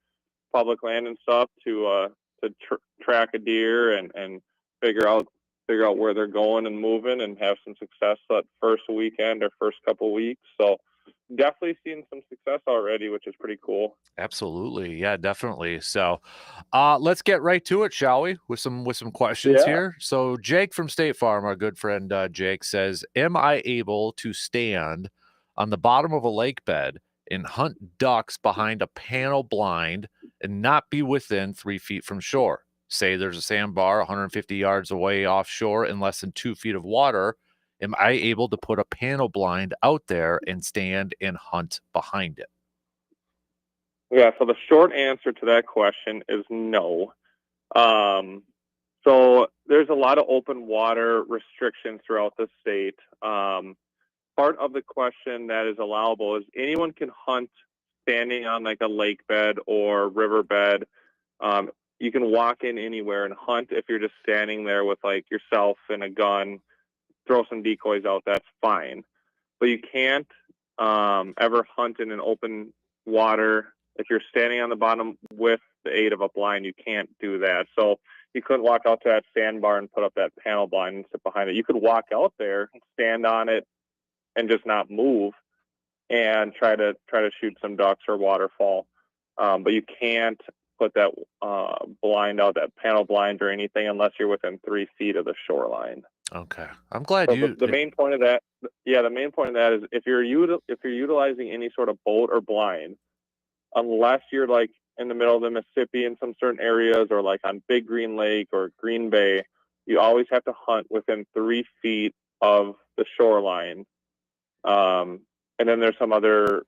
public land and stuff to track a deer and figure out where they're going and moving and have some success that first weekend or first couple weeks. So definitely seeing some success already, which is pretty cool. Absolutely. Yeah, definitely. So let's get right to it, shall we? With some questions here. So Jake from State Farm, our good friend Jake, says, am I able to stand on the bottom of a lake bed and hunt ducks behind a panel blind and not be within 3 feet from shore? Say there's a sandbar 150 yards away offshore in less than 2 feet of water. Am I able to put a panel blind out there and stand and hunt behind it? Yeah, so the short answer to that question is no. So there's a lot of open water restrictions throughout the state. Part of the question that is allowable is anyone can hunt standing on like a lake bed or riverbed. You can walk in anywhere and hunt if you're just standing there with like yourself and a gun, throw some decoys out, that's fine. But you can't ever hunt in an open water. If you're standing on the bottom with the aid of a blind, you can't do that. So you couldn't walk out to that sandbar and put up that panel blind and sit behind it. You could walk out there, stand on it, and just not move and try to shoot some ducks or waterfowl. But you can't put that blind out, that panel blind or anything, unless you're within 3 feet of the shoreline. Okay. I'm glad so the main point of that, is if you're utilizing any sort of boat or blind, unless you're like in the middle of the Mississippi in some certain areas or like on Big Green Lake or Green Bay, you always have to hunt within 3 feet of the shoreline. And then there's some other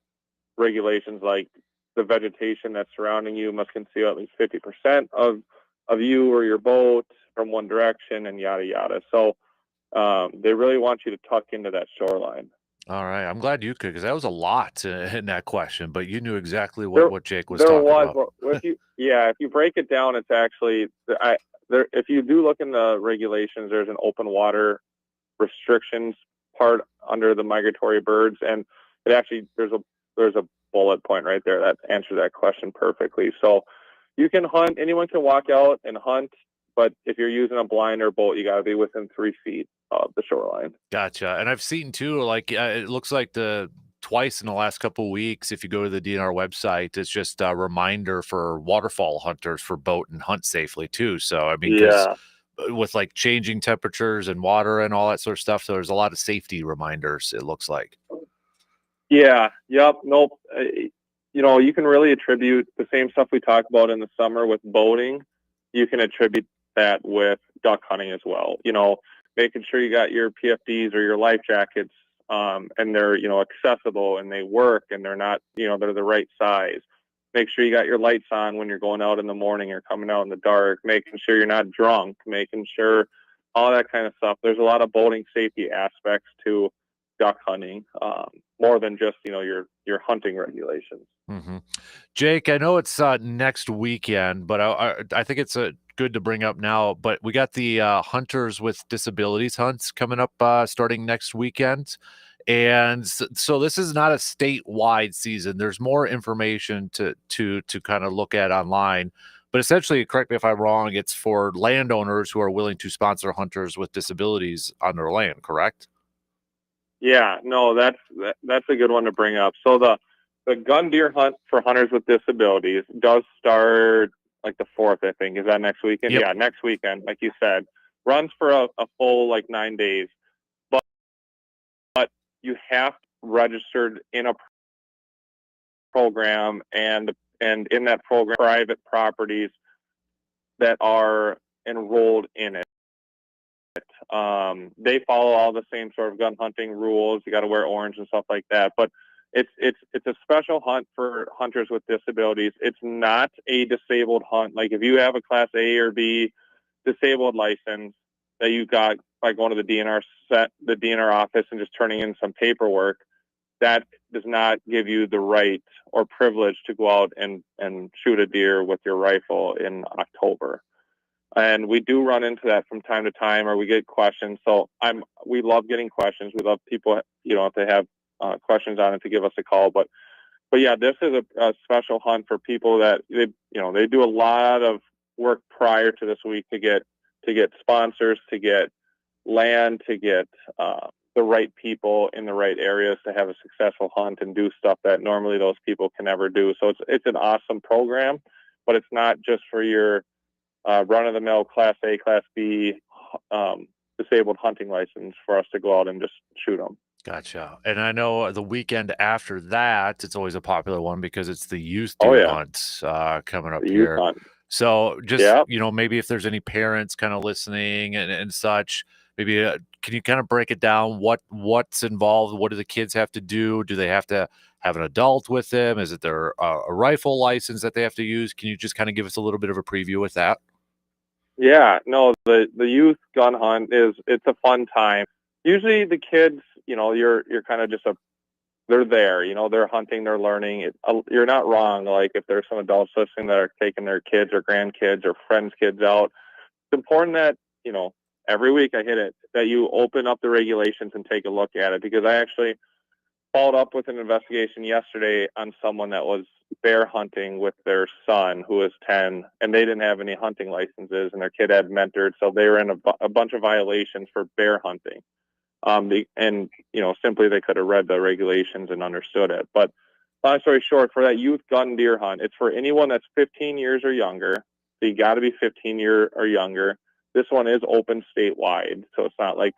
regulations like the vegetation that's surrounding you must conceal at least 50% of you or your boat from one direction and yada, yada. So they really want you to tuck into that shoreline. All right. I'm glad you could, because that was a lot in that question, but you knew exactly what Jake was talking about. Well, if you break it down, it's actually, if you do look in the regulations, there's an open water restrictions part under the migratory birds, and it actually there's a bullet point right there that answers that question perfectly. So you can hunt, anyone can walk out and hunt, but if you're using a blind or boat, you got to be within 3 feet of the shoreline. Gotcha. And I've seen too, like it looks like twice in the last couple of weeks, if you go to the DNR website, it's just a reminder for waterfowl hunters for boat and hunt safely too. So I mean, because with like changing temperatures and water and all that sort of stuff, so there's a lot of safety reminders, it looks like. Yeah. Yep. Nope. You know, you can really attribute the same stuff we talk about in the summer with boating. You can attribute that with duck hunting as well. You know, making sure you got your PFDs or your life jackets, and they're, you know, accessible and they work and they're not, you know, they're the right size. Make sure you got your lights on when you're going out in the morning or coming out in the dark, making sure you're not drunk, making sure all that kind of stuff. There's a lot of boating safety aspects to duck hunting, more than just, you know, your hunting regulations. Mm-hmm. Jake, I know it's next weekend, but I think it's good to bring up now. But we got the Hunters with Disabilities hunts coming up starting next weekend. And so this is not a statewide season. There's more information to kind of look at online. But essentially, correct me if I'm wrong, it's for landowners who are willing to sponsor hunters with disabilities on their land, correct? Yeah, no, that's a good one to bring up. So the gun deer hunt for hunters with disabilities does start like the 4th, I think. Is that next weekend? Yep. Yeah, next weekend, like you said. Runs for a full like 9 days. But you have registered in a program, and in that program, private properties that are enrolled in it. They follow all the same sort of gun hunting rules. You got to wear orange and stuff like that. But it's a special hunt for hunters with disabilities. It's not a disabled hunt. Like if you have a Class A or B disabled license that you got by going to the DNR office and just turning in some paperwork, that does not give you the right or privilege to go out and shoot a deer with your rifle in October. And we do run into that from time to time, or we get questions. So we love getting questions. We love people, you know, if they have questions on it, to give us a call. But yeah, this is a special hunt for people that they do a lot of work prior to this week to get sponsors, to get land, to get the right people in the right areas to have a successful hunt and do stuff that normally those people can never do. So it's an awesome program, but it's not just for your run-of-the-mill Class A, Class B disabled hunting license for us to go out and just shoot them. Gotcha. And I know the weekend after that, it's always a popular one because it's the youth deer hunt coming up here. So just, maybe if there's any parents kind of listening and such, maybe can you kind of break it down? What's involved? What do the kids have to do? Do they have to have an adult with them? Is it their a rifle license that they have to use? Can you just kind of give us a little bit of a preview with that? Yeah, no, the youth gun hunt it's a fun time. Usually the kids, you're kind of they're there, they're hunting, they're learning. You're not wrong. Like if there's some adults listening that are taking their kids or grandkids or friends' kids out, it's important that, every week I hit it, that you open up the regulations and take a look at it, because I actually followed up with an investigation yesterday on someone that was bear hunting with their son who was 10, and they didn't have any hunting licenses, and their kid had mentored, so they were in a bunch of violations for bear hunting. Simply they could have read the regulations and understood it. But long story short, for that youth gun deer hunt, it's for anyone that's 15 years or younger. So you got to be 15 years or younger. This one is open statewide, so it's not like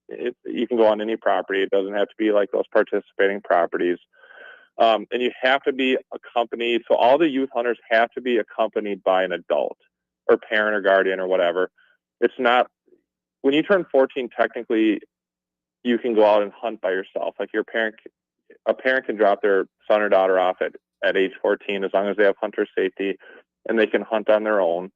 you can go on any property. It doesn't have to be like those participating properties. And you have to be accompanied. So all the youth hunters have to be accompanied by an adult or parent or guardian or whatever. It's not, when you turn 14, technically you can go out and hunt by yourself. Like a parent can drop their son or daughter off at age 14, as long as they have hunter safety, and they can hunt on their own.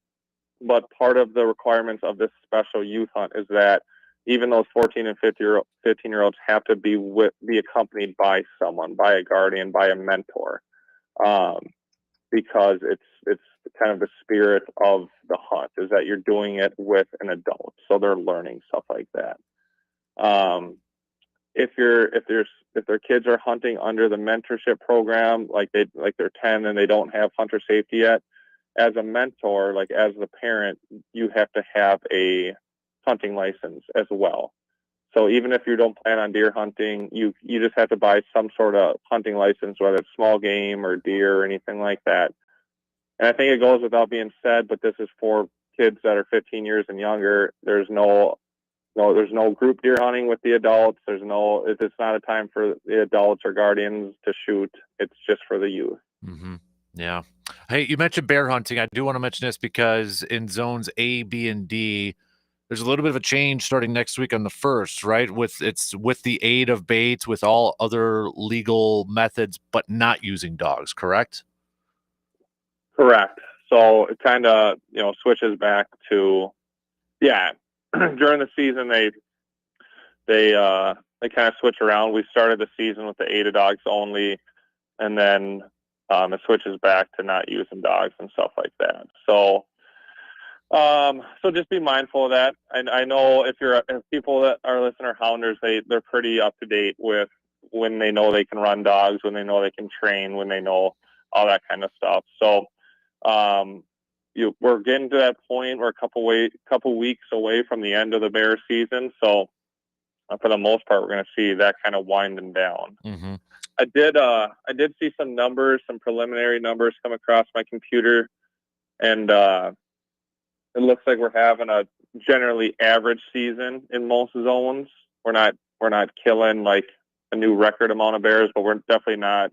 But part of the requirements of this special youth hunt is that even those 14 and 15-year-olds have to be accompanied by someone, by a guardian, by a mentor, because it's kind of the spirit of the hunt is that you're doing it with an adult, so they're learning stuff like that. If their kids are hunting under the mentorship program, like they're 10 and they don't have hunter safety yet, as a mentor, like as the parent, you have to have a hunting license as well. So even if you don't plan on deer hunting, you just have to buy some sort of hunting license, whether it's small game or deer or anything like that. And I think it goes without being said, but this is for kids that are 15 years and younger. There's no group deer hunting with the adults. It's not a time for the adults or guardians to shoot. It's just for the youth. Mm-hmm. Yeah. Hey, you mentioned bear hunting. I do want to mention this because in zones A, B, and D, there's a little bit of a change starting next week on the 1st, right? With the aid of baits, with all other legal methods, but not using dogs, correct? Correct. So it kind of, switches back to, during the season, they kind of switch around. We started the season with the aid of dogs only, and then it switches back to not using dogs and stuff like that. So just be mindful of that. And I know if people that are listening are hounders, they're pretty up to date with when they know they can run dogs, when they know they can train, when they know all that kind of stuff. So we're getting to that point. We're a couple weeks away from the end of the bear season. So for the most part, we're going to see that kind of winding down. Mm-hmm. I did see some preliminary numbers come across my computer, and it looks like we're having a generally average season in most zones. We're not killing like a new record amount of bears, but we're definitely not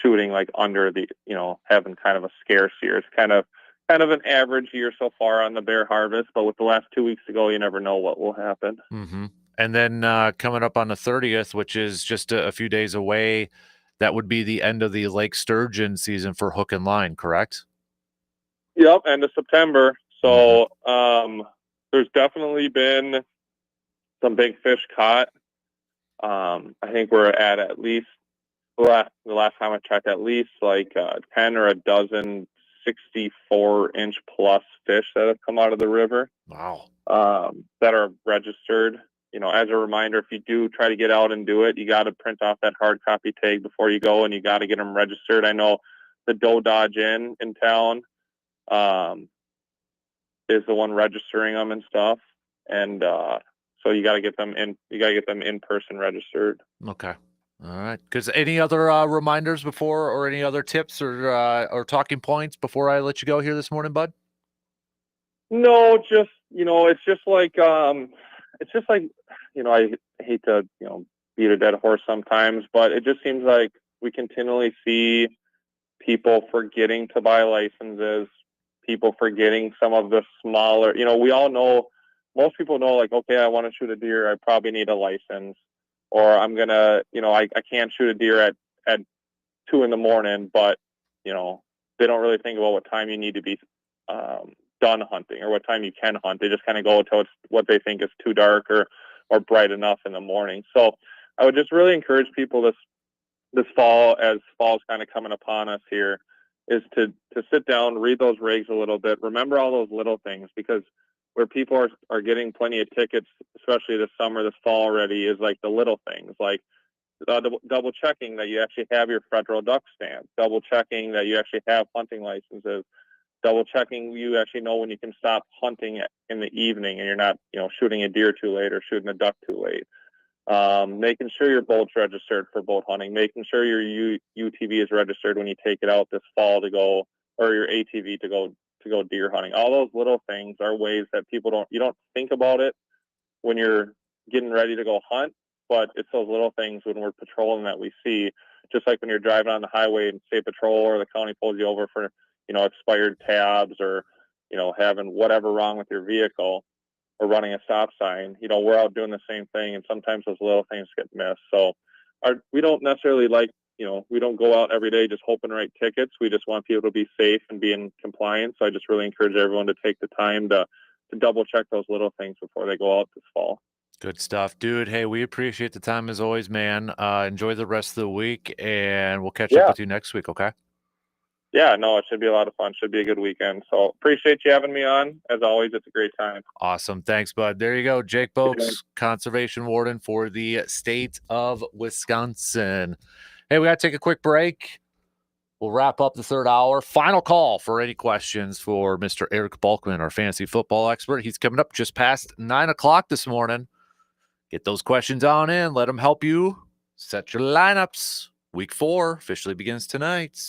shooting like under the, having kind of a scarce year. It's kind of an average year so far on the bear harvest, but with the last 2 weeks to go, you never know what will happen. Mm-hmm. And then coming up on the 30th, which is just a few days away, that would be the end of the lake sturgeon season for hook and line, correct? Yep, end of September. So there's definitely been some big fish caught. I think we're at least the last time I checked, at least like 10 or a dozen 64-inch plus fish that have come out of the river. Wow. That are registered. As a reminder, if you do try to get out and do it, you got to print off that hard copy tag before you go, and you got to get them registered. I know the Doe Dodge Inn in town is the one registering them and stuff, and so you got to get them in. You got to get them in person registered. Okay. All right. Because any other reminders before, or any other tips or talking points before I let you go here this morning, bud? No, just it's just like I hate to beat a dead horse sometimes, but it just seems like we continually see people forgetting to buy licenses, people forgetting some of the smaller. We all know, most people know, like, okay, I want to shoot a deer, I probably need a license, or I'm gonna, I can't shoot a deer at 2 a.m, but they don't really think about what time you need to be done hunting or what time you can hunt. They just kind of go until it's what they think is too dark or bright enough in the morning. So I would just really encourage people this fall, as fall's kind of coming upon us here, is to sit down, read those rigs a little bit, remember all those little things, because where people are getting plenty of tickets, especially this summer, this fall already, is like the little things, like double checking that you actually have your federal duck stamp, double checking that you actually have hunting licenses, double checking you actually know when you can stop hunting in the evening and you're not, shooting a deer too late or shooting a duck too late. Making sure your boat's registered for boat hunting, making sure your UTV is registered when you take it out this fall to go, or your ATV to go deer hunting. All those little things are ways that you don't think about it when you're getting ready to go hunt, but it's those little things when we're patrolling that we see. Just like when you're driving on the highway and state patrol or the county pulls you over for expired tabs or having whatever wrong with your vehicle or running a stop sign, we're out doing the same thing, and sometimes those little things get missed. So we don't necessarily we don't go out every day just hoping to write tickets. We just want people to be safe and be in compliance. So I just really encourage everyone to take the time to double check those little things before they go out this fall. Good stuff, dude. Hey, we appreciate the time as always, man. Enjoy the rest of the week, and we'll catch up with you next week, okay? Yeah, no, it should be a lot of fun. Should be a good weekend. So appreciate you having me on. As always, it's a great time. Awesome. Thanks, bud. There you go. Jake Bolks, conservation warden for the state of Wisconsin. Hey, we got to take a quick break. We'll wrap up the third hour. Final call for any questions for Mr. Eric Balkman, our fantasy football expert. He's coming up just past 9 o'clock this morning. Get those questions on in. Let him help you set your lineups. Week 4 officially begins tonight.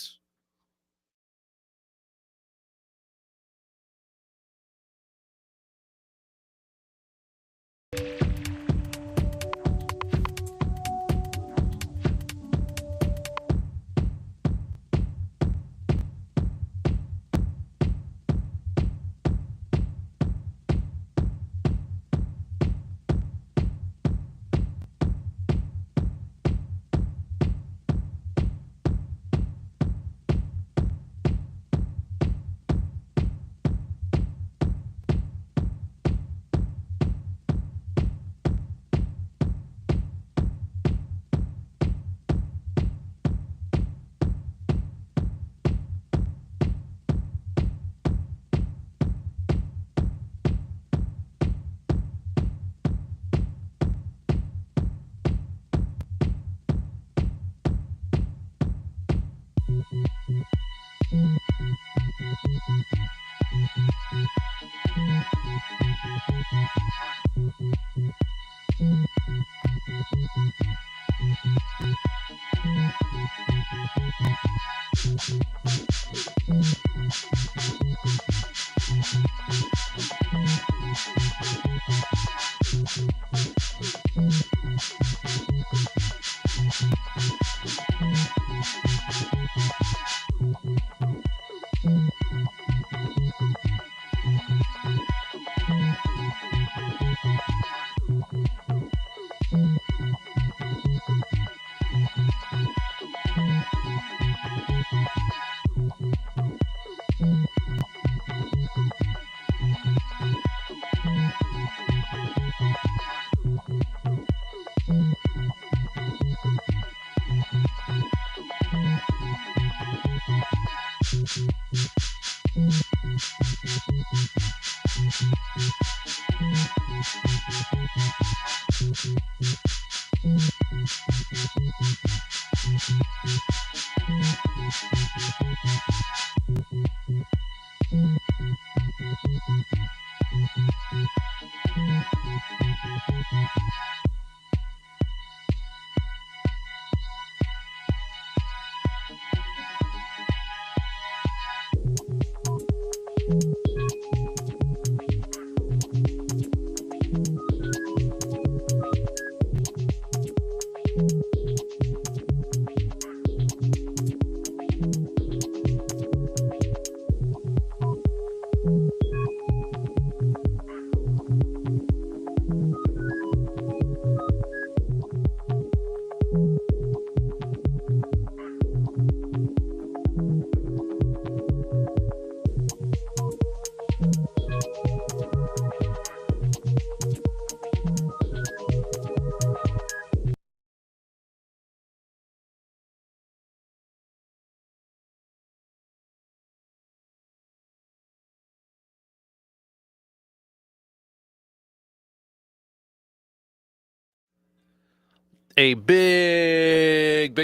A big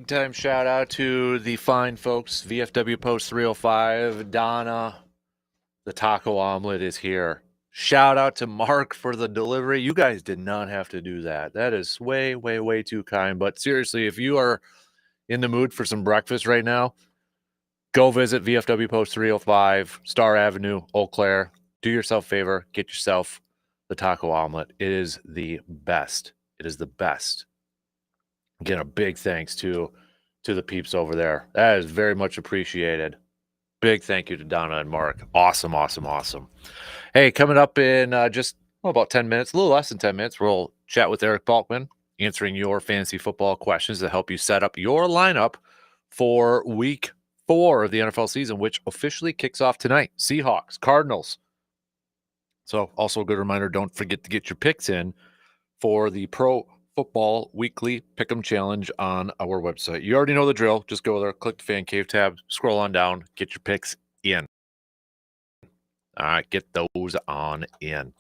time shout out to the fine folks, VFW Post 305. Donna, the taco omelet is here. Shout out to Mark for the delivery. You guys did not have to do that. That is way too kind. But seriously, if you are in the mood for some breakfast right now, go visit VFW Post 305, Star Avenue, Eau Claire. Do yourself a favor. Get yourself the taco omelet. It is the best. It is the best. Again, a big thanks to the peeps over there. That is very much appreciated. Big thank you to Donna and Mark. Awesome. Hey, coming up in just about 10 minutes, a little less than 10 minutes, we'll chat with Eric Balkman, answering your fantasy football questions to help you set up your lineup for week 4 of the NFL season, which officially kicks off tonight. Seahawks, Cardinals. So also a good reminder, don't forget to get your picks in for the Pro Football Weekly Pick'em Challenge on our website. You already know the drill. Just go there, click the Fan Cave tab, scroll on down, get your picks in. All right, get those on in.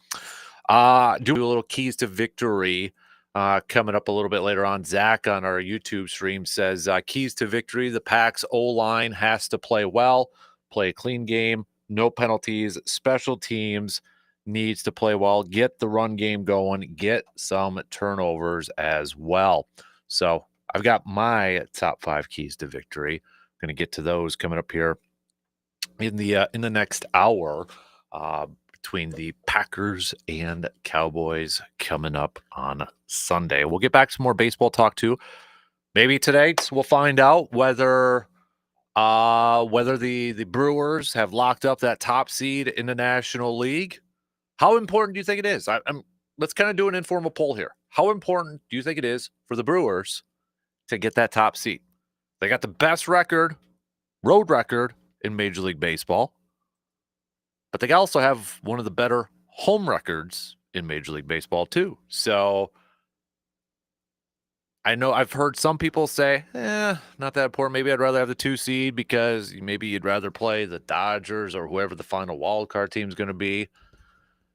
Do a little keys to victory coming up a little bit later on. Zach on our YouTube stream says keys to victory. The Pack's O-line has to play well, play a clean game, no penalties. Special teams needs to play well, get the run game going, get some turnovers as well. So I've got my top 5 keys to victory. I'm going to get to those coming up here in the next hour. Between the Packers and Cowboys coming up on Sunday. We'll get back to some more baseball talk too. Maybe today we'll find out whether the Brewers have locked up that top seed in the National League. How important do you think it is? Let's kind of do an informal poll here. How important do you think it is for the Brewers to get that top seed? They got the best road record in Major League Baseball. But they also have one of the better home records in Major League Baseball, too. So I know I've heard some people say, not that important. Maybe I'd rather have the 2 seed because maybe you'd rather play the Dodgers or whoever the final wild card team is going to be.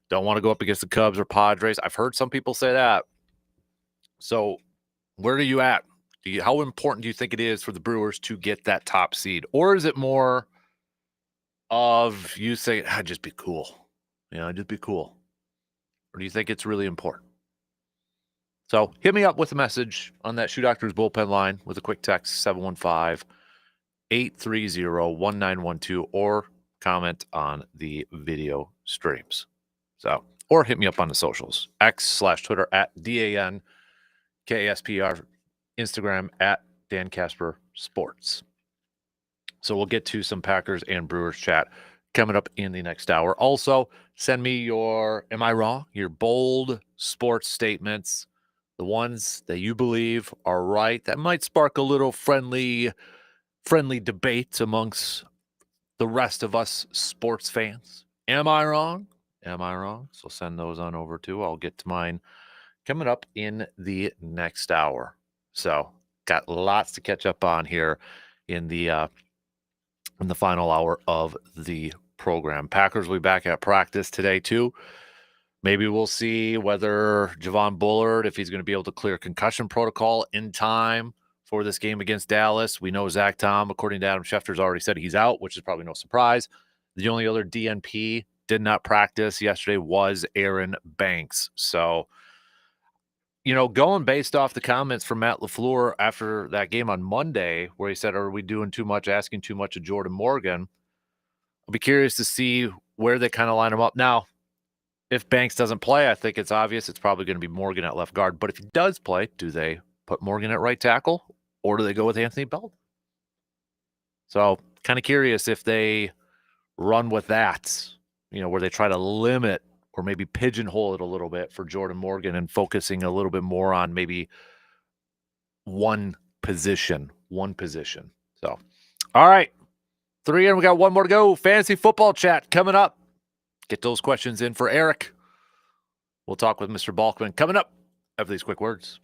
Don't want to go up against the Cubs or Padres. I've heard some people say that. So where are you at? How important do you think it is for the Brewers to get that top seed? Or is it more of you say, just be cool. Just be cool. Or do you think it's really important? So hit me up with a message on that Shoe Doctors bullpen line with a quick text, 715-830-1912, or comment on the video streams. So, or hit me up on the socials, X/Twitter at DANKASPR, Instagram at Dan Kasper Sports. So we'll get to some Packers and Brewers chat coming up in the next hour. Also, send me your, am I wrong? Your bold sports statements, the ones that you believe are right. That might spark a little friendly debate amongst the rest of us sports fans. Am I wrong? Am I wrong? So send those on over too. I'll get to mine coming up in the next hour. So got lots to catch up on here in the final hour of the program. Packers will be back at practice today too. Maybe we'll see whether Javon Bullard, if he's going to be able to clear concussion protocol in time for this game against Dallas. We know Zach Tom, according to Adam Schefter's already said he's out, which is probably no surprise. The only other DNP did not practice yesterday was Aaron Banks. So, going based off the comments from Matt LaFleur after that game on Monday, where he said, are we doing too much, asking too much of Jordan Morgan? I'll be curious to see where they kind of line him up. Now, if Banks doesn't play, I think it's obvious it's probably going to be Morgan at left guard. But if he does play, do they put Morgan at right tackle, or do they go with Anthony Bell? So kind of curious if they run with that, where they try to limit or maybe pigeonhole it a little bit for Jordan Morgan and focusing a little bit more on maybe one position. So, all right, 3 in. We got one more to go. Fantasy football chat coming up. Get those questions in for Eric. We'll talk with Mr. Balkman coming up after these quick words.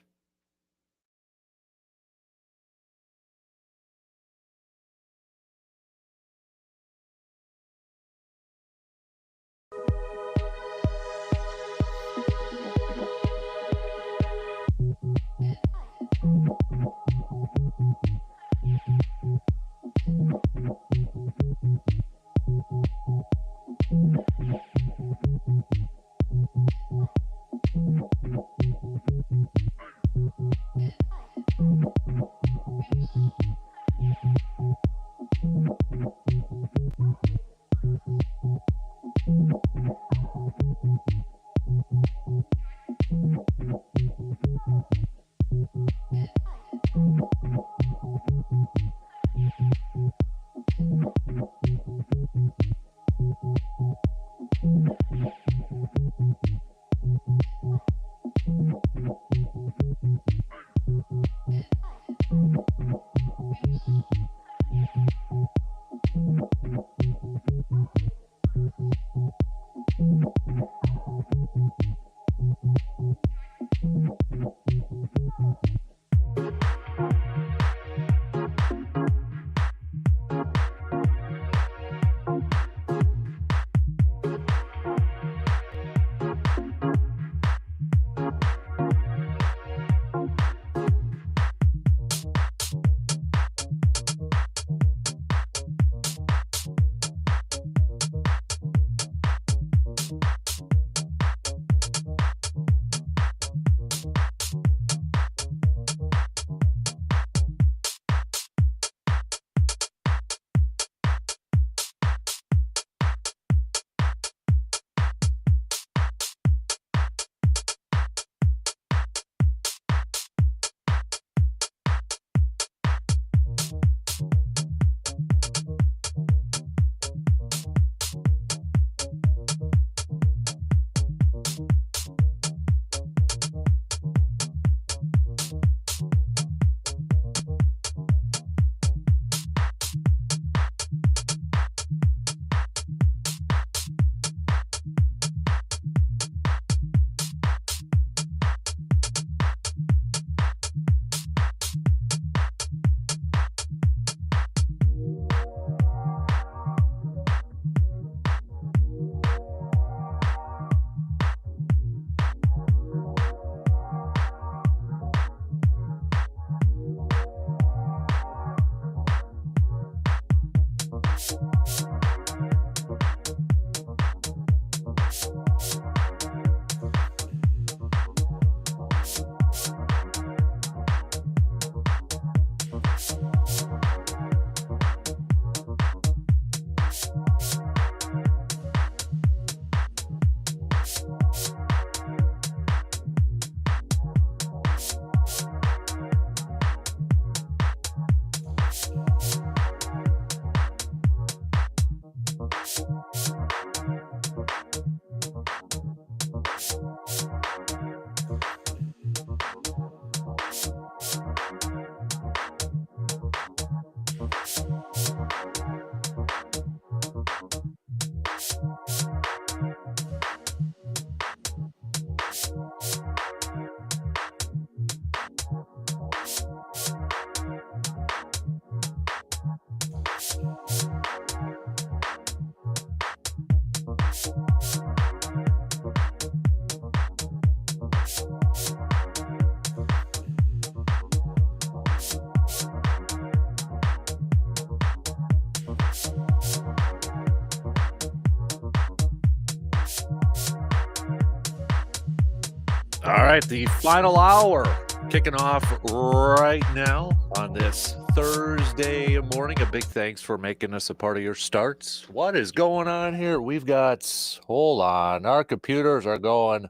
All right, the final hour kicking off right now on this Thursday morning. A big thanks for making us a part of your starts. What is going on here? We've got, hold on, our computers are going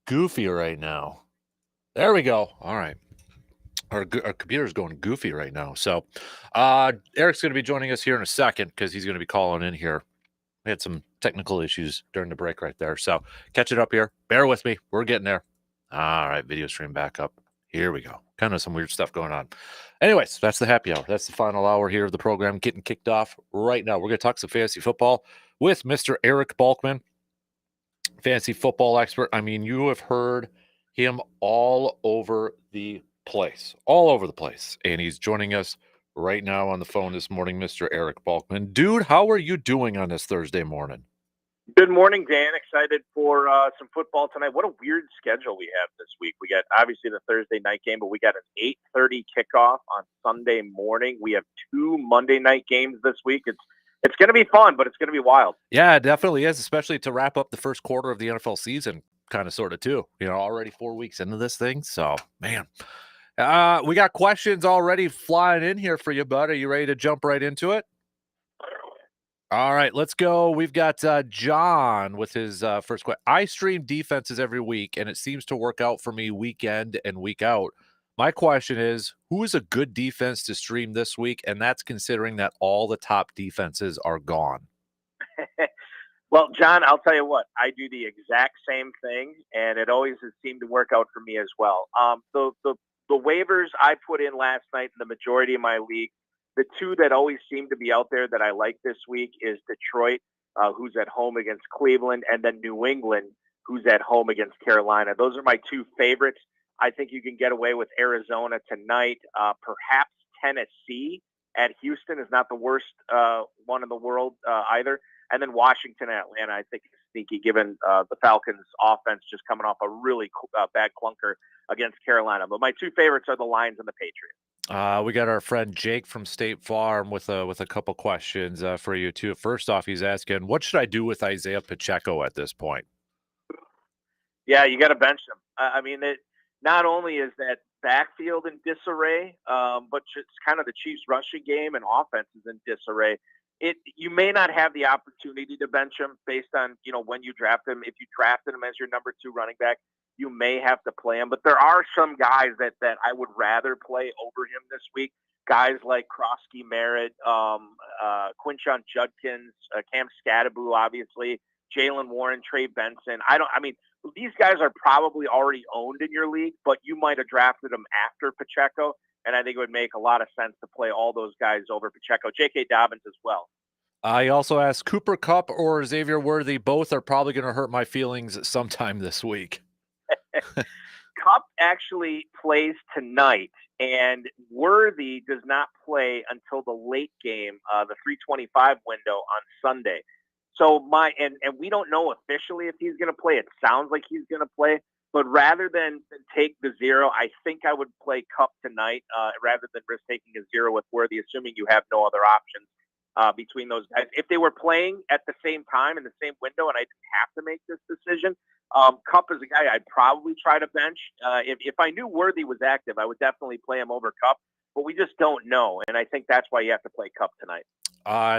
goofy right now. There we go. All right. Our computer's going goofy right now. So Eric's going to be joining us here in a second because he's going to be calling in here. We had some technical issues during the break right there. So catch it up here. Bear with me. We're getting there. All right. Video stream back up. Here we go. Kind of some weird stuff going on. Anyways, that's the happy hour. That's the final hour here of the program getting kicked off right now. We're going to talk some fantasy football with Mr. Eric Balkman, fantasy football expert. I mean, you have heard him all over the place. And he's joining us right now on the phone this morning, Mr. Eric Balkman. Dude, how are you doing on this Thursday morning? Good morning, Dan. Excited for some football tonight. What a weird schedule we have this week. We got obviously the Thursday night game, but we got an 8:30 kickoff on Sunday morning. We have 2 Monday night games this week. It's going to be fun, but it's going to be wild. Yeah, it definitely is, especially to wrap up the first quarter of the NFL season, kind of sort of too. You know, already 4 weeks into this thing. So, man. We got questions already flying in here for you, bud. Are you ready to jump right into it? All right, let's go. We've got John with his first question. I stream defenses every week, and it seems to work out for me week in and week out. My question is, who is a good defense to stream this week? And that's considering that all the top defenses are gone. Well, John, I'll tell you what, I do the exact same thing, and it always has seemed to work out for me as well. The waivers I put in last night in the majority of my league, the 2 that always seem to be out there that I like this week is Detroit, who's at home against Cleveland, and then New England, who's at home against Carolina. Those are my 2 favorites. I think you can get away with Arizona tonight. Perhaps Tennessee at Houston is not the worst one in the world either. And then Washington and Atlanta, I think, is sneaky, given the Falcons' offense just coming off a really bad clunker against Carolina. But my 2 favorites are the Lions and the Patriots. We got our friend Jake from State Farm with a couple questions for you, too. First off, he's asking, what should I do with Isaiah Pacheco at this point? Yeah, you got to bench him. I mean, not only is that backfield in disarray, but just kind of the Chiefs' rushing game and offense is in disarray. You may not have the opportunity to bench him based on, when you draft him. If you drafted him as your number 2 running back, you may have to play him. But there are some guys that I would rather play over him this week. Guys like Krosky Merritt, Quinshon Judkins, Cam Scattaboo, obviously, Jalen Warren, Trey Benson. These guys are probably already owned in your league, but you might have drafted them after Pacheco. And I think it would make a lot of sense to play all those guys over Pacheco. J.K. Dobbins as well. I also asked Cooper Kupp or Xavier Worthy. Both are probably going to hurt my feelings sometime this week. Kupp actually plays tonight, and Worthy does not play until the late game, the 3:25 window on Sunday. So and we don't know officially if he's going to play. It sounds like he's going to play. But rather than take the 0, I think I would play Kupp tonight rather than risk taking a 0 with Worthy, assuming you have no other options between those guys. If they were playing at the same time in the same window and I didn't have to make this decision, Kupp is a guy I'd probably try to bench. If I knew Worthy was active, I would definitely play him over Kupp. But we just don't know, and I think that's why you have to play Kupp tonight.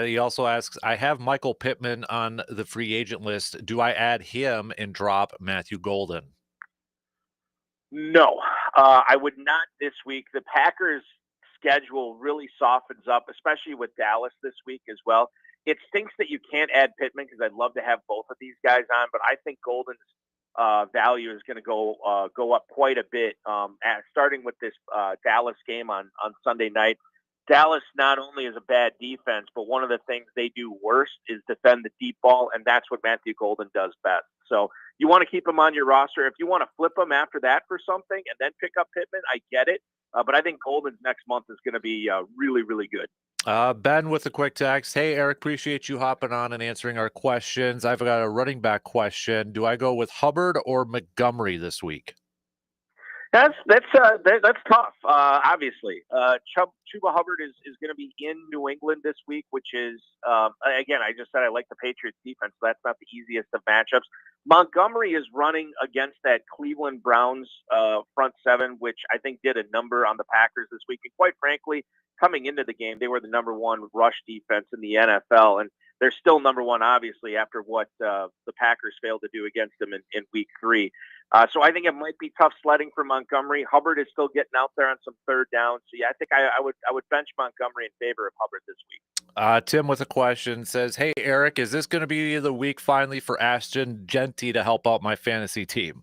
He also asks, I have Michael Pittman on the free agent list. Do I add him and drop Matthew Golden? No, I would not this week. The Packers' schedule really softens up, especially with Dallas this week as well. It stinks that you can't add Pittman because I'd love to have both of these guys on, but I think Golden's value is going to go up quite a bit, starting with this Dallas game on Sunday night. Dallas not only is a bad defense, but one of the things they do worst is defend the deep ball, and that's what Matthew Golden does best. So you want to keep him on your roster. If you want to flip him after that for something and then pick up Pittman, I get it. But I think Golden's next month is going to be really, really good. Ben with a quick text. Hey, Eric, appreciate you hopping on and answering our questions. I've got a running back question. Do I go with Hubbard or Montgomery this week? That's tough. Obviously, Chuba Hubbard is going to be in New England this week, which is again, I just said I like the Patriots defense. So that's not the easiest of matchups. Montgomery is running against that Cleveland Browns front seven, which I think did a number on the Packers this week. And quite frankly, coming into the game, they were the number one rush defense in the NFL, and they're still number one, obviously, after what the Packers failed to do against them in Week 3. So I think it might be tough sledding for Montgomery. Hubbard is still getting out there on some third downs. So yeah, I think I would bench Montgomery in favor of Hubbard this week. Tim with a question says, "Hey Eric, is this going to be the week finally for Ashton Genty to help out my fantasy team?"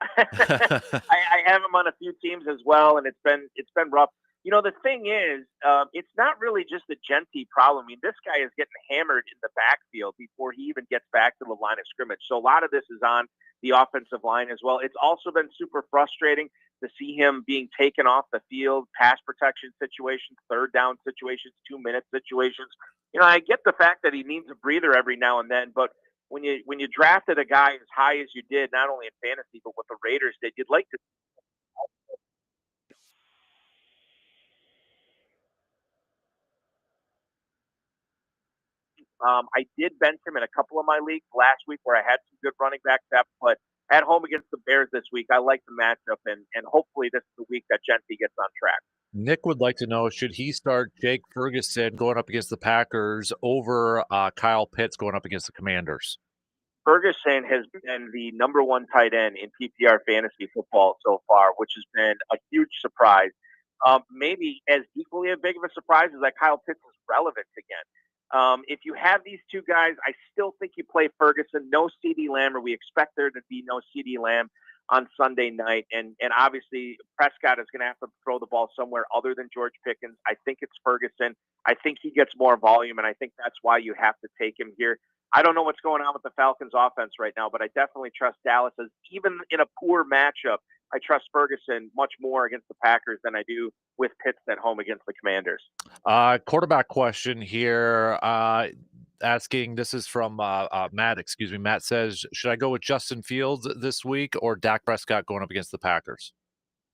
I have him on a few teams as well, and it's been rough. You know, the thing is, it's not really just a Genty problem. I mean, this guy is getting hammered in the backfield before he even gets back to the line of scrimmage. So a lot of this is on the offensive line as well. It's also been super frustrating to see him being taken off the field, pass protection situations, third down situations, 2-minute situations. You know, I get the fact that he needs a breather every now and then, but when you drafted a guy as high as you did, not only in fantasy, but what the Raiders did, you'd like to I did bench him in a couple of my leagues last week where I had some good running back depth, but at home against the Bears this week, I like the matchup, and hopefully this is the week that Genty gets on track. Nick would like to know, should he start Jake Ferguson going up against the Packers over Kyle Pitts going up against the Commanders? Ferguson has been the number one tight end in PPR fantasy football so far, which has been a huge surprise. Maybe as equally as big of a surprise as that Kyle Pitts is relevant again. If you have these two guys, I still think you play Ferguson. No CeeDee Lamb, or we expect there to be no CeeDee Lamb on Sunday night. And obviously, Prescott is going to have to throw the ball somewhere other than George Pickens. I think it's Ferguson. I think he gets more volume, and I think that's why you have to take him here. I don't know what's going on with the Falcons offense right now, but I definitely trust Dallas. As even in a poor matchup, I trust Ferguson much more against the Packers than I do with Pitts at home against the Commanders. Quarterback question here. Asking, this is from Matt. Excuse me. Matt says, should I go with Justin Fields this week or Dak Prescott going up against the Packers?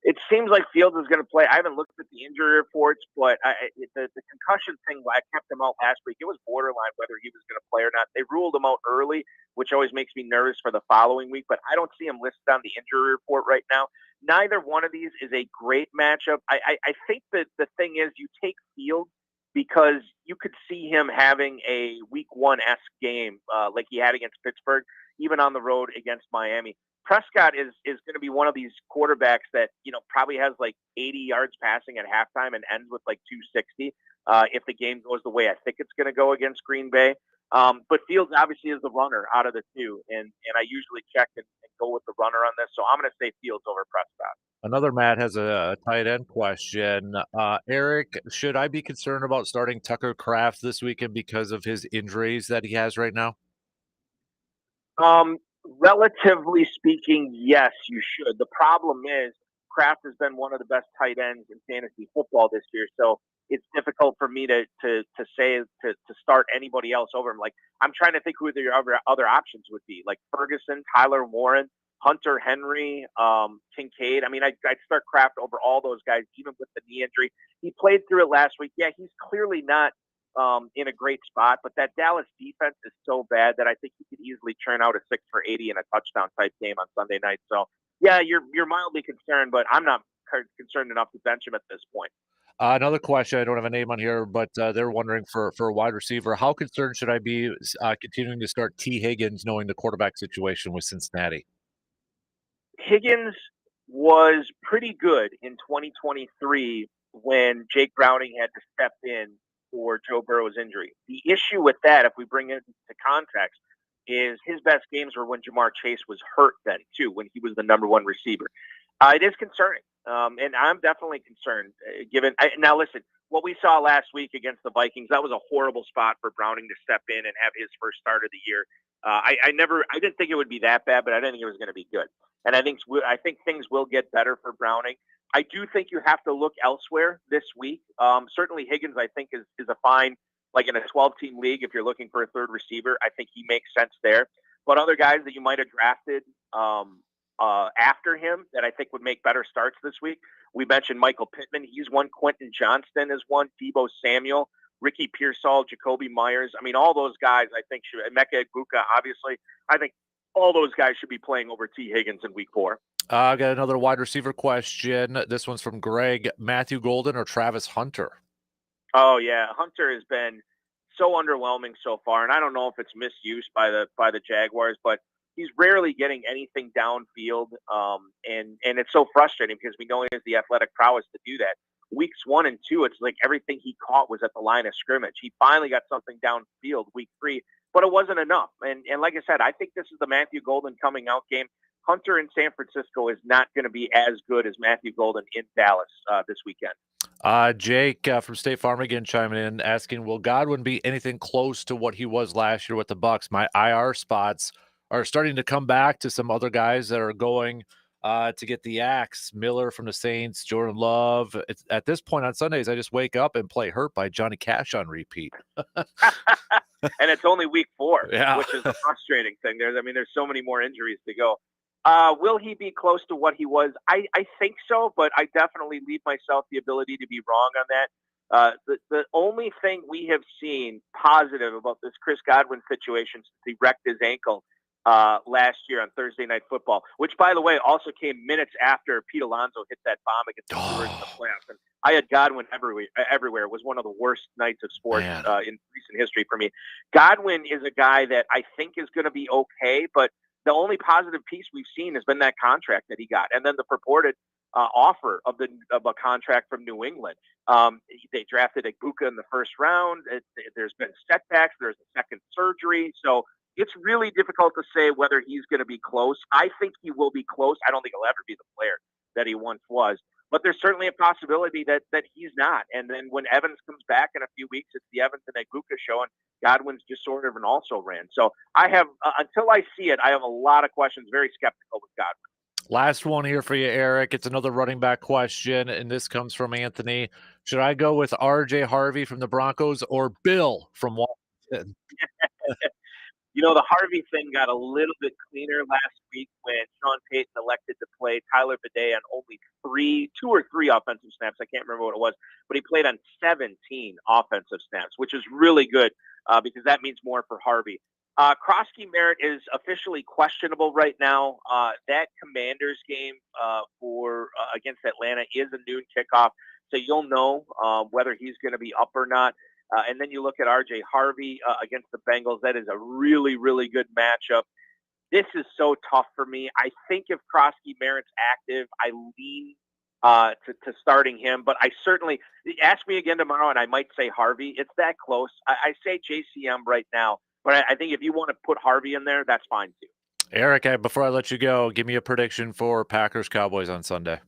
It seems like Fields is going to play. I haven't looked at the injury reports, but the concussion thing, I kept him out last week. It was borderline whether he was going to play or not. They ruled him out early, which always makes me nervous for the following week, but I don't see him listed on the injury report right now. Neither one of these is a great matchup. I think that the thing is you take Fields because you could see him having a week 1-esque game like he had against Pittsburgh, even on the road against Miami. Prescott is going to be one of these quarterbacks that, you know, probably has like 80 yards passing at halftime and ends with like 260 if the game goes the way I think it's going to go against Green Bay. But Fields obviously is the runner out of the two, and I usually check and go with the runner on this. So I'm going to say Fields over Prescott. Another Matt has a tight end question. Eric, should I be concerned about starting Tucker Kraft this weekend because of his injuries that he has right now? Relatively speaking, yes, you should. The problem is Kraft has been one of the best tight ends in fantasy football this year, so it's difficult for me to say to start anybody else over him. Like, I'm trying to think who the other options would be, like Ferguson, Tyler Warren, Hunter Henry, Kincaid. I mean, I'd start Kraft over all those guys, even with the knee injury. He played through it last week. Yeah, he's clearly not in a great spot, but that Dallas defense is so bad that I think he could easily churn out a 6 for 80 and a touchdown type game on Sunday night. So yeah, you're mildly concerned, but I'm not concerned enough to bench him at this point. Another question, I don't have a name on here, but they're wondering for a wide receiver, how concerned should I be continuing to start T. Higgins knowing the quarterback situation with Cincinnati? Higgins was pretty good in 2023 when Jake Browning had to step in for Joe Burrow's injury. The issue with that, if we bring it into context, is his best games were when Jamar Chase was hurt then, too, when he was the number one receiver. It is concerning, and I'm definitely concerned. Now, listen, what we saw last week against the Vikings, that was a horrible spot for Browning to step in and have his first start of the year. I didn't think it would be that bad, but I didn't think it was going to be good. And I think things will get better for Browning. I do think you have to look elsewhere this week. Certainly Higgins, I think, is a fine, like in a 12-team league, if you're looking for a third receiver, I think he makes sense there. But other guys that you might have drafted after him that I think would make better starts this week. We mentioned Michael Pittman. He's one. Quentin Johnston is one. Debo Samuel, Ricky Pearsall, Jacoby Myers. I mean, all those guys I think should. Emeka Egbuka, obviously. I think all those guys should be playing over T. Higgins in week 4. I got another wide receiver question. This one's from Greg. Matthew Golden or Travis Hunter? Oh yeah, Hunter has been so underwhelming so far, and I don't know if it's misuse by the Jaguars, but he's rarely getting anything downfield, and it's so frustrating because we know he has the athletic prowess to do that. Weeks 1 and 2, it's like everything he caught was at the line of scrimmage. He finally got something downfield week 3, but it wasn't enough. And like I said, I think this is the Matthew Golden coming out game. Hunter in San Francisco is not going to be as good as Matthew Golden in Dallas this weekend. Jake from State Farm again chiming in, asking, will Godwin be anything close to what he was last year with the Bucs? My IR spots are starting to come back to some other guys that are going to get the axe. Miller from the Saints, Jordan Love. At this point on Sundays, I just wake up and play Hurt by Johnny Cash on repeat. And it's only week 4, yeah. which is a frustrating thing. There's so many more injuries to go. Will he be close to what he was? I think so, but I definitely leave myself the ability to be wrong on that. The only thing we have seen positive about this Chris Godwin situation since he wrecked his ankle last year on Thursday Night Football, which, by the way, also came minutes after Pete Alonso hit that bomb against the Steelers in the playoffs. And I had Godwin everywhere. It was one of the worst nights of sports in recent history for me. Godwin is a guy that I think is going to be okay, but the only positive piece we've seen has been that contract that he got, and then the purported offer of a contract from New England. They drafted Egbuka in the first round. There's been setbacks. There's a second surgery, so it's really difficult to say whether he's going to be close. I think he will be close. I don't think he'll ever be the player that he once was, but there's certainly a possibility that he's not. And then when Evans comes back in a few weeks, it's the Evans and Egbuka show, and Godwin's just sort of an also ran. So I have, until I see it, I have a lot of questions, very skeptical with Godwin. Last one here for you, Eric. It's another running back question, and this comes from Anthony. Should I go with R.J. Harvey from the Broncos or Bill from Washington? The Harvey thing got a little bit cleaner last week when Sean Payton elected to play Tyler Bidet on only 2 or 3 offensive snaps. I can't remember what it was, but he played on 17 offensive snaps, which is really good because that means more for Harvey. Krosky Merritt is officially questionable right now. That Commanders game against Atlanta is a noon kickoff, so you'll know whether he's going to be up or not. And then you look at R.J. Harvey against the Bengals. That is a really, really good matchup. This is so tough for me. I think if Krosky Merritt's active, I lean to starting him. But I certainly – ask me again tomorrow, and I might say Harvey. It's that close. I say JCM right now. But I think if you want to put Harvey in there, that's fine too. Eric, before I let you go, give me a prediction for Packers-Cowboys on Sunday.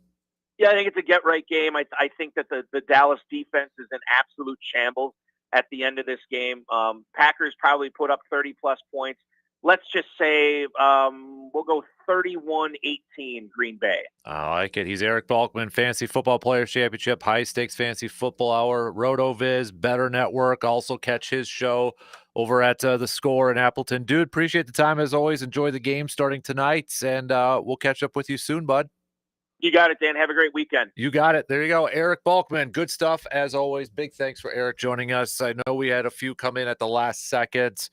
Yeah, I think it's a get-right game. I think that the Dallas defense is in absolute shambles at the end of this game. Packers probably put up 30-plus points. Let's just say we'll go 31-18 Green Bay. I like it. He's Eric Balkman, Fantasy Football Players Championship, High Stakes Fantasy Football Hour, RotoViz, Better Network. Also catch his show over at The Score in Appleton. Dude, appreciate the time as always. Enjoy the game starting tonight, and we'll catch up with you soon, bud. You got it, Dan. Have a great weekend. You got it. There you go. Eric Balkman. Good stuff as always. Big thanks for Eric joining us. I know we had a few come in at the last second,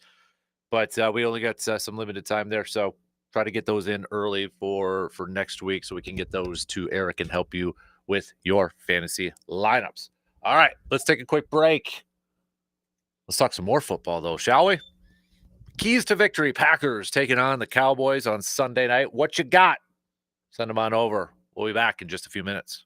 but we only got some limited time there. So try to get those in early for next week so we can get those to Eric and help you with your fantasy lineups. All right, let's take a quick break. Let's talk some more football, though, shall we? Keys to victory. Packers taking on the Cowboys on Sunday night. What you got? Send them on over. We'll be back in just a few minutes.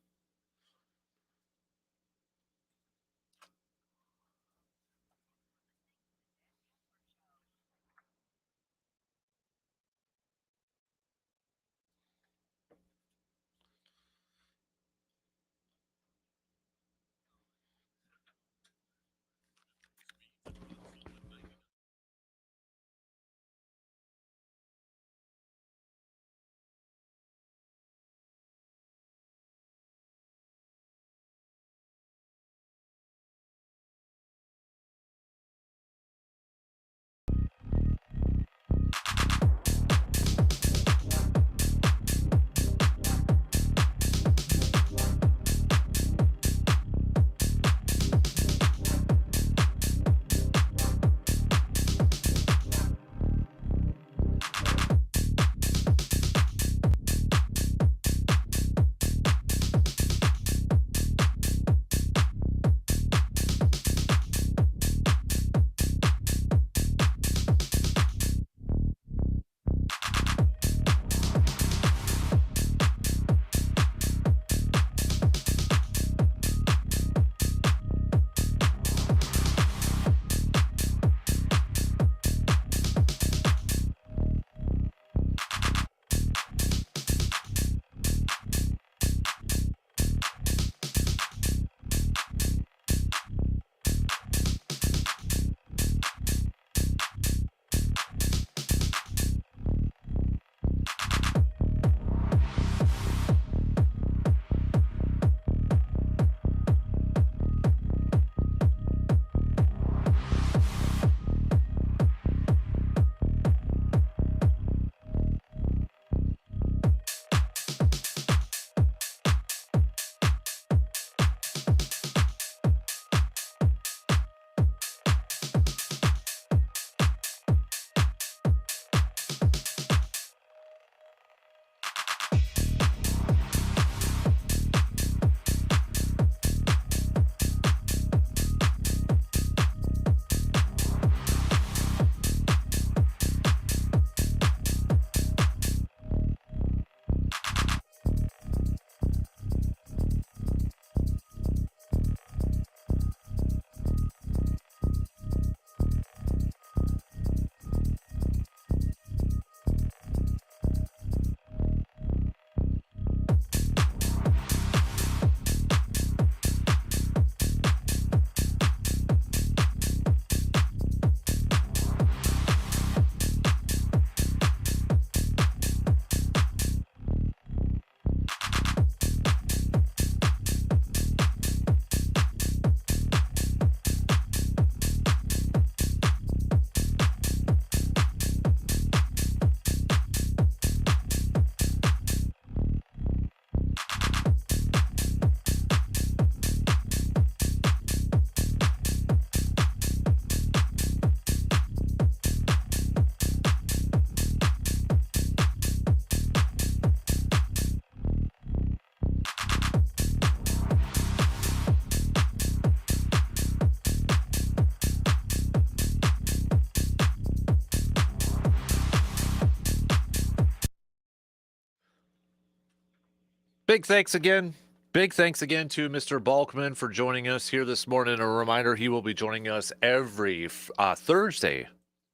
Big thanks again to Mr. Balkman for joining us here this morning. A reminder, he will be joining us every Thursday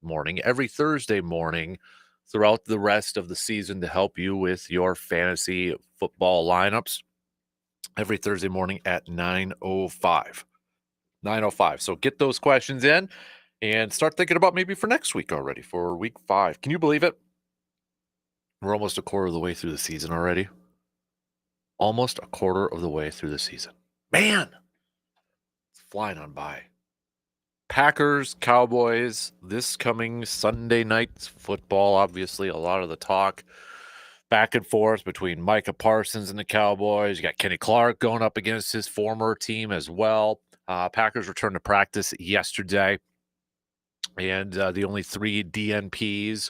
morning throughout the rest of the season to help you with your fantasy football lineups every Thursday morning at 9:05. 9:05. So get those questions in and start thinking about maybe for next week already, for week 5. Can you believe it? We're almost a quarter of the way through the season already. Almost a quarter of the way through the season. Man, it's flying on by. Packers, Cowboys, this coming Sunday night football, obviously a lot of the talk back and forth between Micah Parsons and the Cowboys. You got Kenny Clark going up against his former team as well. Packers returned to practice yesterday, and the only 3 DNPs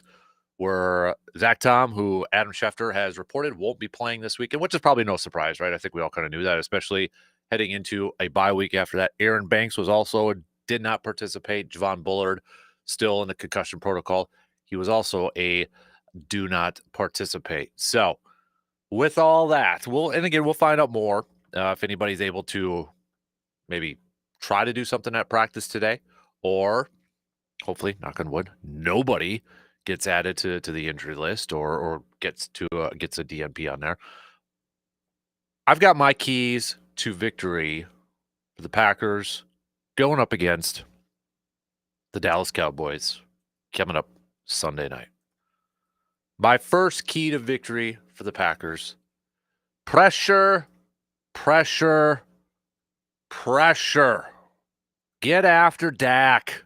were Zach Tom, who Adam Schefter has reported won't be playing this weekend, which is probably no surprise, right? I think we all kind of knew that, especially heading into a bye week after that. Aaron Banks did not participate. Javon Bullard still in the concussion protocol. He was also a do not participate. So with all that, we'll find out more if anybody's able to maybe try to do something at practice today, or hopefully, knock on wood, nobody gets added to the injury list or gets a DNP on there. I've got my keys to victory for the Packers going up against the Dallas Cowboys coming up Sunday night. My first key to victory for the Packers: pressure, pressure, pressure. Get after Dak.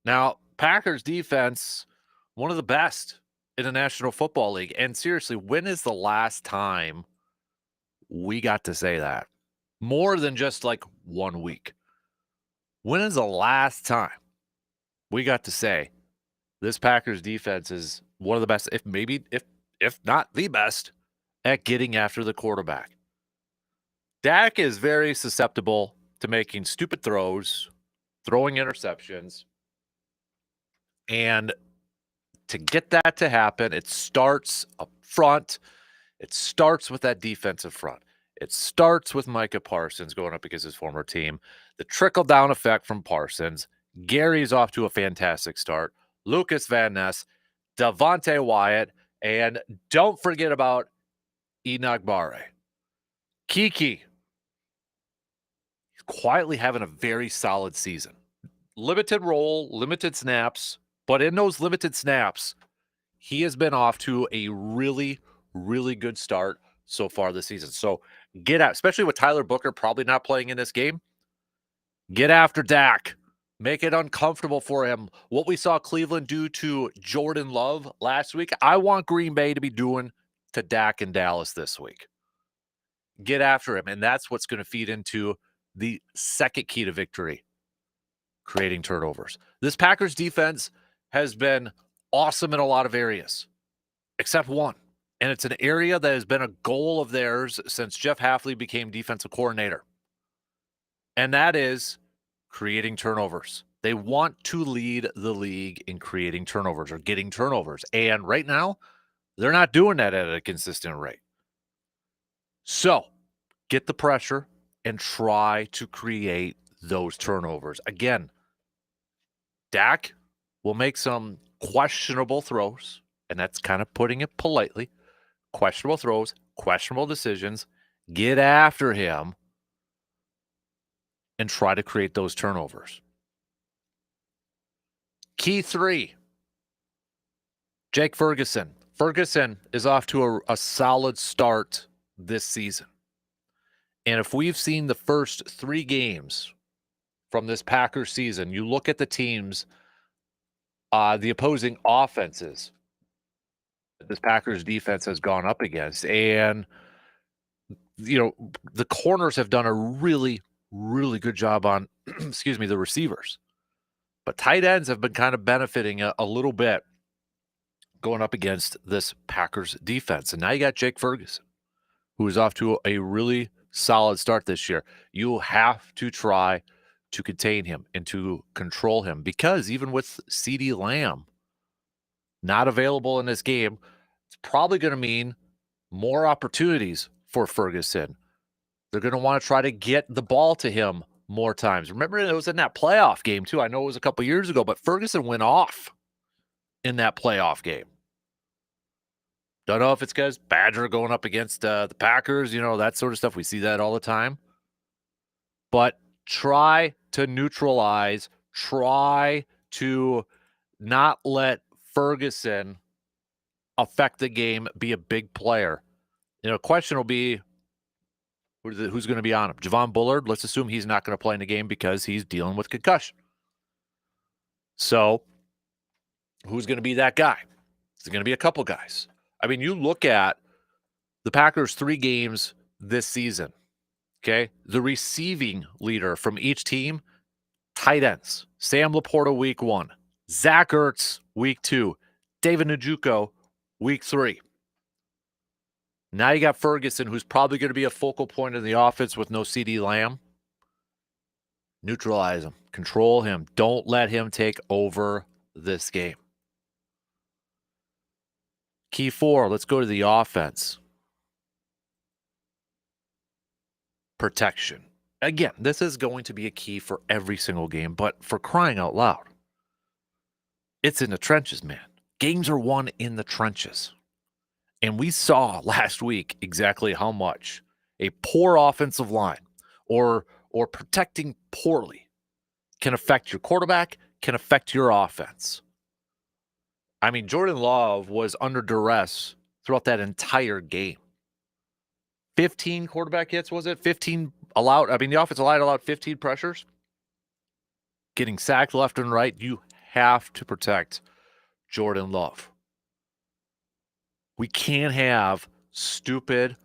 Now, Packers defense, one of the best in the National Football League. And seriously, when is the last time we got to say that? More than just like 1 week. When is the last time we got to say this Packers defense is one of the best, if not the best, at getting after the quarterback? Dak is very susceptible to making stupid throws, throwing interceptions, and to get that to happen, it starts up front. It starts with that defensive front. It starts with Micah Parsons going up against his former team. The trickle-down effect from Parsons. Gary's off to a fantastic start. Lucas Van Ness, Devontae Wyatt, and don't forget about Enoch Barre. Kiki. He's quietly having a very solid season. Limited role, limited snaps, but in those limited snaps, he has been off to a really, really good start so far this season. So get out, especially with Tyler Booker probably not playing in this game. Get after Dak. Make it uncomfortable for him. What we saw Cleveland do to Jordan Love last week, I want Green Bay to be doing to Dak in Dallas this week. Get after him, and that's what's going to feed into the second key to victory: creating turnovers. This Packers defense has been awesome in a lot of areas, except one. And it's an area that has been a goal of theirs since Jeff Hafley became defensive coordinator. And that is creating turnovers. They want to lead the league in creating turnovers or getting turnovers. And right now, they're not doing that at a consistent rate. So get the pressure and try to create those turnovers. Again, Dak will make some questionable throws, and that's kind of putting it politely. Questionable throws, questionable decisions. Get after him and try to create those turnovers. Key 3, Jake Ferguson. Ferguson is off to a solid start this season. And if we've seen the first 3 games from this Packers season, you look at the teams, the opposing offenses that this Packers defense has gone up against. And, the corners have done a really, really good job on, the receivers. But tight ends have been kind of benefiting a little bit going up against this Packers defense. And now you got Jake Ferguson, who is off to a really solid start this year. You have to try to contain him and to control him, because even with CeeDee Lamb not available in this game, it's probably going to mean more opportunities for Ferguson. They're going to want to try to get the ball to him more times. Remember, it was in that playoff game, too. I know it was a couple years ago, but Ferguson went off in that playoff game. Don't know if it's because Badger going up against the Packers, that sort of stuff. We see that all the time. But try to neutralize, try to not let Ferguson affect the game, be a big player. Question will be, who's going to be on him? Javon Bullard, let's assume he's not going to play in the game because he's dealing with concussion. So, who's going to be that guy? It's going to be a couple guys. I mean, you look at the Packers' 3 games this season, okay? The receiving leader from each team, tight ends. Sam Laporta, week 1. Zach Ertz, week 2. David Njoku, week 3. Now you got Ferguson, who's probably going to be a focal point in the offense with no CeeDee Lamb. Neutralize him. Control him. Don't let him take over this game. Key 4, let's go to the offense. Protection. Again, this is going to be a key for every single game, but for crying out loud, it's in the trenches, man. Games are won in the trenches. And we saw last week exactly how much a poor offensive line or protecting poorly can affect your quarterback, can affect your offense. I mean, Jordan Love was under duress throughout that entire game. 15 quarterback hits, was it? 15 allowed. I mean, the offensive line allowed 15 pressures. Getting sacked left and right. You have to protect Jordan Love. We can't have stupid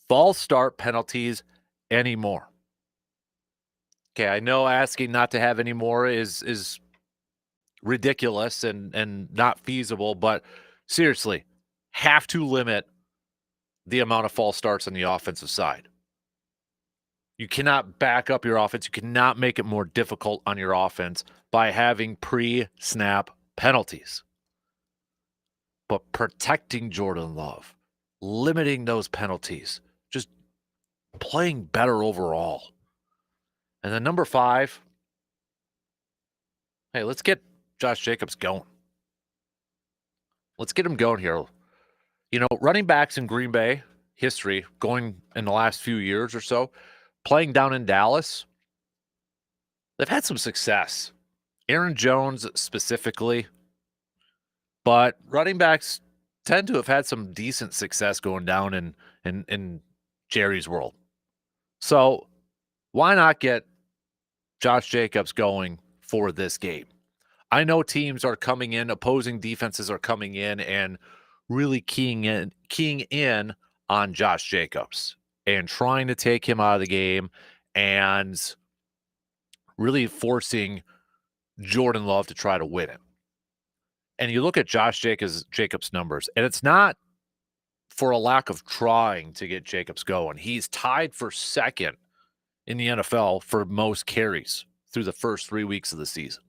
false start penalties anymore. Okay, I know asking not to have any more is ridiculous and not feasible, but seriously, have to limit the amount of false starts on the offensive side. You cannot back up your offense. You cannot make it more difficult on your offense by having pre-snap penalties. But protecting Jordan Love, limiting those penalties, just playing better overall. And then number 5, hey, let's get Josh Jacobs going. Let's get him going here. Running backs in Green Bay history, going in the last few years or so, playing down in Dallas, they've had some success. Aaron Jones specifically, but running backs tend to have had some decent success going down in Jerry's world. So why not get Josh Jacobs going for this game? I know teams are coming in, opposing defenses are coming in and really keying in on Josh Jacobs and trying to take him out of the game and really forcing Jordan Love to try to win it. And you look at Josh Jacobs' numbers, and it's not for a lack of trying to get Jacobs going. He's tied for second in the NFL for most carries through the first 3 weeks of the season.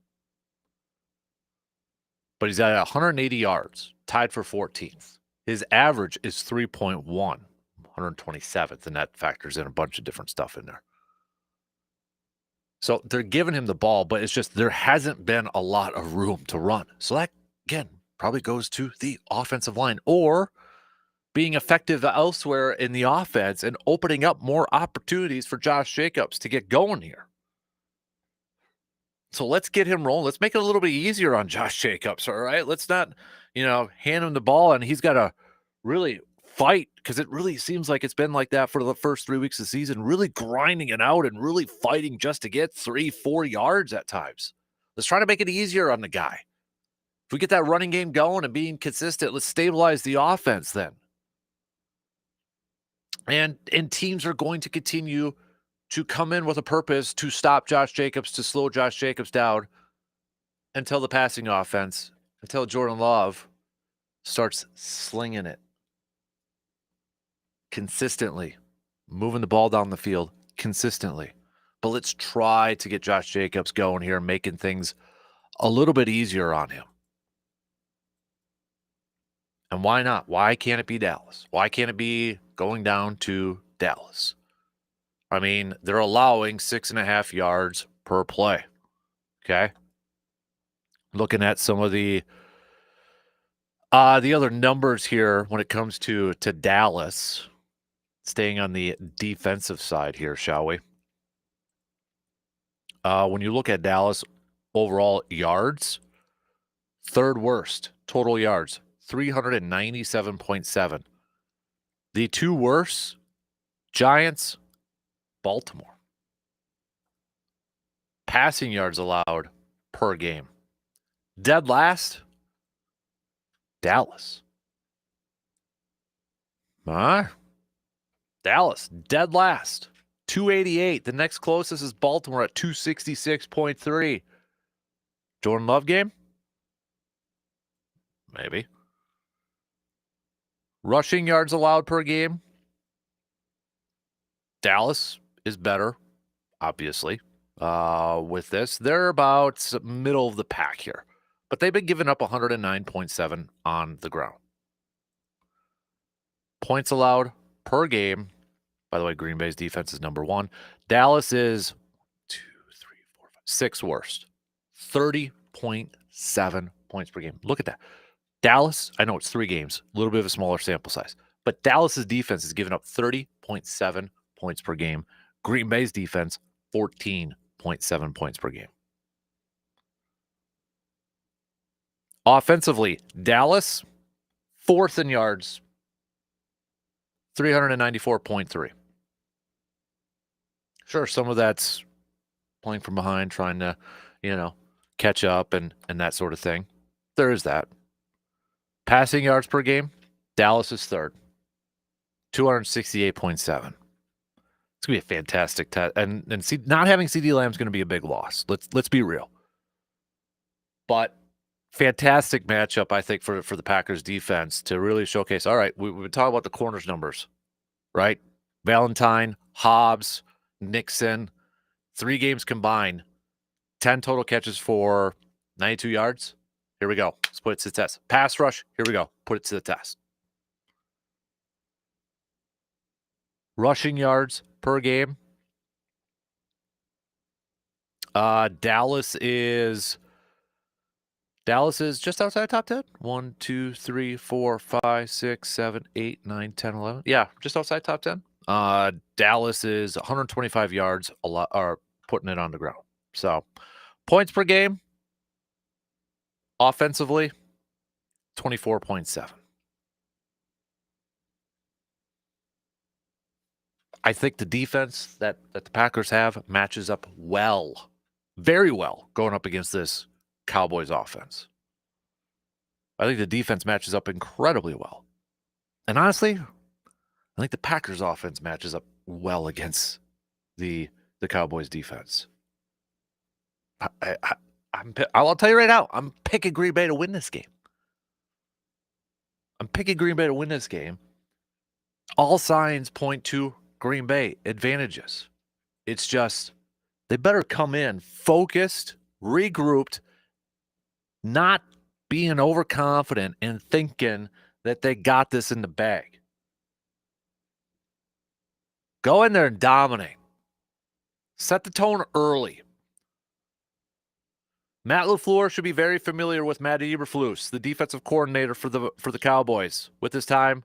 But he's at 180 yards, tied for 14th. His average is 3.1, 127th, and that factors in a bunch of different stuff in there. So they're giving him the ball, but it's just there hasn't been a lot of room to run. So that, again, probably goes to the offensive line or being effective elsewhere in the offense and opening up more opportunities for Josh Jacobs to get going here. So let's get him rolling. Let's make it a little bit easier on Josh Jacobs, all right? Let's not, hand him the ball and he's got to really fight, because it really seems like it's been like that for the first 3 weeks of the season, really grinding it out and really fighting just to get 3-4 yards at times. Let's try to make it easier on the guy. If we get that running game going and being consistent, let's stabilize the offense then. And teams are going to continue to come in with a purpose to stop Josh Jacobs, to slow Josh Jacobs down until the passing offense, until Jordan Love starts slinging it consistently, moving the ball down the field consistently. But let's try to get Josh Jacobs going here, making things a little bit easier on him. And why not? Why can't it be Dallas? Why can't it be going down to Dallas. I mean, they're allowing 6.5 yards per play. Okay. Looking at some of the other numbers here when it comes to Dallas. Staying on the defensive side here, shall we? When you look at Dallas overall yards, third worst total yards, 397.7. The two worst, Giants, Baltimore. Passing yards allowed per game. Dead last, Dallas. Dallas, dead last. 288. The next closest is Baltimore at 266.3. Jordan Love game? Maybe. Rushing yards allowed per game. Dallas is better, obviously. With this, they're about middle of the pack here. But they've been giving up 109.7 on the ground. Points allowed per game. By the way, Green Bay's defense is number 1. Dallas is 6th worst. 30.7 points per game. Look at that. Dallas, I know it's 3 games, a little bit of a smaller sample size, but Dallas's defense is giving up 30.7 points per game. Green Bay's defense, 14.7 points per game. Offensively, Dallas, 4th in yards, 394.3. Sure, some of that's playing from behind, trying to, catch up and that sort of thing. There is that. Passing yards per game, Dallas is 3rd, 268.7. It's going to be a fantastic test. And not having CD Lamb is going to be a big loss. Let's be real. But fantastic matchup, I think, for the Packers defense to really showcase. All right, we've been talking about the corners numbers, right? Valentine, Hobbs, Nixon, 3 games combined, 10 total catches for 92 yards. Here we go. Let's put it to the test. Pass rush. Here we go. Put it to the test. Rushing yards per game. Dallas is just outside top 10. 1, 2, 3, 4, 5, 6, 7, 8, 9, 10, 11. Yeah, just outside top 10. Dallas is 125 yards are putting it on the ground. So, points per game. Offensively, 24.7. I think the defense that the Packers have matches up well, very well, going up against this Cowboys offense. I think the defense matches up incredibly well. And honestly, I think the Packers offense matches up well against the Cowboys defense. I'll tell you right now, I'm picking Green Bay to win this game. All signs point to Green Bay advantages. It's just they better come in focused, regrouped, not being overconfident and thinking that they got this in the bag. Go in there and dominate. Set the tone early. Matt LaFleur should be very familiar with Matt Eberflus, the defensive coordinator for the Cowboys, with his time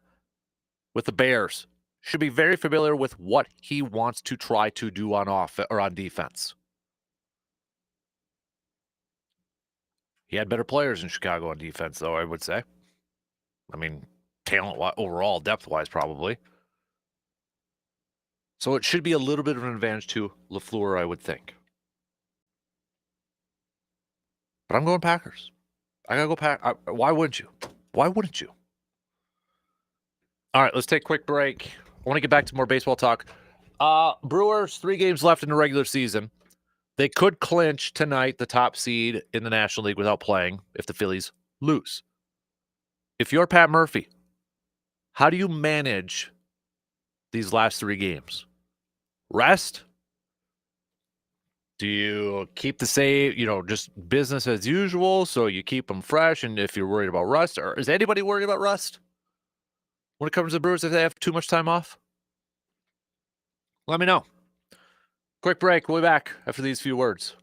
with the Bears. Should be very familiar with what he wants to try to do on on defense. He had better players in Chicago on defense, though, I would say. I mean, talent overall, depth-wise, probably. So it should be a little bit of an advantage to LaFleur, I would think. But I'm going Packers. I got to go Packers. Why wouldn't you? Why wouldn't you? All right, let's take a quick break. I want to get back to more baseball talk. Brewers, 3 games left in the regular season. They could clinch tonight the top seed in the National League without playing if the Phillies lose. If you're Pat Murphy, how do you manage these last 3 games? Rest? Do you keep the same, just business as usual so you keep them fresh? And if you're worried about rust, or is anybody worried about rust when it comes to the Brewers if they have too much time off? Let me know. Quick break. We'll be back after these few words.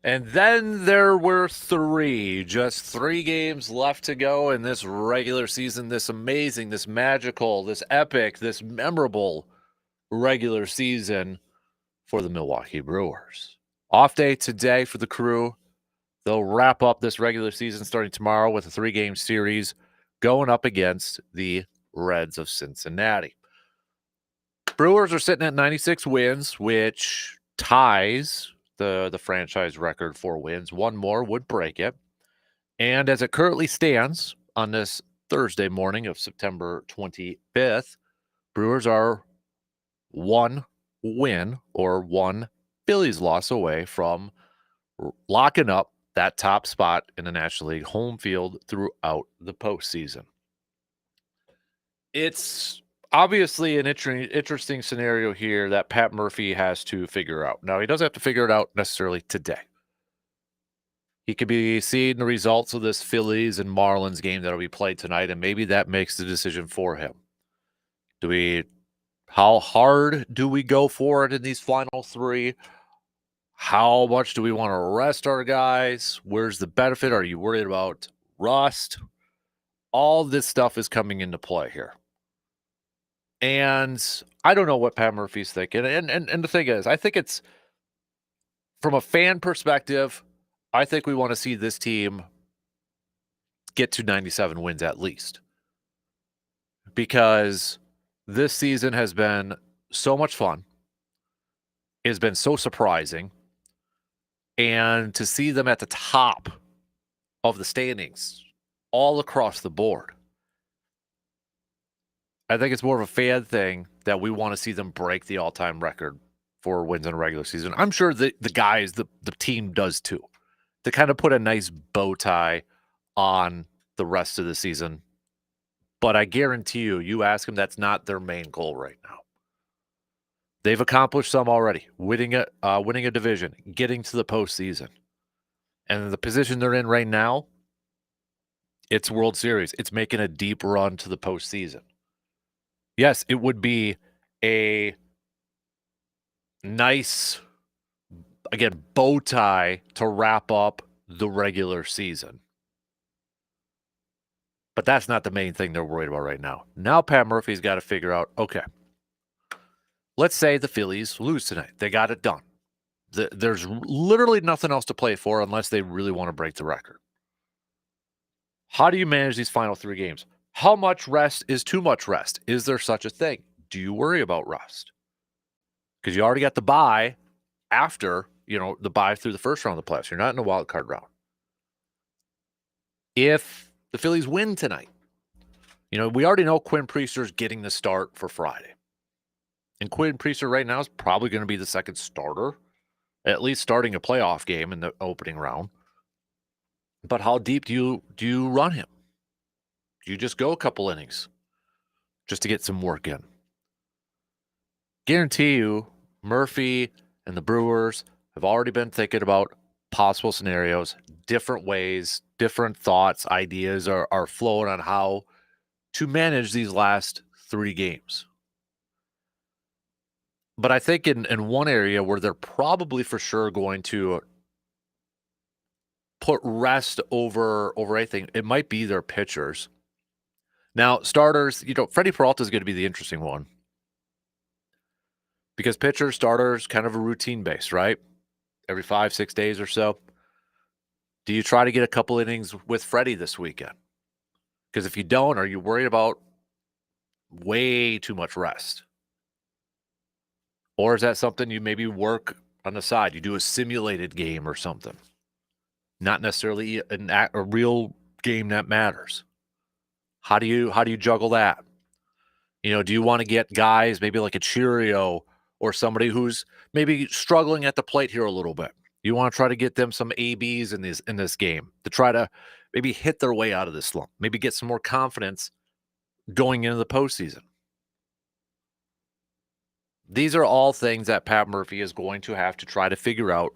And then there were just 3 games left to go in this regular season, this amazing, this magical, this epic, this memorable regular season for the Milwaukee Brewers. Off day today for the Crew. They'll wrap up this regular season starting tomorrow with a 3-game series going up against the Reds of Cincinnati. Brewers are sitting at 96 wins, which ties the franchise record for wins. One more would break it. And as it currently stands on this Thursday morning of September 25th, Brewers are 1 win or 1 Phillies loss away from locking up that top spot in the National League home field throughout the postseason. It's obviously an interesting scenario here that Pat Murphy has to figure out. Now, he doesn't have to figure it out necessarily today. He could be seeing the results of this Phillies and Marlins game that will be played tonight, and maybe that makes the decision for him. How hard do we go for it in these final 3? How much do we want to rest our guys? Where's the benefit? Are you worried about rust? All this stuff is coming into play here. And I don't know what Pat Murphy's thinking. And the thing is, I think it's, from a fan perspective, I think we want to see this team get to 97 wins at least. Because this season has been so much fun. It's been so surprising. And to see them at the top of the standings all across the board, I think it's more of a fan thing that we want to see them break the all-time record for wins in a regular season. I'm sure the guys, the team does too, to kind of put a nice bow tie on the rest of the season. But I guarantee you ask them, that's not their main goal right now. They've accomplished some already, winning a division, getting to the postseason. And the position they're in right now, it's World Series. It's making a deep run to the postseason. Yes, it would be a nice, again, bow tie to wrap up the regular season. But that's not the main thing they're worried about right now. Now Pat Murphy's got to figure out, okay, let's say the Phillies lose tonight. They got it done. There's literally nothing else to play for unless they really want to break the record. How do you manage these final 3 games? How much rest is too much rest? Is there such a thing? Do you worry about rest? Because you already got the bye after, the bye through the first round of the playoffs. You're not in a wild card round. If the Phillies win tonight, we already know Quinn Priester's getting the start for Friday. And Quinn Priester right now is probably going to be the second starter, at least starting a playoff game in the opening round. But how deep do you run him? Do you just go a couple innings just to get some work in? Guarantee you, Murphy and the Brewers have already been thinking about possible scenarios, different ways, different thoughts, ideas are flowing on how to manage these last 3 games. But I think in one area where they're probably for sure going to put rest over anything, it might be their pitchers. Now, starters, Freddie Peralta is going to be the interesting one. Because pitchers, starters, kind of a routine base, right? Every 5-6 days or so. Do you try to get a couple innings with Freddie this weekend? Because if you don't, are you worried about way too much rest? Or is that something you maybe work on the side? You do a simulated game or something. Not necessarily a real game that matters. How do you juggle that? Do you want to get guys maybe like a Cheerio or somebody who's maybe struggling at the plate here a little bit? You want to try to get them some ABs in this game to try to maybe hit their way out of this slump, maybe get some more confidence going into the postseason. These are all things that Pat Murphy is going to have to try to figure out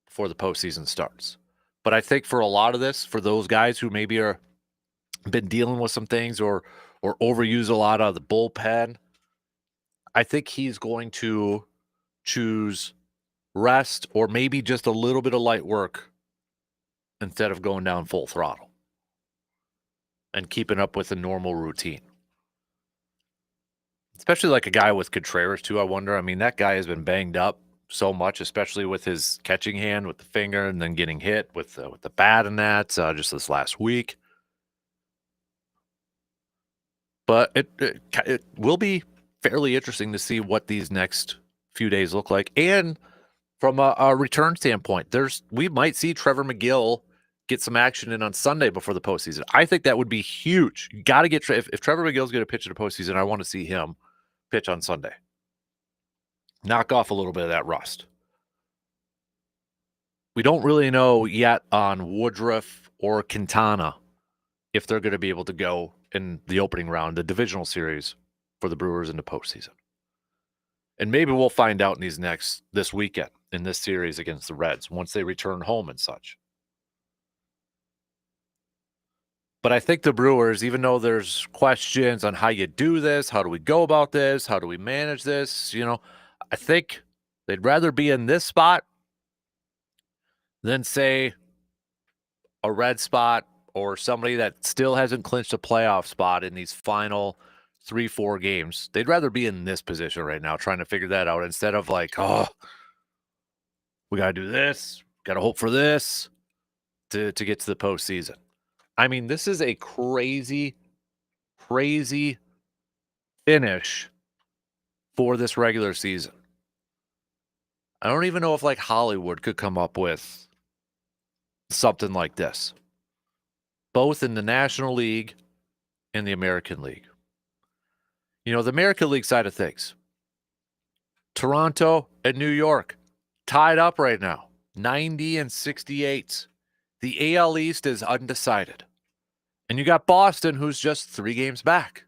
before the postseason starts. But I think for a lot of this, for those guys who maybe are been dealing with some things or overuse a lot of the bullpen, I think he's going to choose rest, or maybe just a little bit of light work instead of going down full throttle and keeping up with a normal routine. Especially like a guy with Contreras, too, I wonder. I mean, that guy has been banged up so much, especially with his catching hand, with the finger, and then getting hit with the bat and that just this last week. But it will be fairly interesting to see what these next few days look like. And from a return standpoint, we might see Trevor McGill get some action in on Sunday before the postseason. I think that would be huge. You got to get if Trevor McGill's going to pitch in the postseason, I want to see him pitch on Sunday. Knock off a little bit of that rust. We don't really know yet on Woodruff or Quintana if they're going to be able to go in the opening round, the divisional series for the Brewers in the postseason. And maybe we'll find out this weekend in this series against the Reds once they return home and such. But I think the Brewers, even though there's questions on how you do this, how do we go about this, how do we manage this, I think they'd rather be in this spot than, say, a red spot or somebody that still hasn't clinched a playoff spot in these final 3-4 games. They'd rather be in this position right now trying to figure that out instead of like, oh, we got to do this, got to hope for this to get to the postseason. I mean, this is a crazy, crazy finish for this regular season. I don't even know if like Hollywood could come up with something like this, both in the National League and the American League. The American League side of things, Toronto and New York tied up right now, 90 and 68. The AL East is undecided. And you got Boston, who's just 3 games back.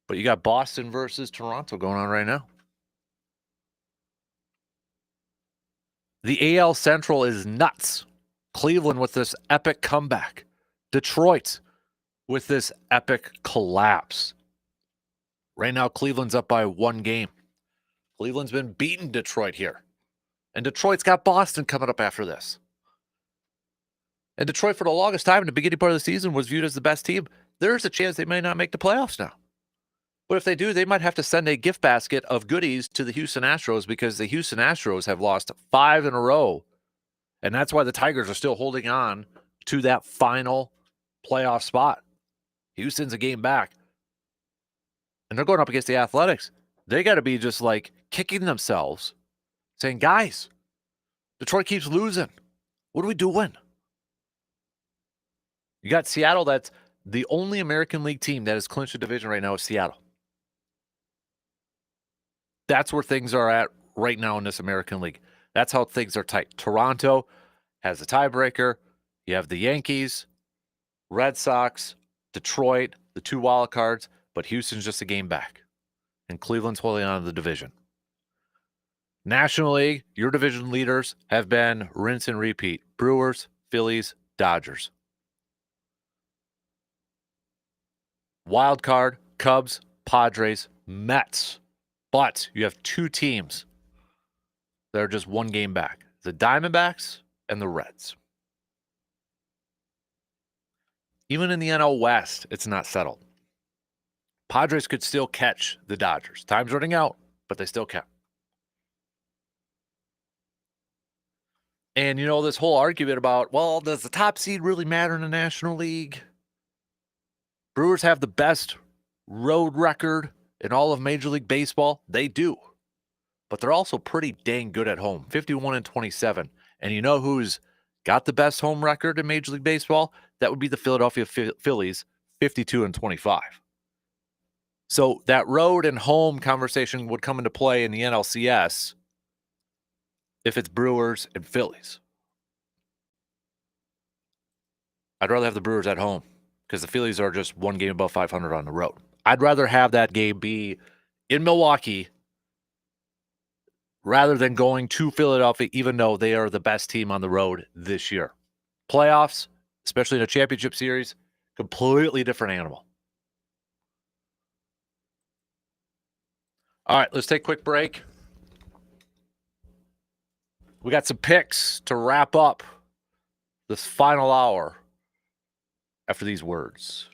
But you got Boston versus Toronto going on right now. The AL Central is nuts. Cleveland with this epic comeback. Detroit with this epic collapse. Right now, Cleveland's up by 1 game. Cleveland's been beating Detroit here. And Detroit's got Boston coming up after this. And Detroit, for the longest time in the beginning part of the season, was viewed as the best team. There's a chance they may not make the playoffs now. But if they do, they might have to send a gift basket of goodies to the Houston Astros because the Houston Astros have lost 5 in a row. And that's why the Tigers are still holding on to that final playoff spot. Houston's a game back. And they're going up against the Athletics. They got to be just like kicking themselves, saying, guys, Detroit keeps losing. What are we doing? You got Seattle. That's the only American League team that has clinched a division right now is Seattle. That's where things are at right now in this American League. That's how things are tight. Toronto has a tiebreaker. You have the Yankees, Red Sox, Detroit, the 2 wild cards, but Houston's just a game back. And Cleveland's holding on to the division. National League, your division leaders have been rinse and repeat. Brewers, Phillies, Dodgers. Wild card, Cubs, Padres, Mets. But you have 2 teams that are just 1 game back. The Diamondbacks and the Reds. Even in the NL West, it's not settled. Padres could still catch the Dodgers. Time's running out, but they still can. And, this whole argument about, well, does the top seed really matter in the National League? Brewers have the best road record in all of Major League Baseball. They do. But they're also pretty dang good at home, 51-27. And you know who's got the best home record in Major League Baseball? That would be the Philadelphia Phillies, 52-25. So that road and home conversation would come into play in the NLCS if it's Brewers and Phillies. I'd rather have the Brewers at home because the Phillies are just 1 game above 500 on the road. I'd rather have that game be in Milwaukee rather than going to Philadelphia, even though they are the best team on the road this year. Playoffs, especially in a championship series, completely different animal. All right, let's take a quick break. We got some picks to wrap up this final hour after these words.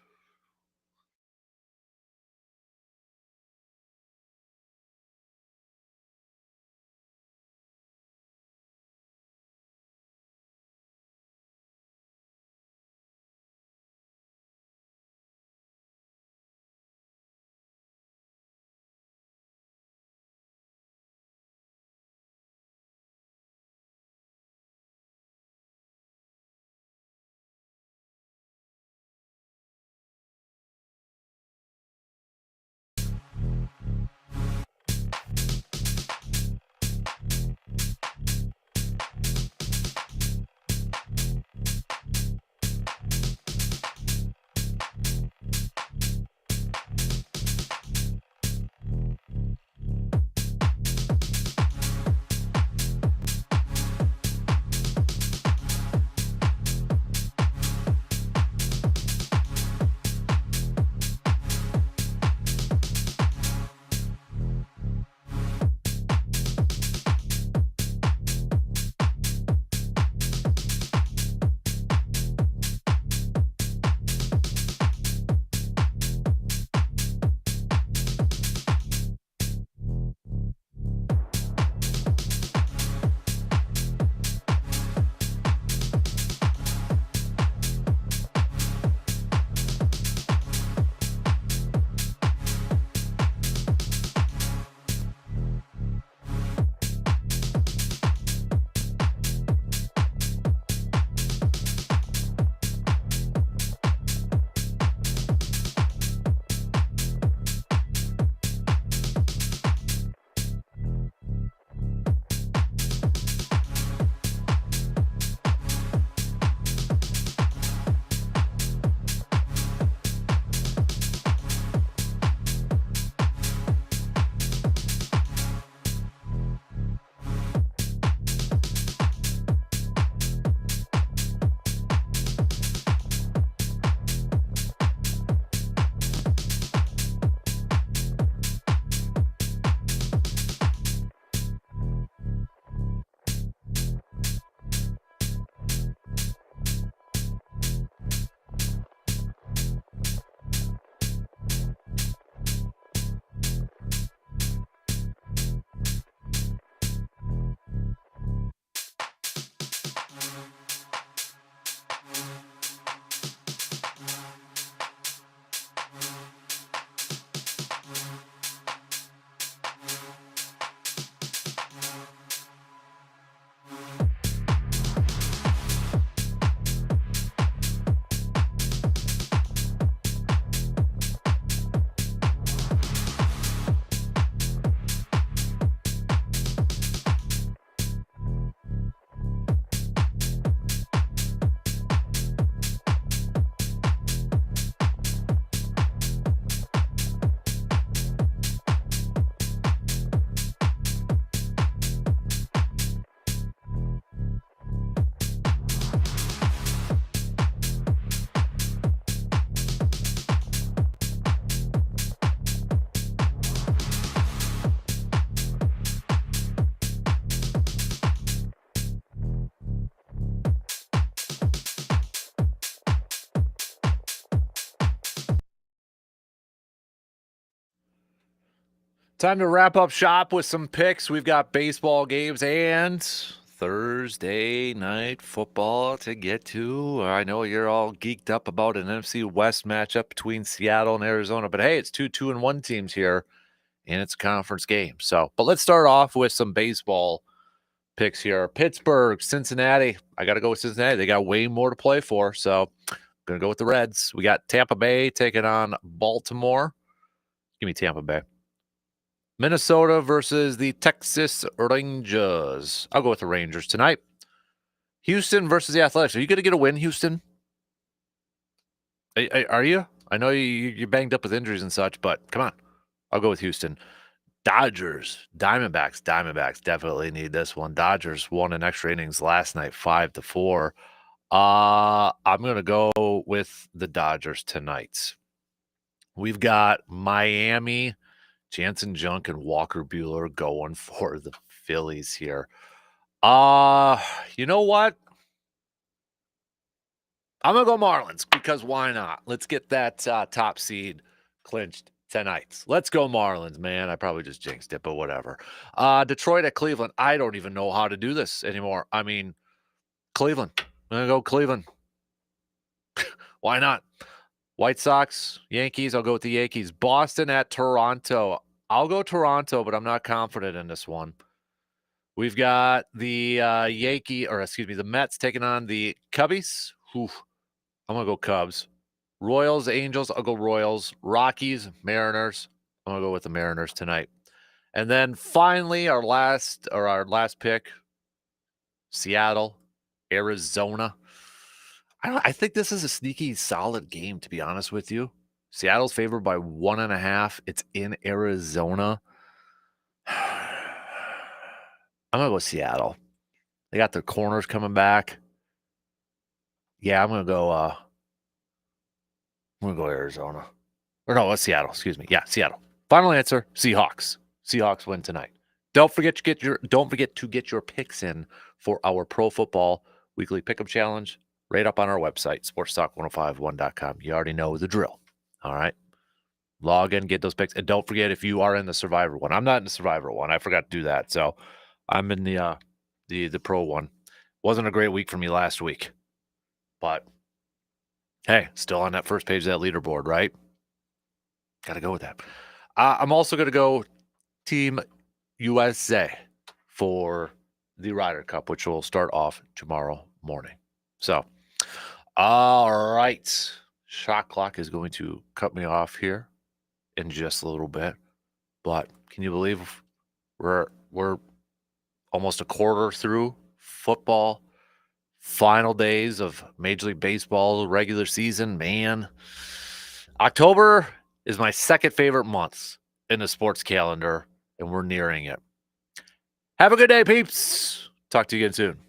Time to wrap up shop with some picks. We've got baseball games and Thursday night football to get to. I know you're all geeked up about an NFC West matchup between Seattle and Arizona, but hey, it's 2-2-1 teams here, and it's a conference game. But let's start off with some baseball picks here. Pittsburgh, Cincinnati. I got to go with Cincinnati. They got way more to play for, so I'm going to go with the Reds. We got Tampa Bay taking on Baltimore. Give me Tampa Bay. Minnesota versus the Texas Rangers. I'll go with the Rangers tonight. Houston versus the Athletics. Are you going to get a win, Houston? Are you? I know you're banged up with injuries and such, but come on. I'll go with Houston. Dodgers, Diamondbacks. Diamondbacks definitely need this one. Dodgers won in extra innings last night, 5-4. I'm going to go with the Dodgers tonight. We've got Miami, Jansen Junk and Walker Buehler going for the Phillies here. You know what? I'm going to go Marlins because why not? Let's get that top seed clinched tonight. Let's go Marlins, man. I probably just jinxed it, but whatever. Detroit at Cleveland. I don't even know how to do this anymore. I mean, Cleveland. I'm going to go Cleveland. Why not? White Sox, Yankees. I'll go with the Yankees. Boston at Toronto. I'll go Toronto, but I'm not confident in this one. We've got the the Mets taking on the Cubbies. I'm going to go Cubs. Royals, Angels, I'll go Royals. Rockies, Mariners. I'm going to go with the Mariners tonight. And then finally, our last pick, Seattle, Arizona. I think this is a sneaky, solid game, to be honest with you. Seattle's favored by 1.5. It's in Arizona. I'm going to go Seattle. They got their corners coming back. Yeah, I'm going to go Arizona. Or no, it's Seattle. Excuse me. Yeah, Seattle. Final answer, Seahawks. Seahawks win tonight. Don't forget to get your picks in for our Pro Football Weekly Pick'em Challenge right up on our website, sportstalk1051.com. You already know the drill. All right. Log in, get those picks. And don't forget if you are in the Survivor one. I'm not in the Survivor one. I forgot to do that. So I'm in the Pro one. Wasn't a great week for me last week. But hey, still on that first page of that leaderboard, right? Got to go with that. I'm also going to go Team USA for the Ryder Cup, which will start off tomorrow morning. So, all right. Shot clock is going to cut me off here in just a little bit. But can you believe we're almost a quarter through football? Final days of Major League Baseball regular season, man. October is my second favorite month in the sports calendar, and we're nearing it. Have a good day, peeps. Talk to you again soon.